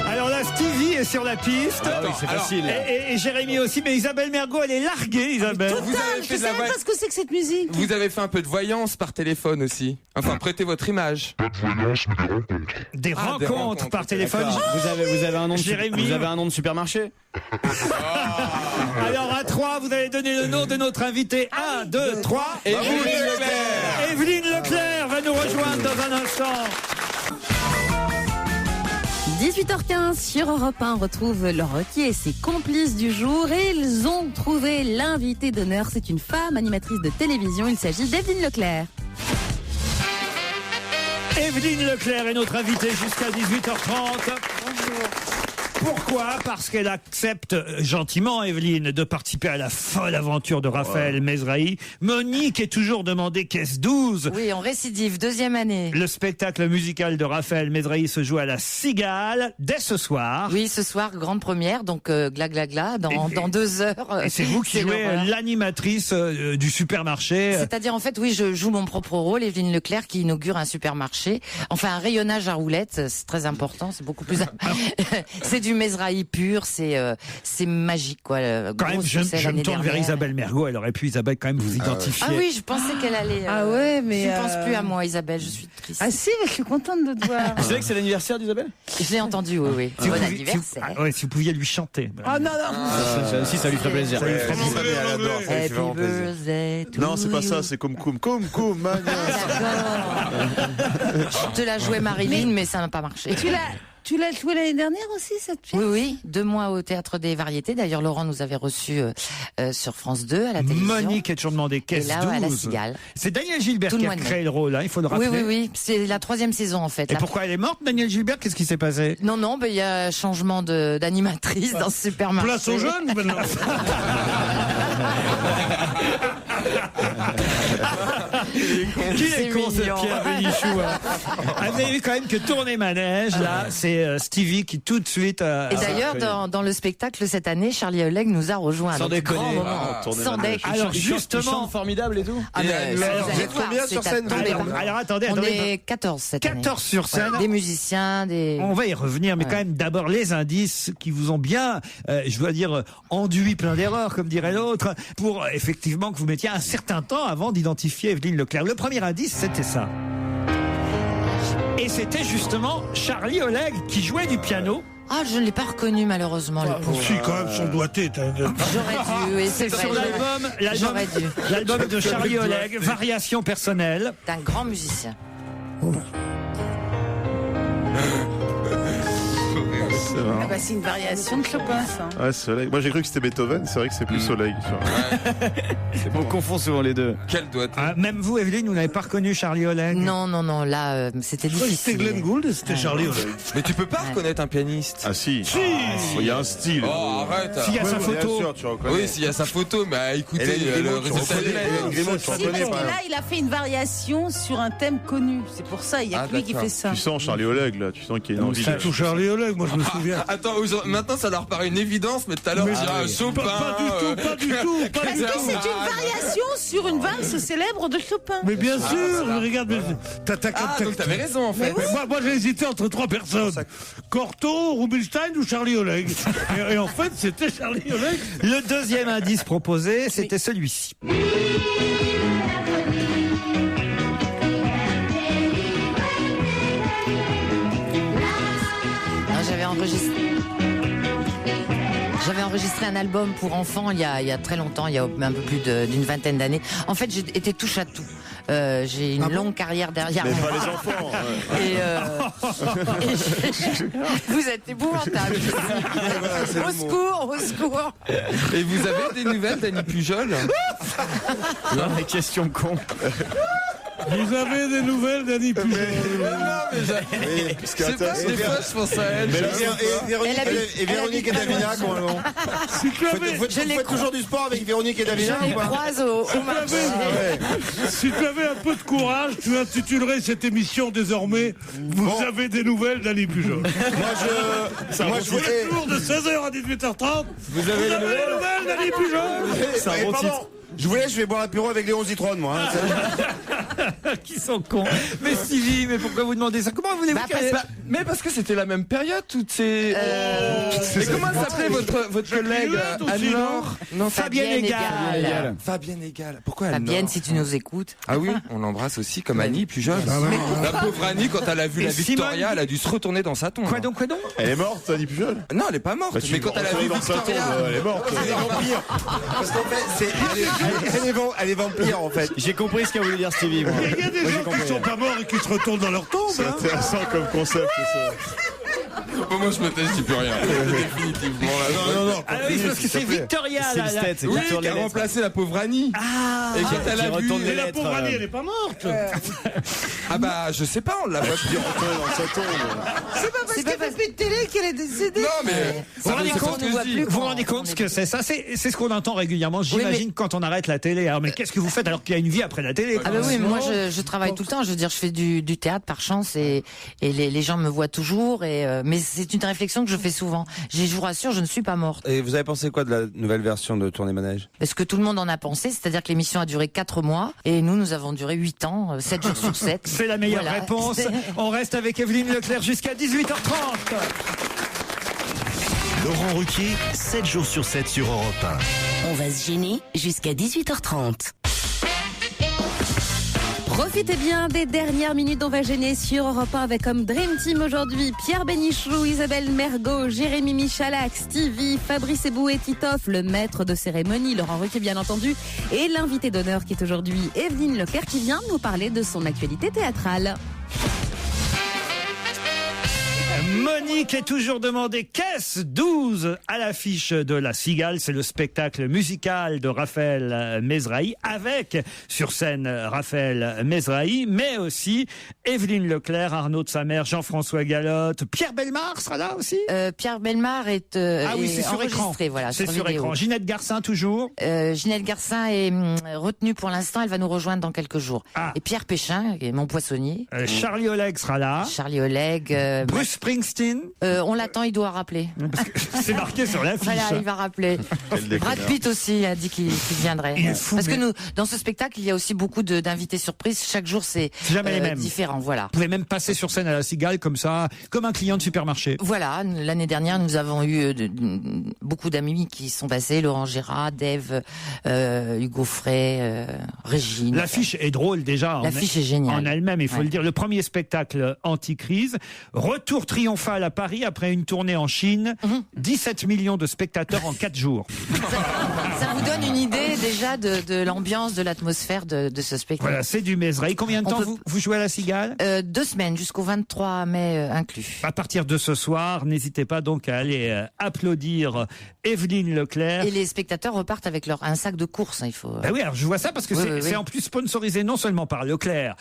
Alors là, Stevie est sur la piste. Ah oui, c'est facile. Et Jérémy aussi, mais Isabelle Mergo, elle est larguée, Isabelle. Vous avez fait Je de la sais même pas ce que c'est que cette musique. Vous avez fait un peu de voyance par téléphone aussi. Enfin, prêtez votre image. Pas de voyance, mais des rencontres. Des Ah, des rencontres rencontres, par téléphone. Vous avez un nom de Jérémy. Vous avez un nom de supermarché? Alors à 3, vous allez donner le nom de notre invité. 1, 2, 3. Evelyne Leclerc. Evelyne Leclerc va nous rejoindre dans un instant. 18h15 sur Europe 1, on retrouve Laurent Ruquier et ses complices du jour et ils ont trouvé l'invité d'honneur. C'est une femme animatrice de télévision, il s'agit d'Evelyne Leclerc. Evelyne Leclerc est notre invitée jusqu'à 18h30. Bonjour. Pourquoi? Parce qu'elle accepte gentiment, Evelyne, de participer à la folle aventure de Raphaël Mesrahi. Monique est toujours demandée caisse 12. Oui, on récidive, deuxième année. Le spectacle musical de Raphaël Mesrahi se joue à la Cigale dès ce soir. Oui, ce soir, grande première, donc gla gla gla, dans 2 heures. Et c'est vous qui jouez l'animatrice du supermarché. C'est-à-dire, en fait, oui, je joue mon propre rôle, Evelyne Leclerc, qui inaugure un supermarché. Enfin, un rayonnage à roulettes, c'est très important, c'est beaucoup plus... c'est du Mesrahi pur, c'est magique, quoi. Quand même, je me tourne vers Isabelle Mergo, elle aurait pu, Isabelle, quand même vous identifier. Ah oui, je pensais qu'elle allait... Ah ouais, mais... Je ne pense plus à moi, Isabelle, je suis triste. Ah si, mais je suis contente de te voir. Vous savez que c'est l'anniversaire d'Isabelle? Je l'ai entendu, oui. Si Bon vous, anniversaire. si vous pouviez lui chanter. Ah non, non. Si, ça lui ferait plaisir. Happy birthday to Non, c'est pas you. ça, c'est comme mania. Je te la jouais Marilyn, mais ça n'a pas marché. Tu l'as joué l'année dernière aussi, cette pièce? Oui, oui, 2 mois au Théâtre des Variétés. D'ailleurs, Laurent nous avait reçus sur France 2 à la télévision. Monique est toujours demandé caisse 12. Et là, à la Cigale. C'est Daniel Gilbert qui a créé le rôle, hein, il faut le rappeler. Oui, oui, oui. C'est la 3e saison, en fait. Et pourquoi elle est morte, Daniel Gilbert? Qu'est-ce qui s'est passé? Non, non, il y a changement d'animatrice dans ce supermarché. Place aux jeunes maintenant. Qui est con, ce Pierre Bénichou, hein. Ah, vous avez vu quand même que tourner manège, là, c'est Stevie qui tout de suite... Et d'ailleurs, dans le spectacle cette année, Charlie Oleg nous a rejoint. Sans déconner. Sans déconner. Alors justement... formidable et tout. Vous êtes combien sur scène? Alors attendez, on est 14 cette année. 14 sur scène. Des musiciens, des... On va y revenir, mais quand même d'abord les indices qui vous ont bien, je dois dire, enduit plein d'erreurs, comme dirait l'autre, pour effectivement que vous mettiez un certain temps avant d'identifier Evelyne Leclerc. Le premier indice, c'était ça. Et c'était justement Charlie Oleg qui jouait du piano. Ah, je ne l'ai pas reconnu malheureusement, le pauvre. Si, quand même, son doigté. J'aurais dû, oui, c'est vrai. Sur l'album de Charlie Oleg, Variation personnelle. C'est un grand musicien. Ah bah, c'est une variation de Chopin, ça. Ouais, c'est Oleg. Moi j'ai cru que c'était Beethoven, c'est vrai que c'est plus Oleg. On confond souvent les deux. Quel doigt. Même vous, Evelyne, vous n'avez pas reconnu Charlie Oleg? Non, là, c'était difficile. C'était Glenn Gould et c'était Charlie Oleg. Mais tu peux pas reconnaître un pianiste. Ah si. Il y a un style. Oh, arrête. S'il y a sa photo. Bien sûr, tu reconnais. Oui, s'il y a sa photo, mais écoutez, le résultat Si, parce que là, il a fait une variation sur un thème connu. C'est pour ça, il y a que lui qui fait ça. Tu sens Charlie Oleg là, tu sens qu'il y a une envie. C'est tout Charlie Oleg, moi je me souviens. Attends, maintenant ça leur paraît une évidence, mais tout à l'heure tu diras Chopin. Pas du tout. Parce que c'est une variation sur une valse célèbre de Chopin. Mais bien sûr, mais regarde, donc t'avais raison en fait. Moi j'ai hésité entre trois personnes. Cortot, Rubinstein ou Charlie Oleg. Et en fait, c'était Charlie Oleg. Le deuxième indice proposé, c'était celui-ci. J'avais enregistré un album pour enfants il y a très longtemps, il y a un peu plus d'une vingtaine d'années. En fait, j'ai été touche à tout. J'ai une longue carrière derrière moi. Mais pas les enfants. Vous êtes épouvantable. Au secours. Et vous avez des nouvelles d'Annie Pujol? Non, mais question con. Vous avez des nouvelles d'Annie Pujol? C'est pas des fois je pense à elle. Et Véronique et Davina, comment elles vont? Vous faites toujours du sport avec Véronique et Davina? Je les croise au marché. Si tu avais un peu de courage, tu intitulerais cette émission désormais Vous avez des nouvelles d'Annie Pujol. Moi je voulais toujours de 16h à 18h30. Vous avez des nouvelles d'Annie Pujol? C'est un bon titre. Je vais boire l'apéro avec Léon Zitrone, moi. Qui sont cons. Mais Stevie, mais pourquoi vous demandez ça? Comment voulez-vous Mais parce que c'était la même période, toutes ces... Et comment s'appelait votre collègue Anne-Laure? Non, Fabienne Egal. Fabienne Egal. Pourquoi Anne-Laure? Fabienne, si tu nous écoutes. Ah oui, on l'embrasse aussi comme Annie, plus jeune. La pauvre Annie, quand elle a vu la Victoria, elle a dû se retourner dans sa tombe. Quoi donc? Elle est morte, Annie Pujol? Non, elle est pas morte. Mais quand elle a vu Victoria, elle est morte. C'est des vampires. Parce qu'en fait, elle est vampire en fait. J'ai compris ce qu'a voulu dire Stevie. Moi. Il y a des gens qui sont pas morts et qui se retournent dans leur tombe. C'est intéressant comme concept, ça. Moi je me teste, je dis plus rien. Définitivement. Non. Ah oui, parce que c'est Victoria là. Oui, qui a remplacé la pauvre Annie. Ah. Et quand elle a vu. Et la pauvre Annie, elle est pas morte. Ah bah je sais pas, on l'a pas pu rentrer dans sa tombe. C'est pas parce qu'elle fait plus de télé qu'elle est décédée. Non mais vous vous rendez compte ce que c'est? Ça, c'est ce qu'on entend régulièrement. J'imagine quand on arrête la télé. Alors mais qu'est-ce que vous faites alors qu'il y a une vie après la télé? Ah bah oui, moi je travaille tout le temps. Je veux dire, je fais du théâtre par chance et les gens me voient toujours. Mais c'est une réflexion que je fais souvent. Je vous rassure, je ne suis pas morte. Et vous avez pensé quoi de la nouvelle version de Tournée Manège? Parce que tout le monde en a pensé, c'est-à-dire que l'émission a duré 4 mois et nous avons duré 8 ans, 7 jours sur 7. C'est la meilleure réponse. On reste avec Evelyne Leclerc jusqu'à 18h30. Laurent Ruquier, 7 jours sur 7 sur Europe 1. On va se gêner jusqu'à 18h30. Profitez bien des dernières minutes d'On va gêner sur Europe 1 avec comme Dream Team aujourd'hui Pierre Bénichou, Isabelle Mergo, Jérémy Michalak, Stevie, Fabrice Eboué, Titoff, le maître de cérémonie, Laurent Ruquier bien entendu, et l'invité d'honneur qui est aujourd'hui Evelyne Leclerc qui vient nous parler de son actualité théâtrale. Monique est toujours demandée qu'est-ce 12 à l'affiche de La Cigale. C'est le spectacle musical de Raphaël Mesrahi avec sur scène Raphaël Mesrahi, mais aussi Evelyne Leclerc, Arnaud de sa mère, Jean-François Galotte, Pierre Bellemare sera là aussi. Pierre Bellemare est, c'est sur écran. enregistré, voilà, C'est sur vidéo. écran. Ginette Garcin toujours. Ginette Garcin est retenue pour l'instant, elle va nous rejoindre dans quelques jours. Et Pierre Péchin, qui est mon poissonnier. Charlie Oleg sera là. Charlie Oleg. Bruce Springsteen. On l'attend, il doit rappeler. C'est marqué sur l'affiche. Voilà, il va rappeler. Brad Pitt aussi a dit qu'il viendrait. Il est fou, Parce que mais- nous, dans ce spectacle, il y a aussi beaucoup d'invités surprises. Chaque jour, c'est jamais les mêmes. différent. Voilà. Vous pouvez même passer sur scène à La Cigale comme ça, comme un client de supermarché. Voilà, l'année dernière, nous avons eu beaucoup d'amis qui sont passés, Laurent Gérard, Dave, Hugo Frey, Régine. L'affiche est drôle déjà. L'affiche est géniale. En elle-même, il faut Ouais. le dire. Le premier spectacle anti-crise. Retour triomphal à Paris après une tournée en Chine. 17 millions de spectateurs en 4 jours. Ça vous donne une idée déjà de l'ambiance, de l'atmosphère de ce spectacle. Voilà, c'est du Mesrahi. Combien de On temps peut- vous jouez à La Cigale 2 semaines, jusqu'au 23 mai inclus. À partir de ce soir, n'hésitez pas donc à aller applaudir Evelyne Leclerc. Et les spectateurs repartent avec un sac de course, hein, il faut... Ben oui, alors je vois ça parce que Oui, c'est oui, c'est oui. en plus sponsorisé non seulement par Leclerc,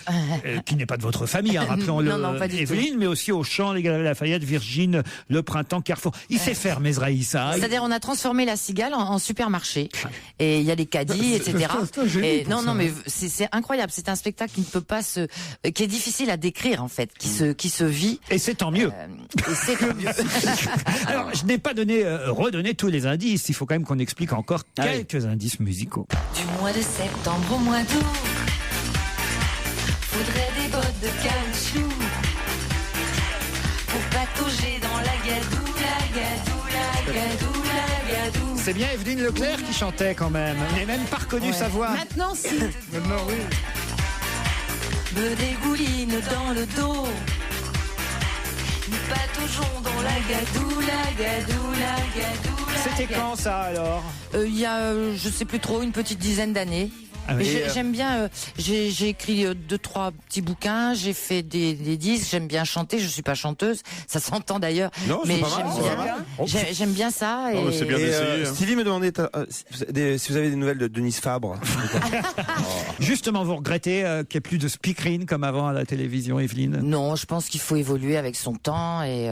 qui n'est pas de votre famille, hein, rappelons-le, Non, non, pas du Evelyne, mais aussi Auchan, les Galeries Lafayette, Virgin, Le Printemps, Carrefour. Il sait faire Mesrahi, ça. C'est-à-dire, on a transformé La Cigale en supermarché. Et il y a des caddies, etc. c'est un génie Et pour non, ça. non, mais c'est incroyable. C'est un spectacle qui ne peut pas qui est difficile à décrire, en fait, qui se vit. Et c'est tant mieux. Et c'est tant mieux. Alors, je n'ai pas redonné tous les indices. Il faut quand même qu'on explique encore quelques indices musicaux. Du mois de septembre au mois d'août, faudrait des bottes de caoutchouc pour patauger dans la gadoue, la gadoue, la gadoue, la gadoue. C'est bien Evelyne Leclerc qui chantait quand même. Je n'ai même pas reconnu sa voix. Maintenant, si. Maintenant, oui. Me dégouline dans le dos. Nous pataugeons dans la gadoue, la gadoue, la gadoue. la C'était gadoue. quand ça alors Il y a, je sais plus trop, une petite dizaine d'années. Ah oui. Mais Et, j'aime bien, j'ai écrit 2-3 petits bouquins, j'ai fait des disques, j'aime bien chanter, je suis pas chanteuse, ça s'entend d'ailleurs, Non, c'est mais pas mal, j'aime c'est bien, pas mal. j'aime bien ça. Non, mais c'est bien Et, d'essayer. hein. Stevie me demandait si vous avez des nouvelles de Denise Fabre. Justement, vous regrettez qu'il n'y ait plus de speakerine comme avant à la télévision, Evelyne? Non, je pense qu'il faut évoluer avec son temps et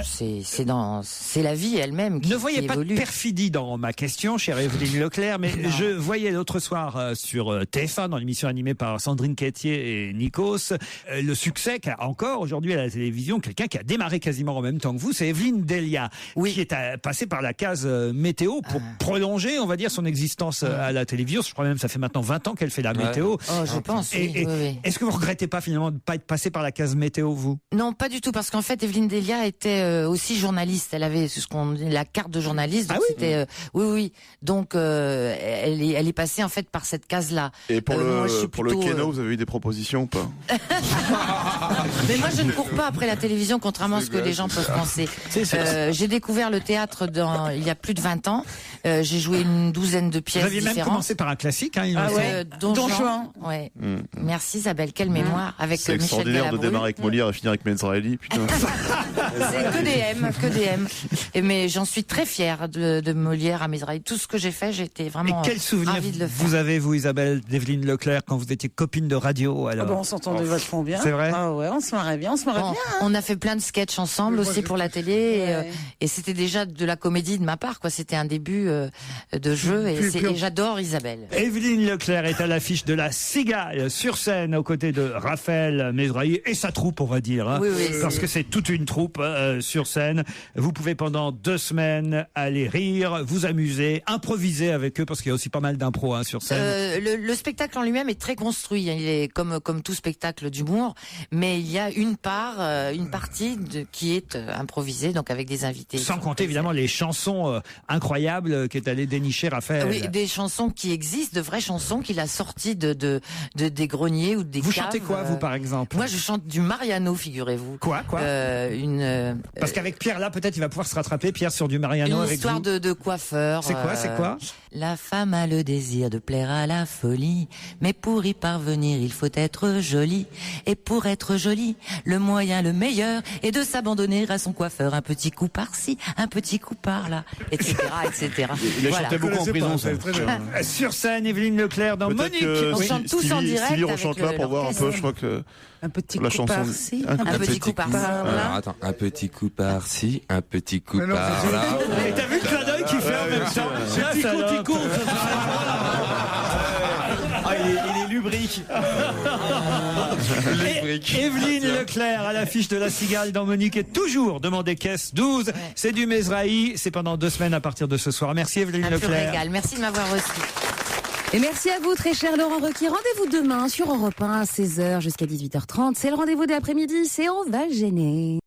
c'est la vie elle-même qui Ne voyez qui pas évolue. de perfidie dans ma question, chère Evelyne Leclerc, mais je voyais l'autre soir sur TF1, dans l'émission animée par Sandrine Quétier et Nikos, le succès qu'a encore aujourd'hui à la télévision quelqu'un qui a démarré quasiment en même temps que vous, c'est Evelyne Delia, qui est passée par la case météo pour prolonger, on va dire, son existence à la télévision. Je crois même que ça fait maintenant 20 ans qu'elle fait la météo. Oh, je pense, oui, oui, oui. Est-ce que vous regrettez pas finalement de ne pas être passé par la case météo, vous? Non, pas du tout, parce qu'en fait, Evelyne Delia était aussi journaliste. Elle avait ce qu'on dit la carte de journaliste. Donc c'était, oui, oui. Donc elle est passée en fait par cette case-là. Et pour moi, je suis pour le plutôt, Keno, vous avez eu des propositions ou pas? Mais moi, je ne cours pas après la télévision, contrairement à ce que les gens peuvent penser. J'ai découvert le théâtre il y a plus de 20 ans. J'ai joué une douzaine de Vous pièces aviez même différentes. commencé par un classique, hein, il me Ah semble. ouais, Don Juan. Ouais. Merci Isabelle, quelle mémoire avec C'est Michel extraordinaire de Galabru. démarrer avec Molière et finir avec Mesrahi, putain. C'est que des M, que des M. Mais j'en suis très fière de Molière à Mesrahi. Tout ce que j'ai fait, j'étais Et vraiment quel souvenir ravie de le faire. vous avez, vous, Isabelle, d'Evelyne Leclerc, quand vous étiez copine de radio alors? Ah bah, on s'entendait vachement bien. C'est vrai? Ah ouais, on se marrait bien, on se marrait Bon, bien. hein. on a fait plein de sketchs ensemble Mais moi, aussi je- pour la télé Ouais. et c'était déjà de la comédie de ma part, quoi. C'était un début de jeu et j'adore Isabelle. Evelyne Leclerc est à l'affiche de La Cigale sur scène aux côtés de Raphaël Mesrahi et sa troupe, on va dire, hein, Oui, oui, parce que c'est toute une troupe sur scène. Vous pouvez pendant 2 semaines aller rire, vous amuser, improviser avec eux parce qu'il y a aussi pas mal d'impro sur scène. Le spectacle en lui-même est très construit. Il est comme tout spectacle d'humour, mais il y a une partie qui est improvisée, donc avec des invités. Sans compter évidemment les chansons incroyables qu'est allé dénicher Raphaël. Oui, des chansons qui existent, de vraies chansons qu'il a sorties des greniers ou des Vous caves. chantez quoi, vous, par exemple? Moi, je chante du Mariano, figurez-vous. Quoi Parce qu'avec Pierre, là, peut-être, il va pouvoir se rattraper, Pierre, sur du Mariano une avec histoire vous. de coiffeur. C'est quoi La femme a le désir de plaire à la folie. Mais pour y parvenir, il faut être joli. Et pour être joli, le moyen le meilleur est de s'abandonner à son coiffeur. Un petit coup par-ci, un petit coup par-là, etc., etc. Il a chanté beaucoup en prison, ça. Sur scène, Evelyne Leclerc dans Monique. On chante tous en direct. Stevie avec rechante là pour voir un peu, je crois que Un petit la coup chanson. par-ci, un petit coup par-là. Alors, attends, un petit coup par-ci, un petit coup Mais non, par-là. Et t'as vu le clin d'œil qu'il fait en même temps? Ah, il est lubrique. Evelyne Leclerc à l'affiche de La Cigale dans Monique est toujours demandé caisse 12. C'est du Mesrahi. C'est pendant 2 semaines à partir de ce soir. Merci Evelyne Un pur Leclerc. régal. Merci de m'avoir reçu. Et merci à vous, très cher Laurent Ruquier. Rendez-vous demain sur Europe 1 à 16h jusqu'à 18h30. C'est le rendez-vous de l'après-midi. C'est On va gêner.